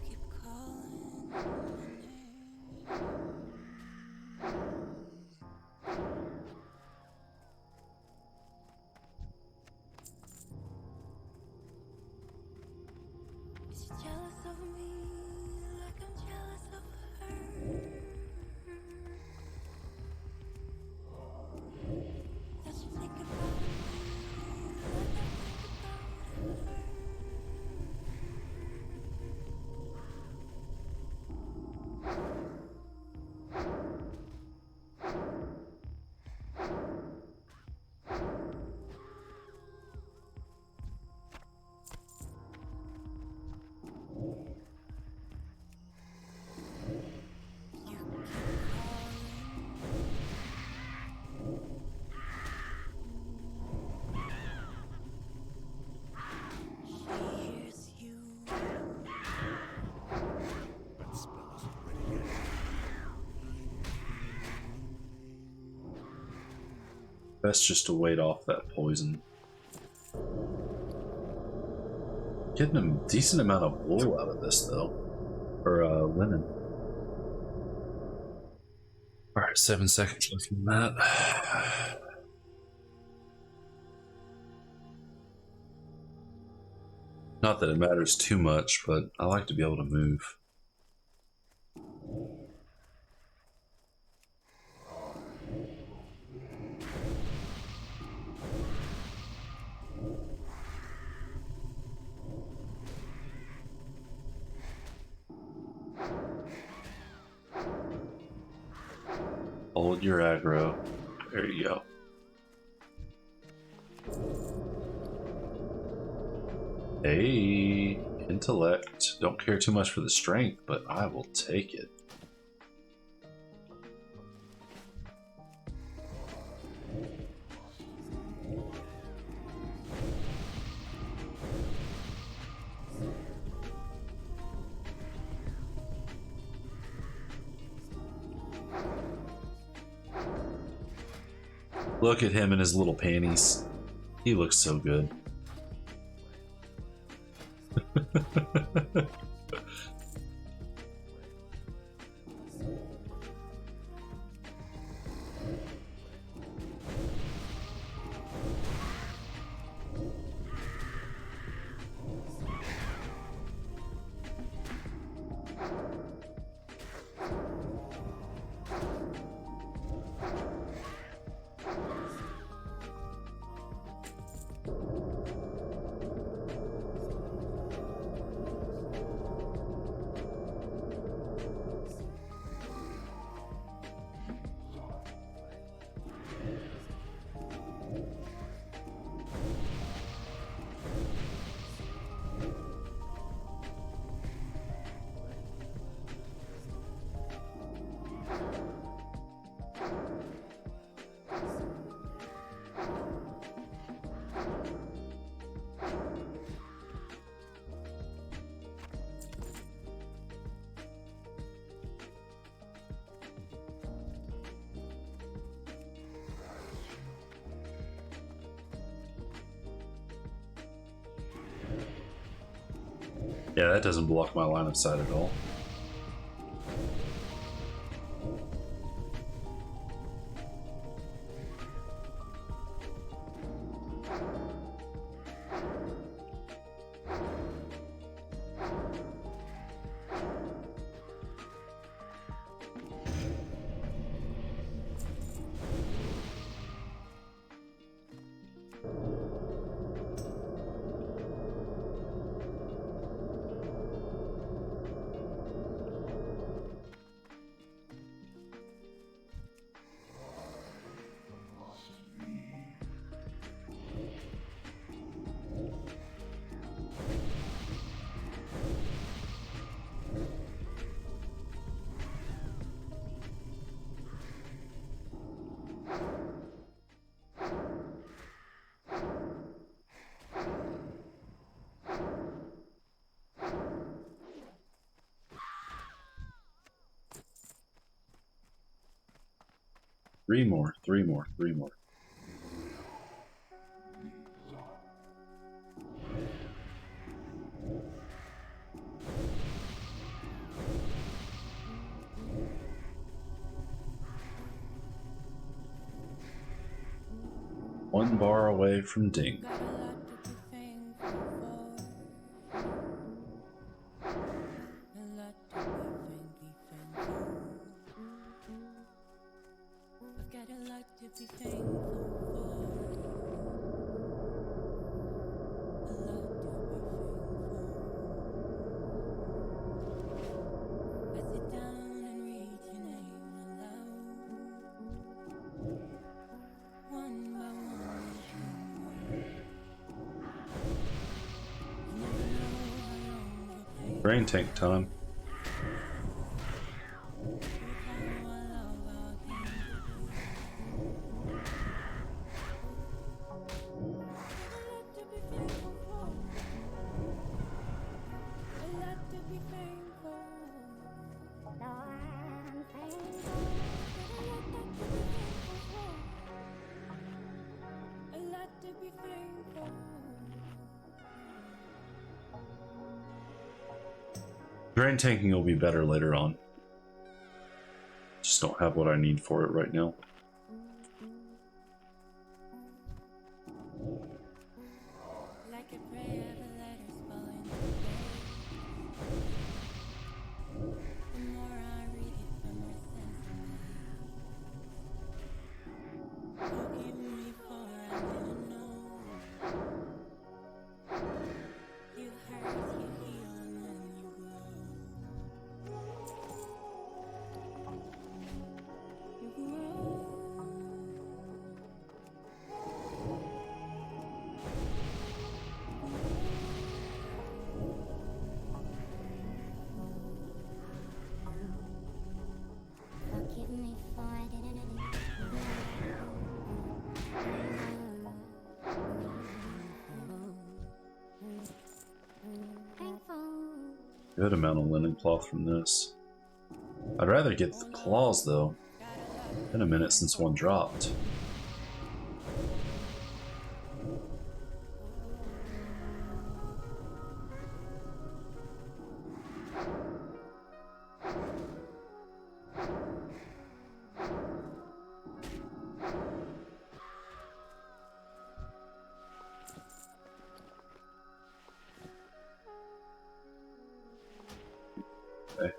Keep calling my name. Is she jealous of me like I'm jealous of her? Does she think about me like I think about her? You keep calling. She hears you. That spell isn't ready yet. Best just to wait off that poison. Getting a decent amount of wool out of this though. Or linen. Alright, 7 seconds left from that. Not that it matters too much, but I like to be able to move. Hold your aggro. There you go. Hey, intellect. Don't care too much for the strength, but I will take it. Look at him in his little panties. He looks so good. Yeah, that doesn't block my line of sight at all. Three more, three more, three more. One bar away from ding. Got a lot to be thankful for. A lot to be thankful. I've got a lot to be thankful for. A lot to be thankful. I sit down and read your name aloud. One by one. You never know how long the pain Brain tank time. will come. I love our things to do. A lot to be thankful for. A lot to be thankful. No, I'm thankful. A lot to be thankful for. A lot to be thankful. Drain tanking will be better later on. Just don't have what I need for it right now. Like a prayer, the letters fall into place. The more I read it, the more sense it makes. Forgive me for I didn't know. You hurt, you heal, and then you grow. You grow. Forgive me for I didn't know. Good amount of linen cloth from this. I'd rather get the claws though. Been a minute since one dropped. Okay.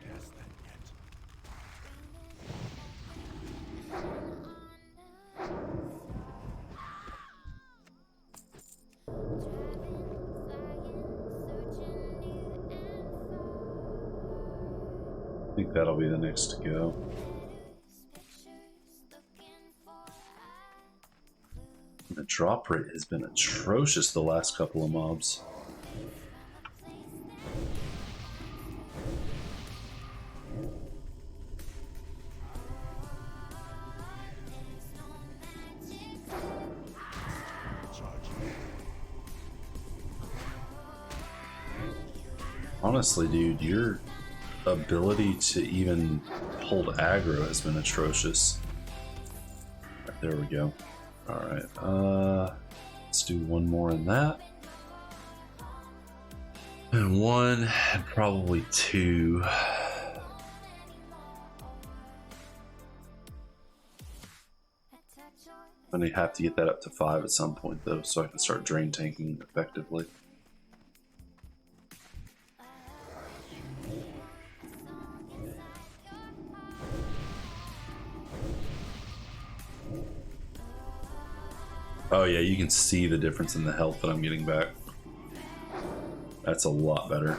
Cast that net. I think that'll be the next to go. The drop rate has been atrocious the last couple of mobs. Honestly, dude, your ability to even hold aggro has been atrocious. Right, there we go. Alright, let's do one more in that. And one, and probably two. I'm gonna have to get that up to 5 at some point though, so I can start drain tanking effectively. Oh yeah, you can see the difference in the health that I'm getting back. That's a lot better.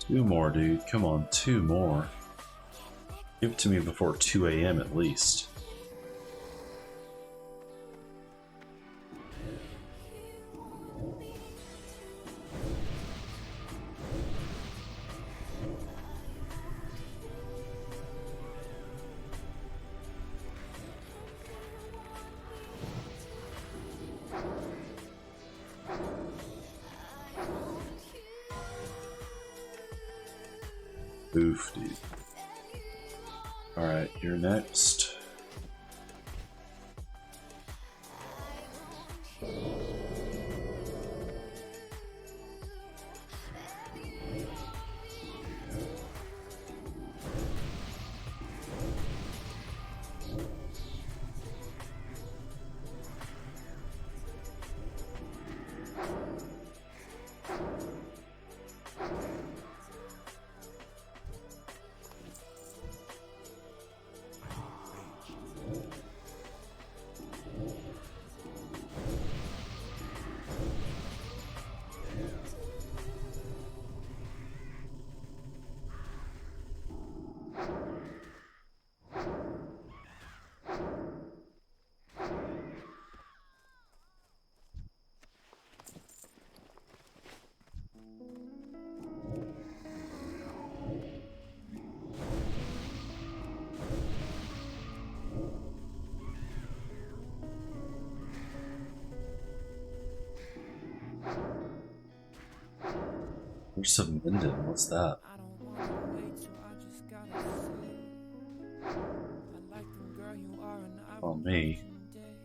Two more, dude. Come on, two more. Give it to me before 2 a.m. at least. Oof, dude. Alright, you're next. There's some Minden. What's that? I don't wanna wait, so I just gotta say, I like the girl you are, and I Oh, will me. night and day.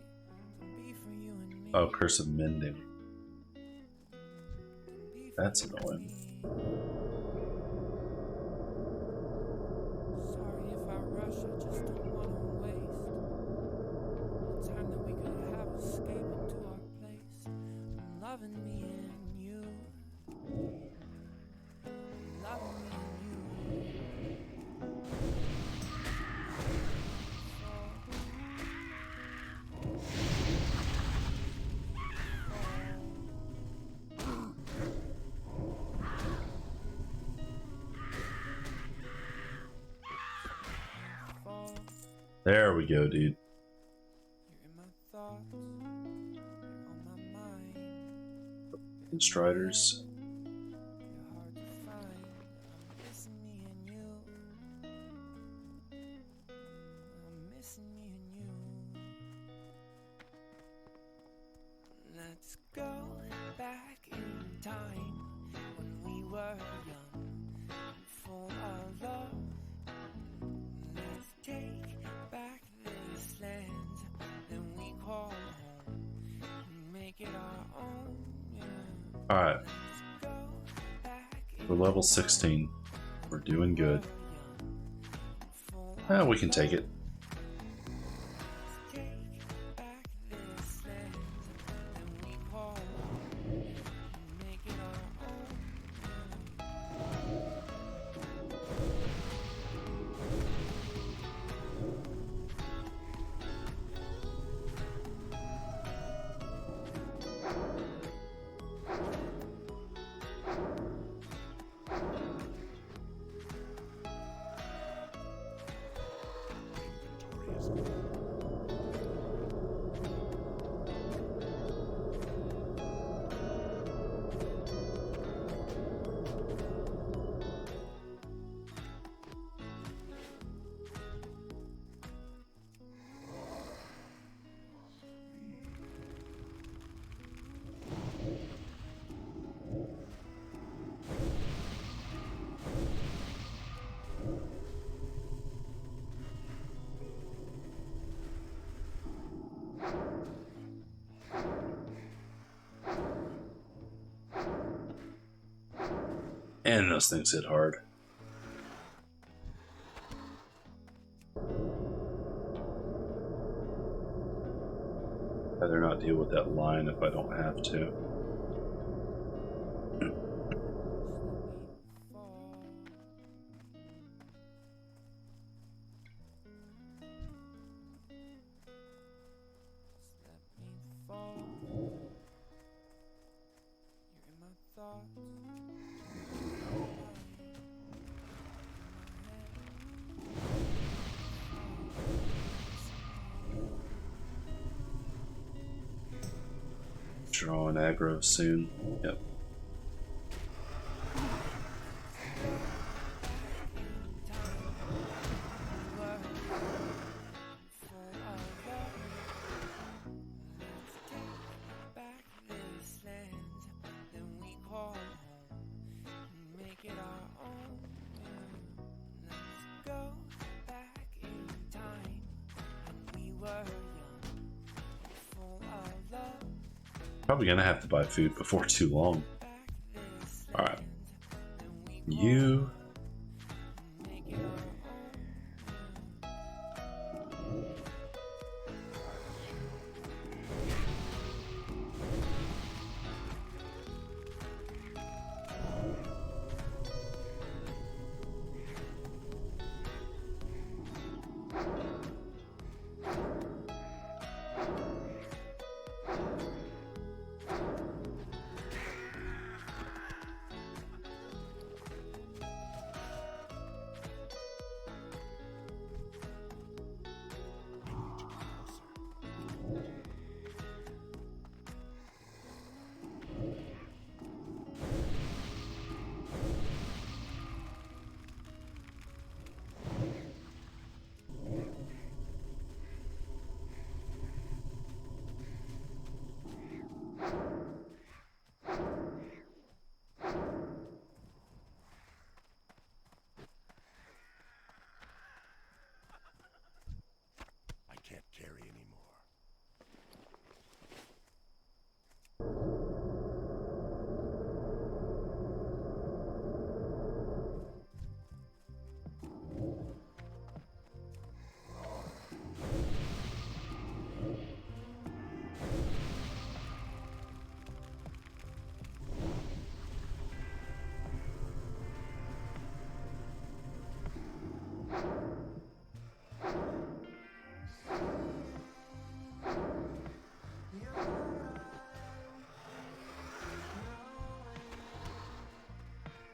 Can be for you and me. Oh, Curse of Mending. Can be for That's you and annoying. me. Sorry if I rush, I just don't wanna waste the time that we could have escape into our place. I'm loving me and you. Loving me and you. Fall. There we go, dude. You're in my thoughts. You're on my mind. Striders. You're hard to find. I'm missing me and you. I'm missing me and you. Let's go back in time when we were young and full of love. Let's take back this land that we call home and make it our own. Yeah. Alright, Let's go back in we're level 16. We're doing good. We can take it. Take back this land that we call home and make it our own. And those things hit hard. Rather not deal with that line if I don't have to. drawing aggro soon. Yep. Probably gonna have to buy food before too long. Alright. You. I can't carry anymore.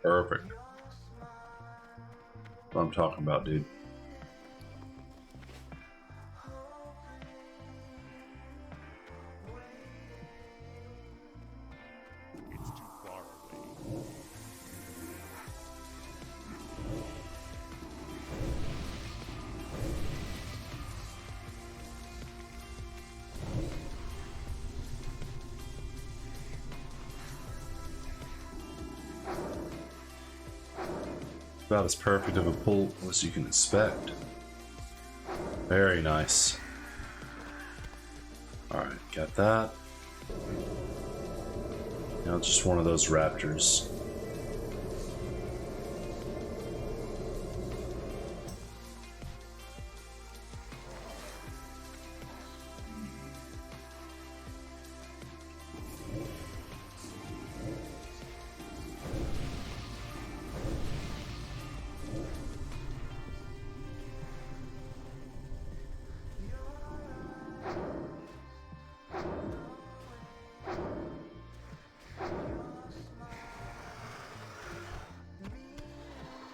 Perfect. That's what I'm talking about, dude. It's too far away. About as perfect of a pull as you can expect. Very nice. Alright, got that. Now just one of those raptors.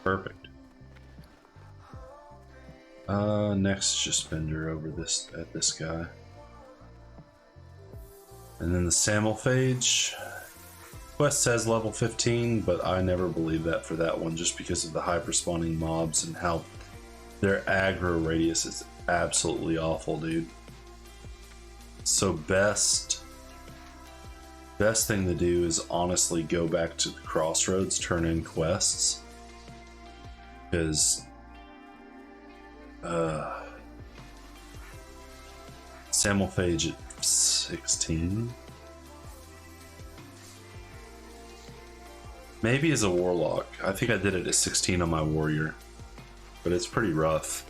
Perfect. Next just Fender over this at this guy. And then the Samelphage. Quest says level 15, but I never believe that for that one just because of the hyper spawning mobs and how their aggro radius is absolutely awful, dude. So best thing to do is honestly go back to the crossroads, turn in quests. Because Samelphage at 16, maybe as a Warlock. I think I did it at 16 on my Warrior, but it's pretty rough.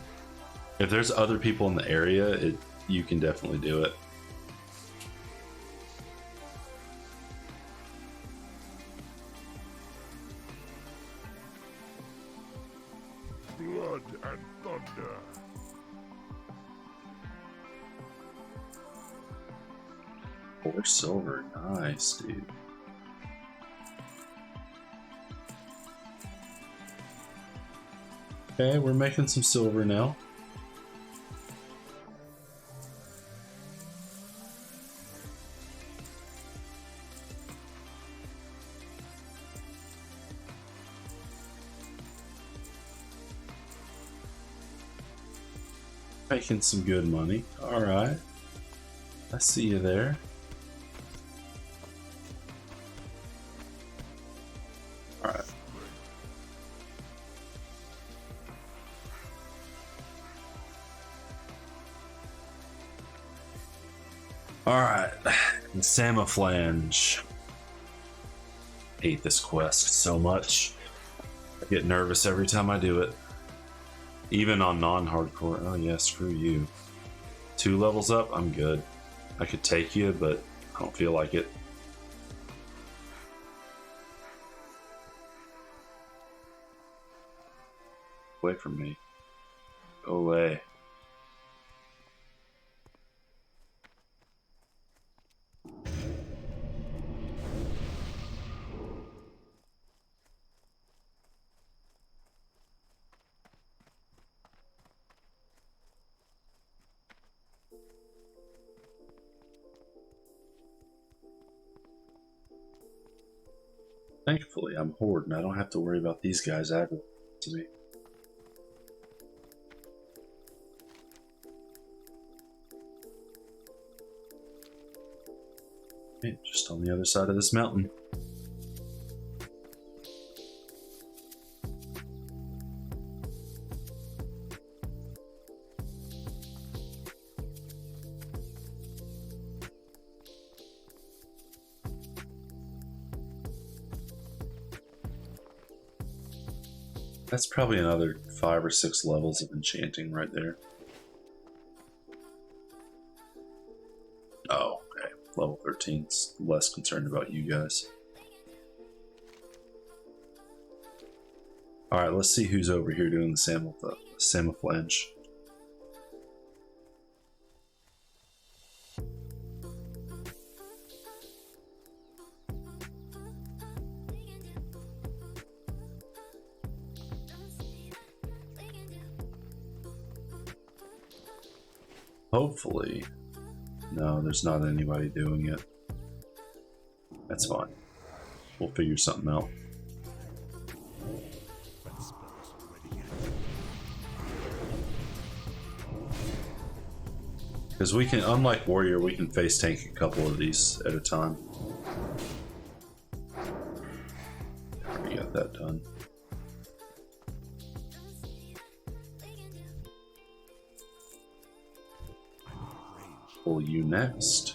If there's other people in the area, you can definitely do it. Blood and thunder. Four silver, nice, dude. Okay, we're making some silver now. Making some good money. Alright. I see you there. Alright. Alright. The Samaflange. Hate this quest so much. I get nervous every time I do it. Even on non-hardcore. Oh yeah, screw you. 2 levels up, I'm good. I could take you, but I don't feel like it. Away from me. Go away. Thankfully, I'm Horde and I don't have to worry about these guys aggroing to me. Okay, just on the other side of this mountain. That's probably another 5 or 6 levels of enchanting right there. Oh, okay. Level 13's less concerned about you guys. Alright, let's see who's over here doing the Samaflange. Hopefully. No, there's not anybody doing it. That's fine. We'll figure something out. Because we can, unlike Warrior, we can face tank a couple of these at a time. Already got that done. Pull you next.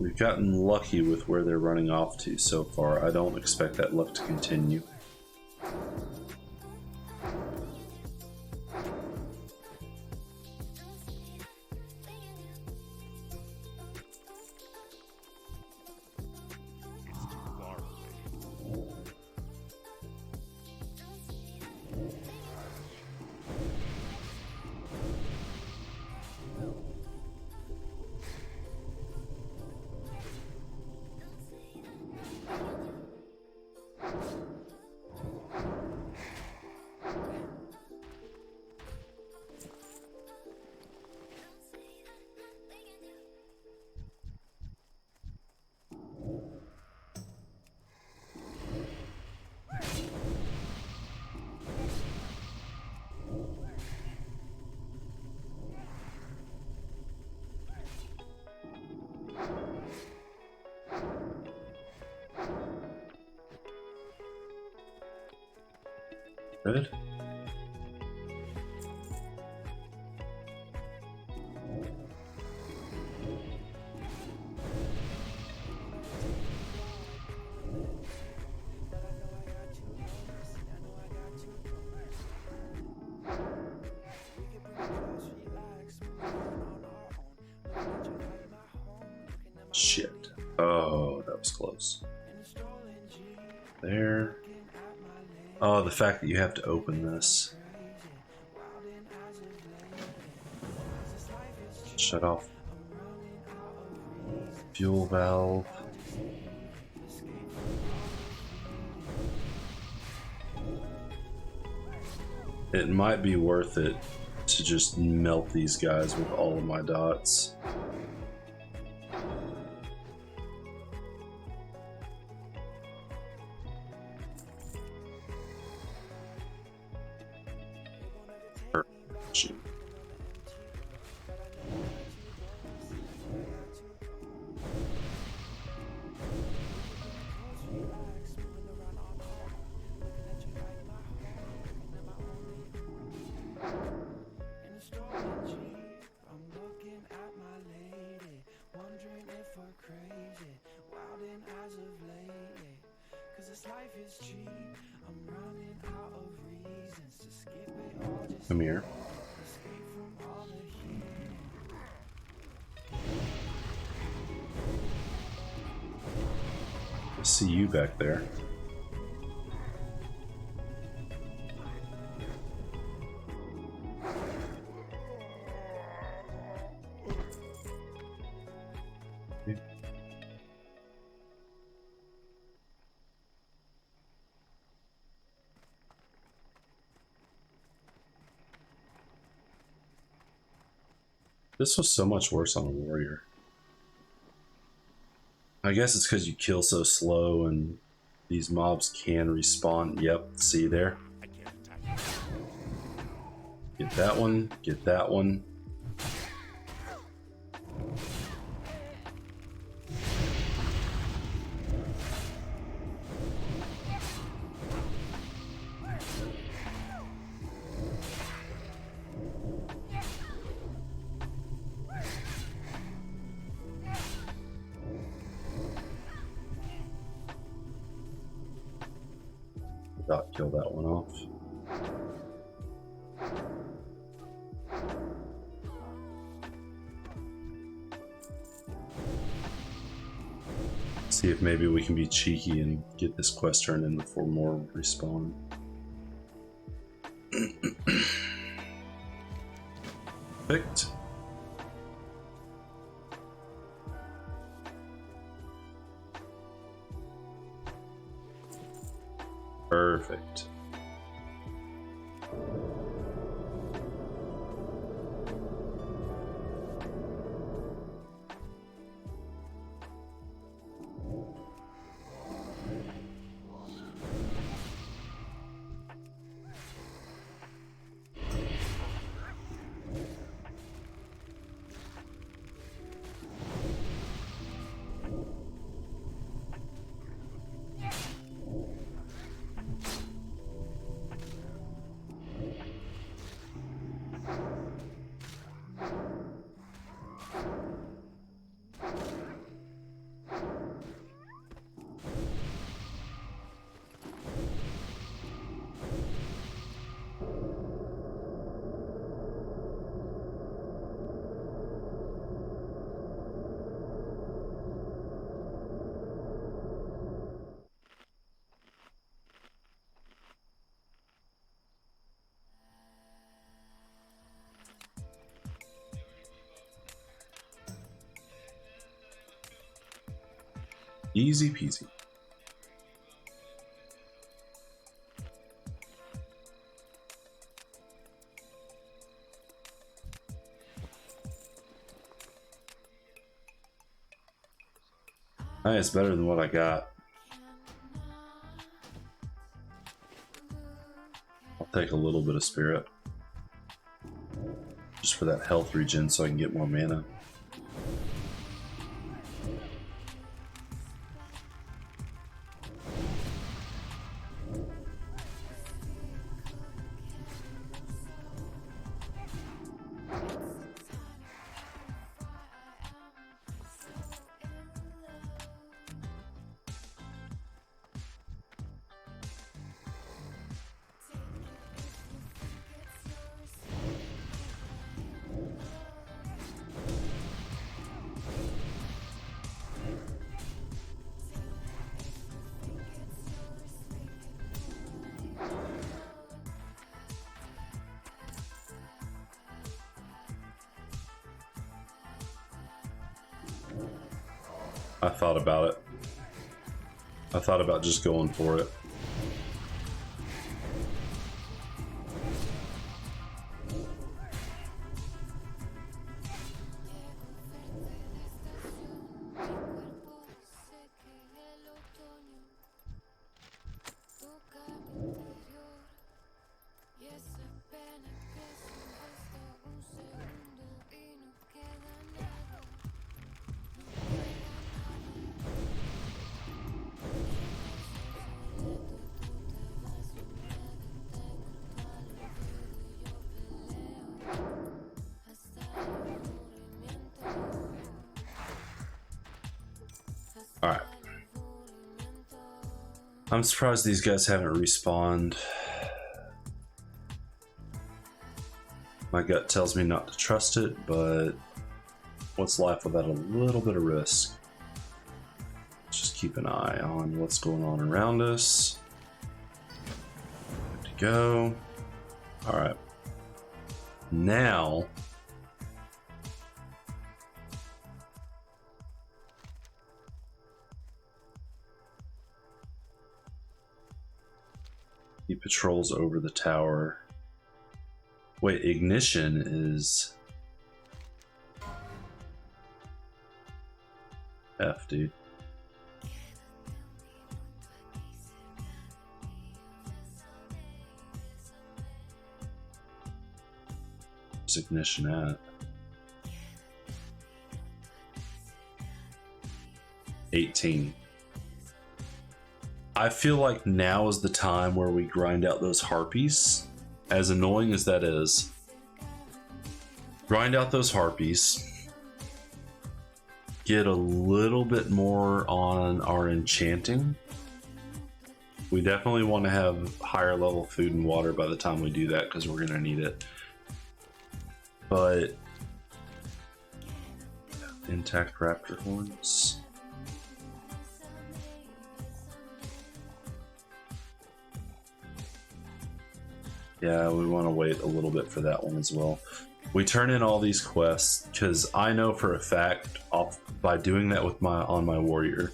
We've gotten lucky with where they're running off to so far. I don't expect that luck to continue. Good. Shit. Oh, that was close. There. Oh, the fact that you have to open this. Shut off fuel valve. It might be worth it to just melt these guys with all of my dots. Come here. I see you back there. Okay. This was so much worse on a warrior. I guess it's because you kill so slow and these mobs can respawn. Yep, see there? Get that one, get that one. Kill that one off. See if maybe we can be cheeky and get this quest turned in before more respawn. Perfect. Perfect. Easy peasy. Hey, it's better than what I got. I'll take a little bit of spirit. Just for that health regen so I can get more mana. I thought about it. I thought about just going for it. Alright. I'm surprised these guys haven't respawned. My gut tells me not to trust it, but what's life without a little bit of risk? Let's just keep an eye on what's going on around us. Good to go. Alright. Now he patrols over the tower. Wait, ignition is F, dude. Where's ignition at? 18. I feel like now is the time where we grind out those harpies. As annoying as that is, grind out those harpies, get a little bit more on our enchanting. We definitely want to have higher level food and water by the time we do that, because we're going to need it. But intact raptor horns. Yeah, we want to wait a little bit for that one as well. We turn in all these quests because I know for a fact, by doing that with my warrior,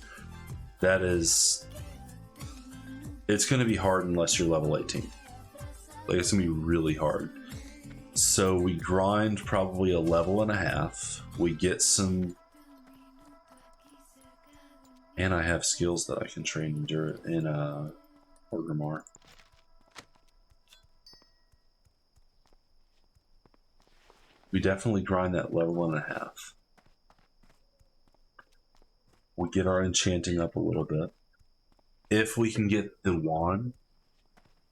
that is, it's going to be hard unless you're level 18. Like, it's going to be really hard. So we grind probably a level and a half. We get some, and I have skills that I can train in Orgrimmar. We definitely grind that level and a half. We get our enchanting up a little bit. If we can get the wand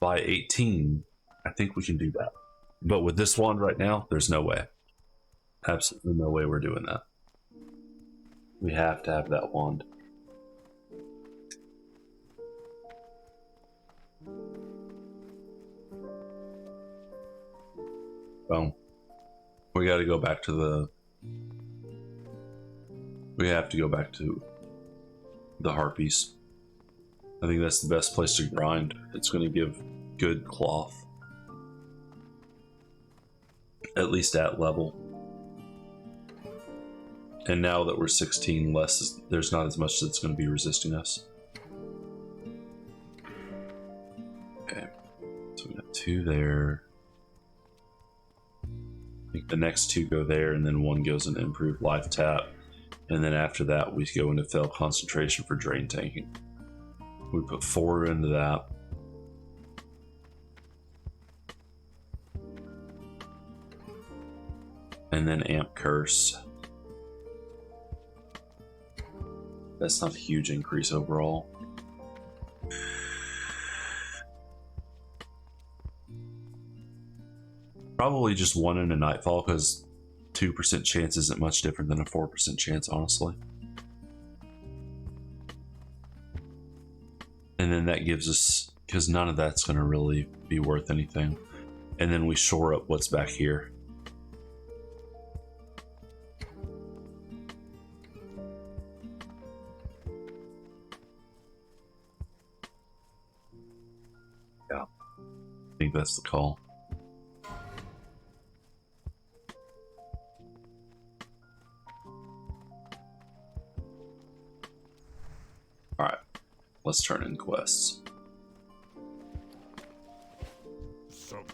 by 18, I think we can do that. But with this wand right now, there's no way. Absolutely no way we're doing that. We have to have that wand. Boom. We got to go back to the... We have to go back to the harpies. I think that's the best place to grind. It's going to give good cloth. At least at level. And now that we're 16, there's not as much that's going to be resisting us. Okay. So we got 2 there. I think the next 2 go there, and then 1 goes into improved life tap. And then after that, we go into fell concentration for drain tanking. We put 4 into that. And then amp curse. That's not a huge increase overall. Probably just 1 in a nightfall, because 2% chance isn't much different than a 4% chance, honestly. And then that gives us, because none of that's going to really be worth anything. And then we shore up what's back here. Yeah, I think that's the call. Let's turn in quests. Sug.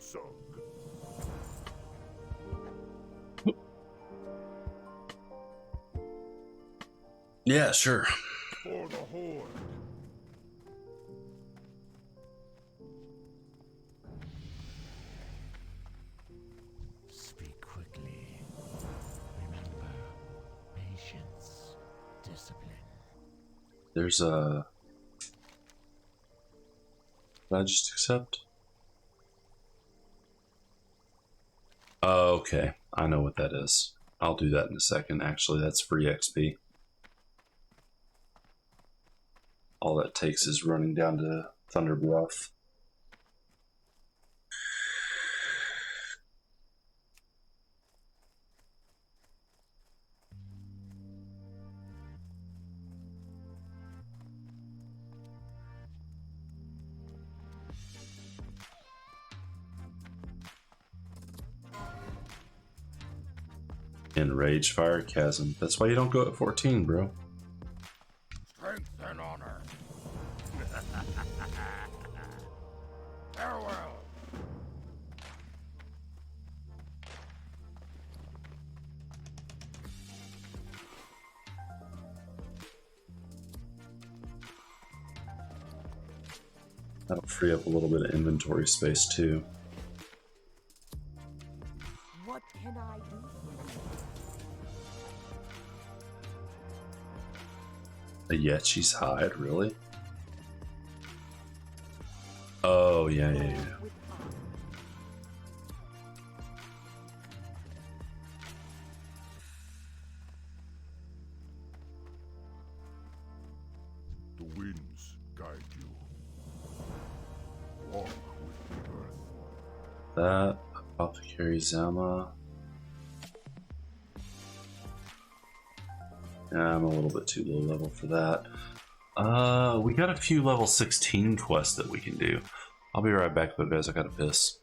Yeah, sure. For the Horde. Speak quickly. Remember, patience, discipline. There's a... Did I just accept? Oh, okay. I know what that is. I'll do that in a second. Actually, that's free XP. All that takes is running down to Thunder Bluff. Enraged Fire Chasm. That's why you don't go at 14, bro. Strength and honor. Farewell. That'll free up a little bit of inventory space too. What can I do? A Yechi's hide, really? Oh, yeah. With honor. The winds guide you. Walk with the earth. That, Apothecary Zama. Yeah, I'm a little bit too low level for that. We got a few level 16 quests that we can do. I'll be right back though, guys. I gotta piss.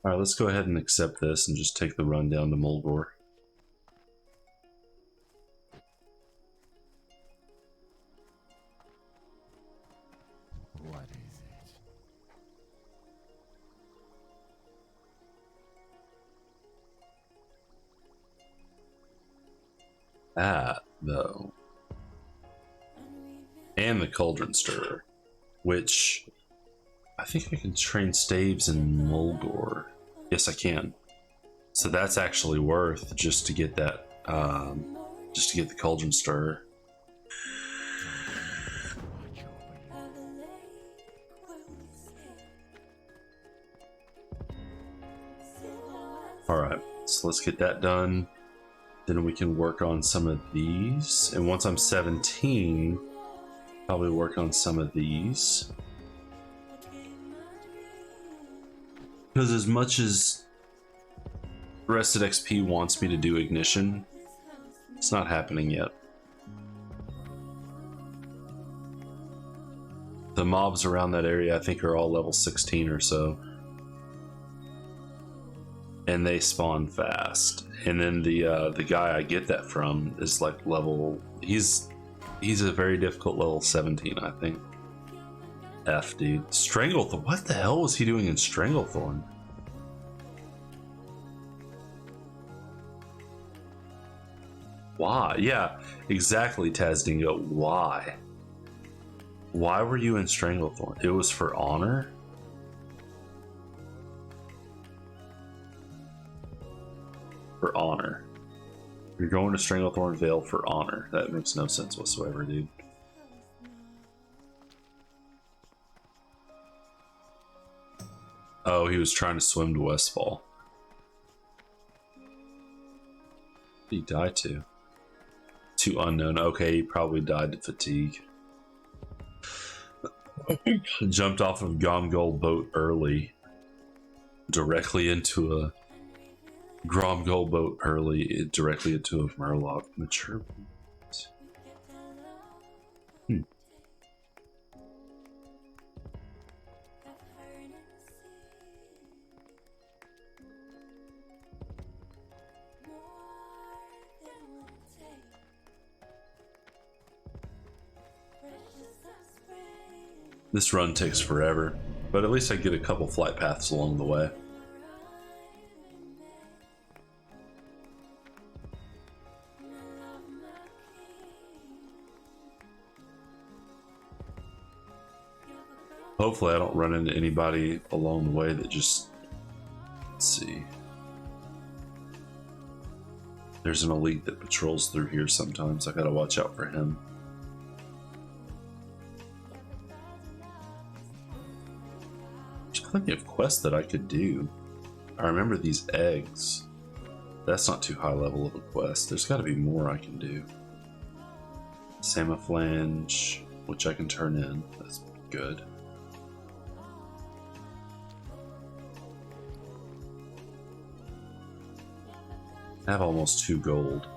Alright, let's go ahead and accept this and just take the run down to Mulgore. What is it? That, though. And the Cauldron Stirrer, which I think I can train staves in Mulgore. Yes, I can. So that's actually worth just to get that, just to get the Cauldron Stirrer. Alright, so let's get that done. Then we can work on some of these. And once I'm 17, probably work on some of these. Because as much as Rested XP wants me to do Ignition, it's not happening yet. The mobs around that area I think are all level 16 or so. and they spawn fast. And then the guy I get that from is like level. He's a very difficult level 17, I think. F, dude. Stranglethorn. What the hell was he doing in Stranglethorn? Why? Yeah, exactly, Tazdingo. Why? Why were you in Stranglethorn? It was for honor? For honor. You're going to Stranglethorn Vale for honor. That makes no sense whatsoever, dude. Oh, he was trying to swim to Westfall. What did he die to? To unknown. Okay, he probably died to fatigue. Jumped off of Gomgol boat early. Directly into a Gromgol boat early. Directly into a Murloc. Mature. This run takes forever, but at least I get a couple flight paths along the way. Hopefully I don't run into anybody along the way that just... Let's see. There's an elite that patrols through here sometimes. I gotta watch out for him. There's plenty of quests that I could do. I remember these eggs. That's not too high level of a quest. There's gotta be more I can do. Samaflange, which I can turn in. That's good. I have almost 2 gold.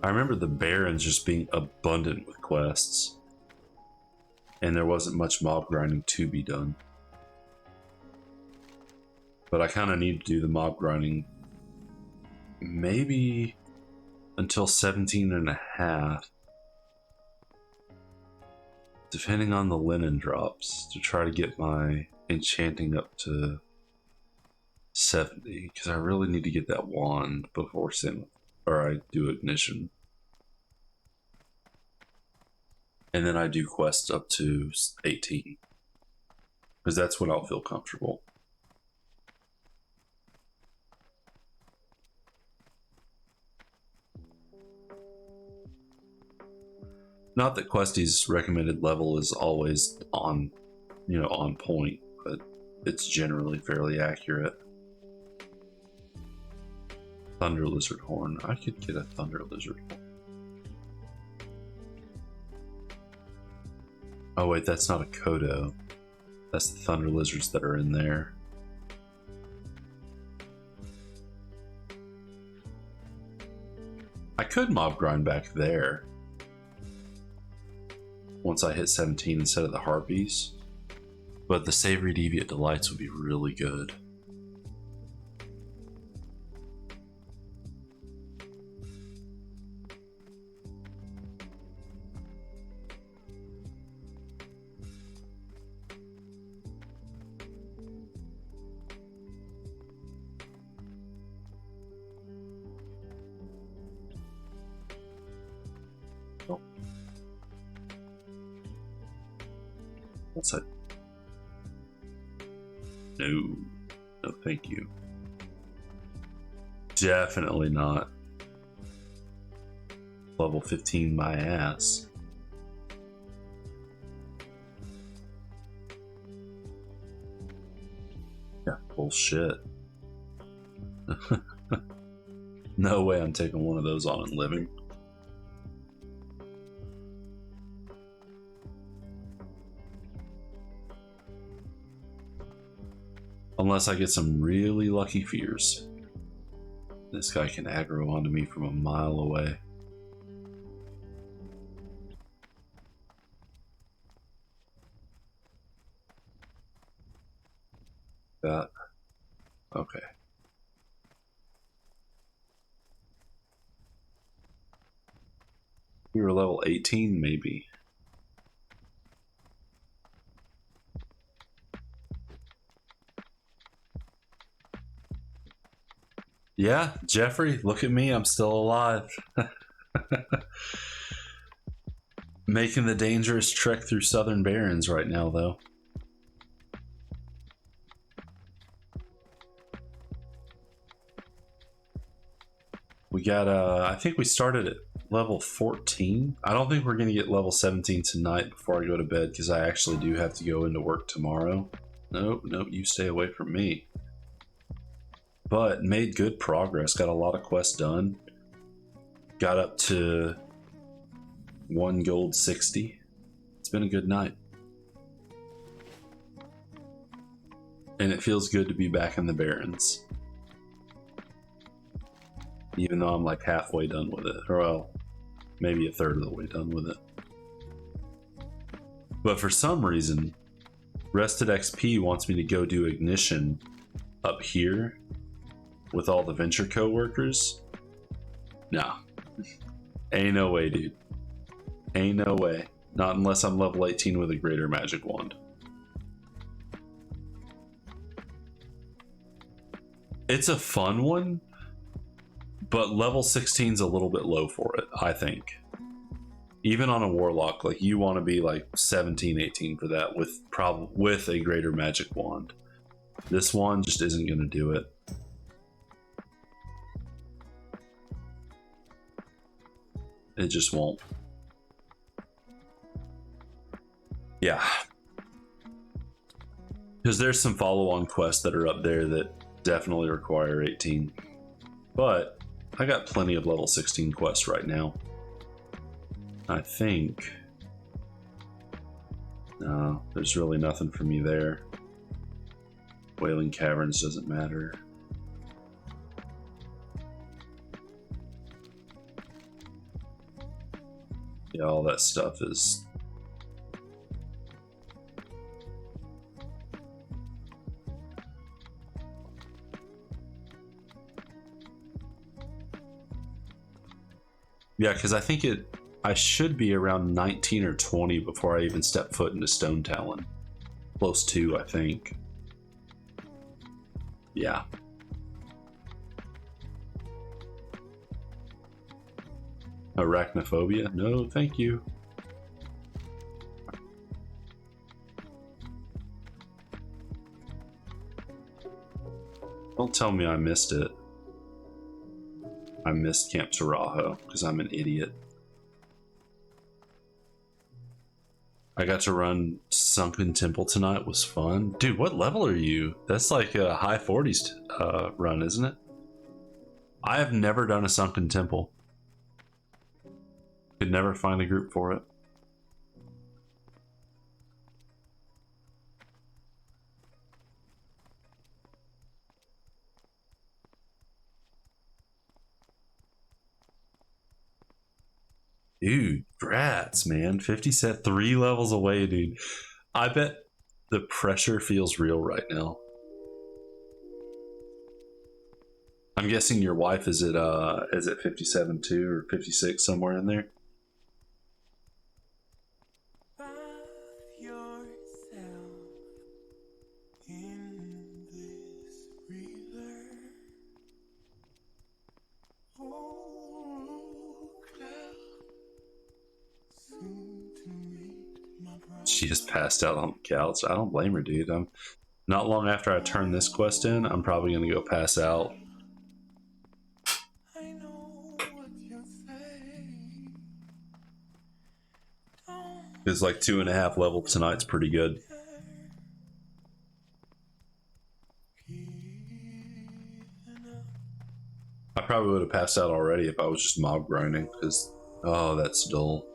I remember the Barrens just being abundant with quests, and there wasn't much mob grinding to be done. But I kind of need to do the mob grinding maybe until 17 and a half. Depending on the linen drops, to try to get my enchanting up to 70, because I really need to get that wand before I do ignition. And then I do quests up to 18, because that's when I'll feel comfortable. Not that Questy's recommended level is always on, on point, but it's generally fairly accurate. Thunder Lizard Horn. I could get a Thunder Lizard Horn. Oh wait, that's not a Kodo. That's the Thunder Lizards that are in there. I could mob grind back there once I hit 17 instead of the Harpies, but the Savory Deviant Delights would be really good. What's that? No, thank you. Definitely not. Level 15 my ass. Yeah, bullshit. No way I'm taking one of those on and living. Unless I get some really lucky fears. This guy can aggro onto me from a mile away. Okay. We were level 18, maybe. Yeah, Jeffrey, look at me. I'm still alive. Making the dangerous trek through southern Barrens right now, though. We got, I think we started at level 14. I don't think we're going to get level 17 tonight before I go to bed, because I actually do have to go into work tomorrow. Nope, nope, you stay away from me. But made good progress, got a lot of quests done. Got up to 1 gold 60. It's been a good night. And it feels good to be back in the Barrens. Even though I'm like halfway done with it. Or well, maybe a third of the way done with it. But for some reason, Rested XP wants me to go do Ignition up here with all the Venture co-workers. Nah. Ain't no way, dude. Ain't no way. Not unless I'm level 18 with a greater magic wand. It's a fun one, but level 16 is a little bit low for it, I think. Even on a Warlock, like you want to be like 17, 18 for that with a greater magic wand. This one just isn't going to do it. It just won't. Yeah. Because there's some follow-on quests that are up there that definitely require 18. But I got plenty of level 16 quests right now. I think. No, there's really nothing for me there. Wailing Caverns doesn't matter. Yeah, all that stuff is... Yeah, because I think I should be around 19 or 20 before I even step foot into Stone Talon. Close to, I think. Yeah. Arachnophobia? No, thank you. Don't tell me I missed it. I missed Camp Tarajo because I'm an idiot. I got to run Sunken Temple tonight. It was fun. Dude, what level are you? That's like a high 40s run, isn't it? I have never done a Sunken Temple. Could never find a group for it. Dude, brats, man. 50 set 3 levels away, dude. I bet the pressure feels real right now. I'm guessing your wife is at 57 too, or 56, somewhere in there. Bath yourself in this river. Oh, cloud, soon to meet my bride. She just passed out on the couch. I don't blame her, dude. I'm not long after I turn this quest in, I'm probably gonna go pass out. I know what you say. It's like 2.5 level tonight's pretty good. I probably would have passed out already if I was just mob grinding, because, oh, that's dull.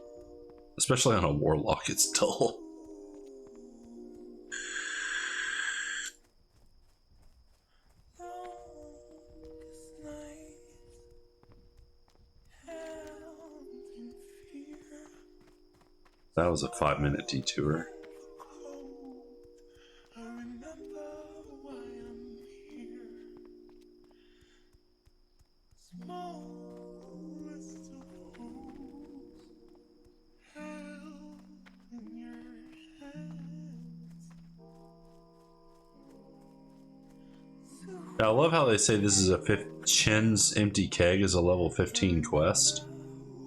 Especially on a Warlock, it's dull. That was a 5-minute detour. I remember why I'm here. I love how they say this is a Chin's empty keg is a level 15 quest.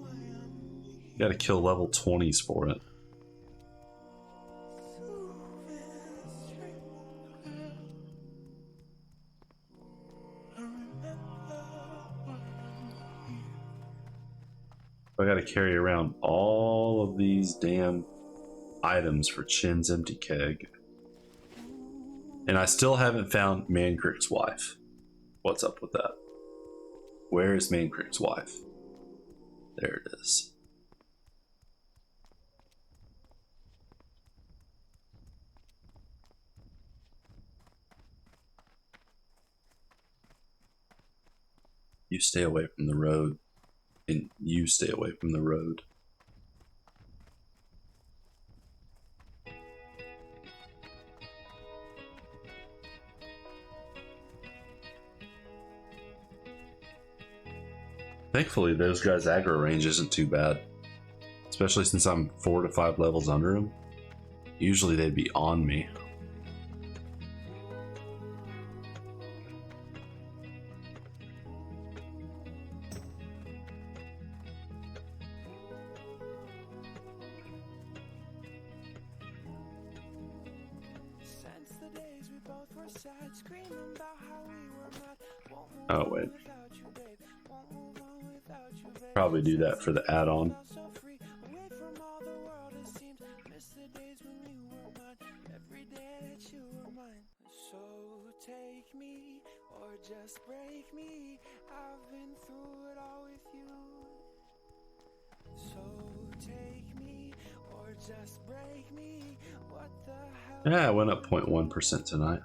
You gotta kill level 20s for it. I gotta carry around all of these damn items for Chin's empty keg. And I still haven't found Mancrick's wife. What's up with that? Where is Mancrick's wife? There it is. You stay away from the road. And you stay away from the road. Thankfully, those guys' aggro range isn't too bad. Especially since I'm 4 to 5 levels under them. Usually they'd be on me. Oh, wait. Probably do that for the add-on. Take me or just break me. I've been through it all with you. So take me or just break me. What the hell? Yeah, I went up 0.1% tonight.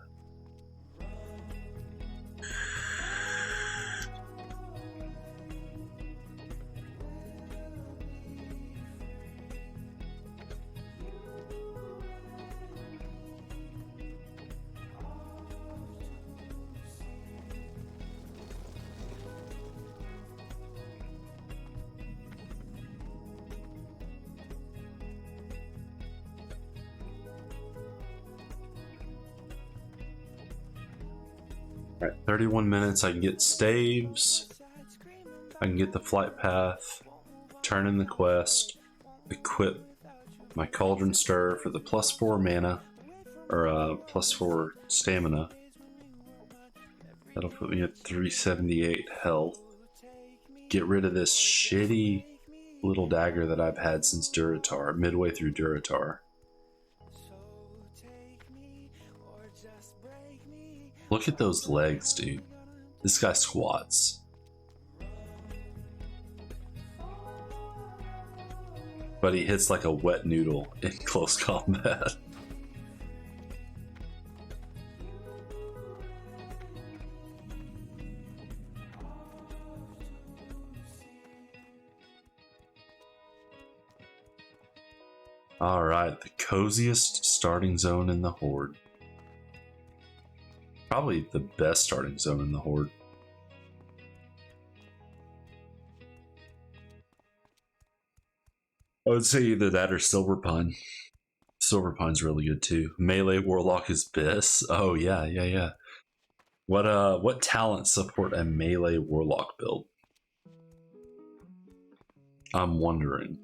Alright, 31 minutes. I can get staves. I can get the flight path. Turn in the quest. Equip my Cauldron Stir for the +4 mana. Or +4 stamina. That'll put me at 378 health. Get rid of this shitty little dagger that I've had since Duratar, midway through Duratar. Look at those legs, dude. This guy squats. But he hits like a wet noodle in close combat. Alright, the coziest starting zone in the Horde. Probably the best starting zone in the Horde. I would say either that or Silverpine. Silverpine's really good too. Melee Warlock is Biss. Oh yeah. What talents support a melee Warlock build? I'm wondering.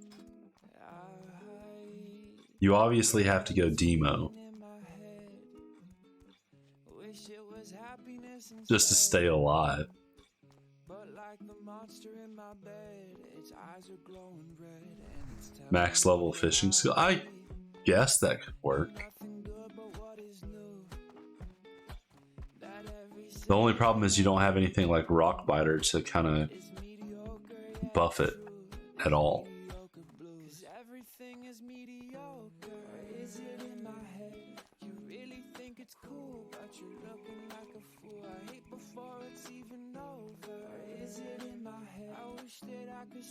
You obviously have to go Demo. Just to stay alive. Max level fishing skill. I guess that could work. The only problem is you don't have anything like Rockbiter to kind of buff it at all.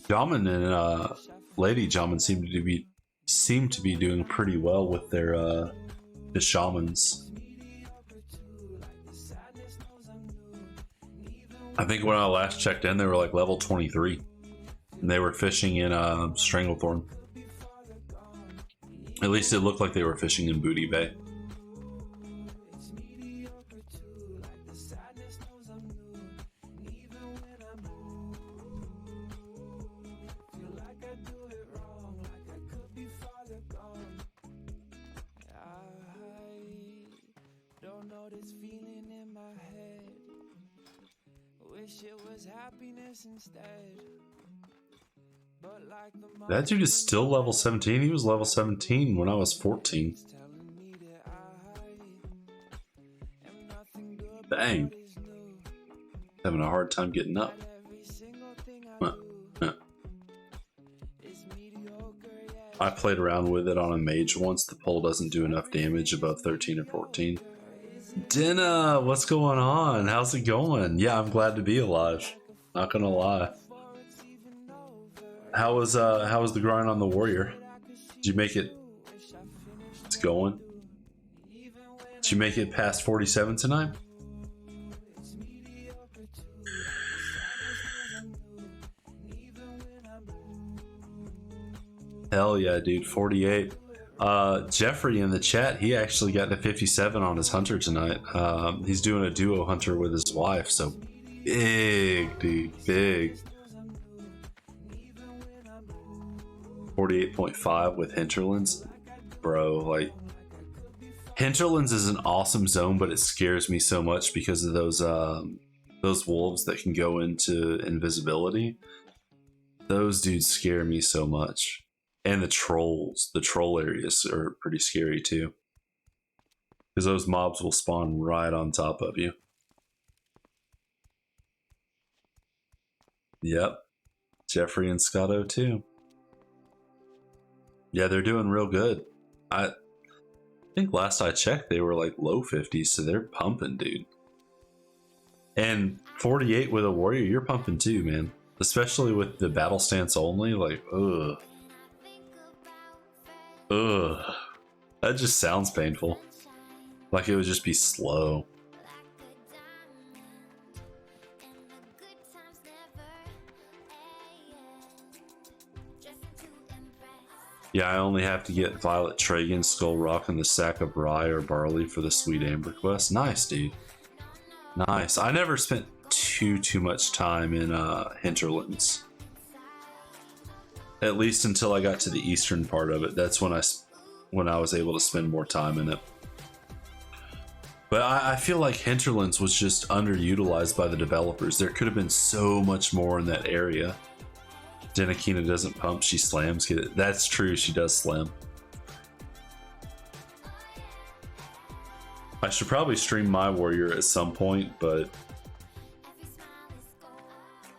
Jamin and Lady Jamin seem to be doing pretty well with their the shamans. I think when I last checked in, they were like level 23, and they were fishing in Stranglethorn. At least it looked like they were fishing in Booty Bay. about this feeling in my head. Wish it was happiness instead. But like the That dude is still level 17. He was level 17 when I was 14. telling me that I am nothing good, Dang. Having a hard time getting up. every single thing I Huh, do huh. is mediocre, yeah. I played around with it on a mage once. The pole doesn't do enough damage above 13 or 14. Dinah, what's going on? How's it going? Yeah, I'm glad to be alive. Not gonna lie. How was the grind on the warrior? Did you make it? It's going. Did you make it past 47 tonight? Hell yeah, dude, 48. Jeffrey in the chat, he actually got to 57 on his hunter tonight. He's doing a duo hunter with his wife, so big, dude, big. 48.5 with hinterlands. Bro, like, hinterlands is an awesome zone, but it scares me so much because of those wolves that can go into invisibility. Those dudes scare me so much. And the troll areas are pretty scary too. Because those mobs will spawn right on top of you. Yep. Jeffrey and Scotto too. Yeah, they're doing real good. I think last I checked, they were like low 50s, so they're pumping, dude. And 48 with a warrior, you're pumping too, man. Especially with the battle stance only, like, ugh. Ugh. That just sounds painful. Like it would just be slow. Yeah, I only have to get Violet Tragan, Skull Rock, and the sack of rye or barley for the Sweet Amber quest. Nice, dude. Nice. I never spent too much time in Hinterlands. At least until I got to the eastern part of it. That's when I was able to spend more time in it. But I feel like Hinterlands was just underutilized by the developers. There could have been so much more in that area. Denakina doesn't pump, she slams. Get it? That's true, she does slam. I should probably stream my warrior at some point, but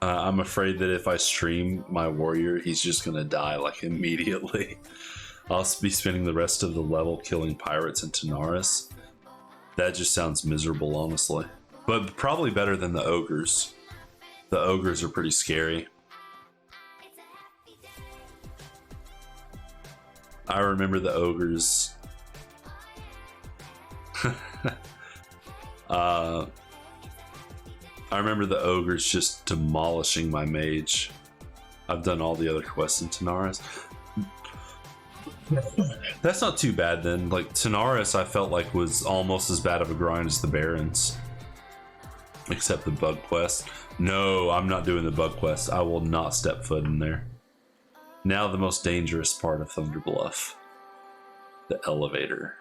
I'm afraid that if I stream my warrior, he's just gonna die like immediately. I'll be spending the rest of the level killing pirates in Tanaris. That just sounds miserable, honestly. But probably better than the ogres. The ogres are pretty scary. I remember the ogres. I remember the ogres just demolishing my mage. I've done all the other quests in Tanaris. That's not too bad then. Like Tanaris, I felt like was almost as bad of a grind as the Barrens, except the bug quest. No, I'm not doing the bug quest. I will not step foot in there. Now the most dangerous part of Thunder Bluff, the elevator.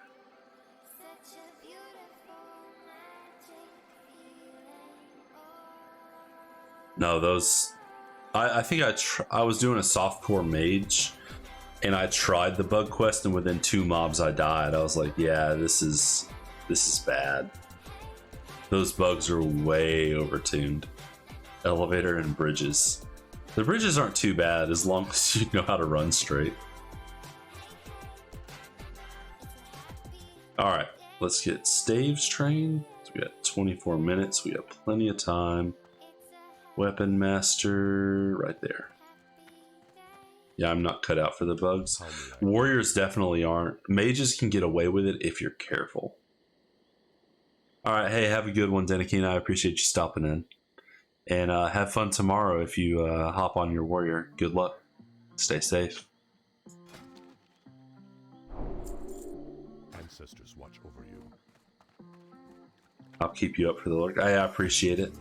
No, those. I think I was doing a softcore mage, and I tried the bug quest, and within 2 mobs I died. I was like, yeah, this is bad. Those bugs are way overtuned. Elevator and bridges. The bridges aren't too bad as long as you know how to run straight. All right, let's get staves trained. So we got 24 minutes. We got plenty of time. Weapon master right there. Yeah, I'm not cut out for the bugs. Warriors definitely aren't. Mages can get away with it if you're careful. All right, hey, have a good one, Denakina. I appreciate you stopping in. And have fun tomorrow if you hop on your warrior. Good luck. Stay safe. Ancestors watch over you. I'll keep you up for the look. I appreciate it.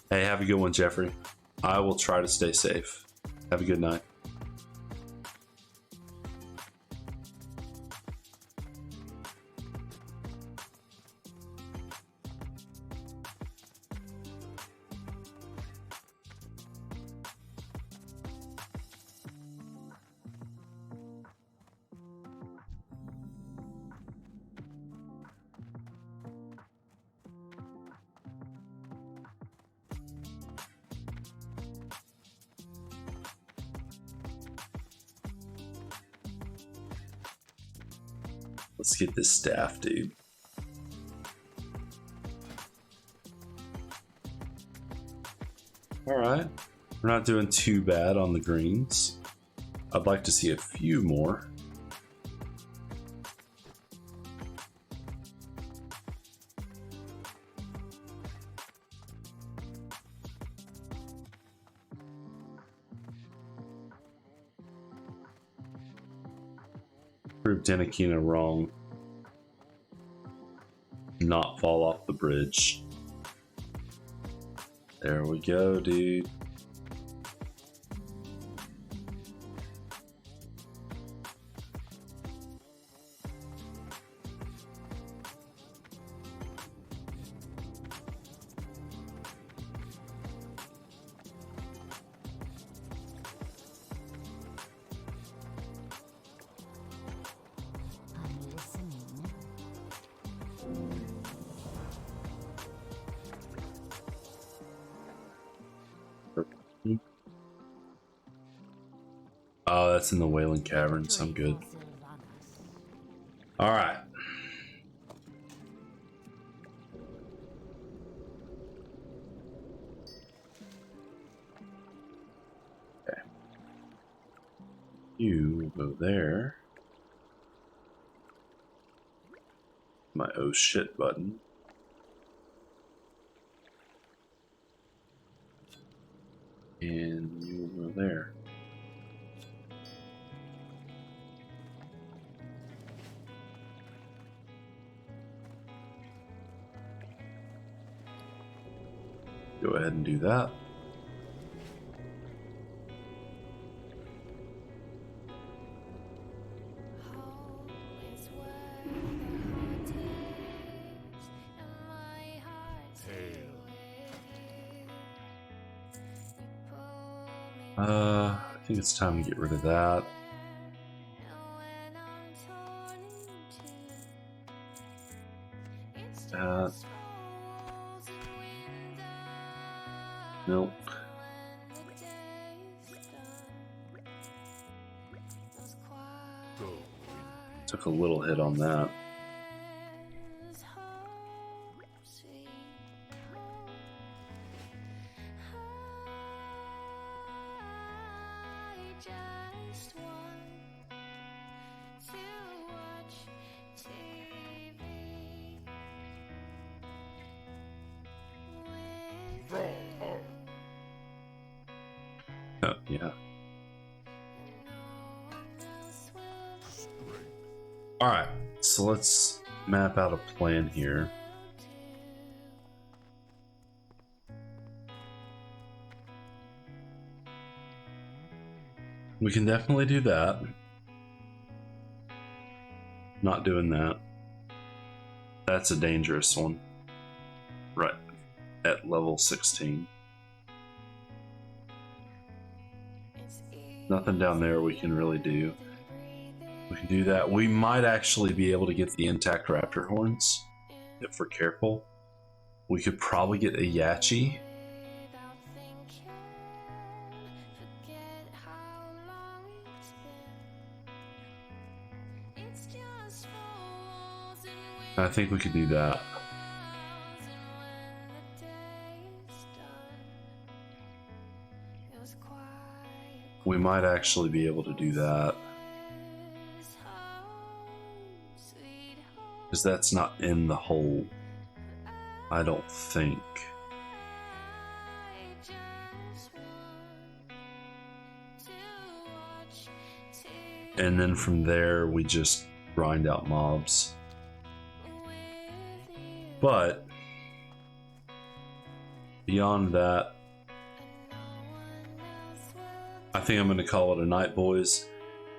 Hey, have a good one, Jeffrey. I will try to stay safe. Have a good night. Let's get this staff, dude. Alright. We're not doing too bad on the greens. I'd like to see a few more. Proved Denakina wrong. Not fall off the bridge. There we go, dude. I'm listening. Oh, that's in the Wailing Caverns. I'm good. All right. Okay. You go there. My oh shit button. And you will go there. Go ahead and do that. I think it's time to get rid of that. Nope. Took a little hit on that. Oh, yeah. Alright, so let's map out a plan here. We can definitely do that. Not doing that. That's a dangerous one. Right at level 16. Nothing down there we can really do. We can do that. We might actually be able to get the intact raptor horns if we're careful. We could probably get a Yachi. I think we could do that. We might actually be able to do that. Because that's not in the hole, I don't think. And then from there, we just grind out mobs. But beyond that, I think I'm going to call it a night, boys.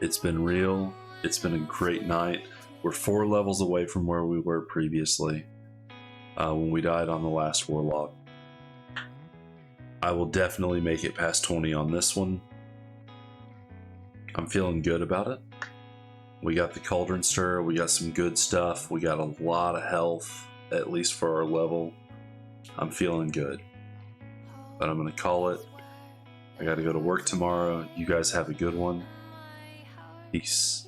It's been real. It's been a great night. We're 4 levels away from where we were previously when we died on the last Warlock. I will definitely make it past 20 on this one. I'm feeling good about it. We got the Cauldron Stir. We got some good stuff. We got a lot of health, at least for our level. I'm feeling good. But I'm going to call it. I got to go to work tomorrow. You guys have a good one. Peace.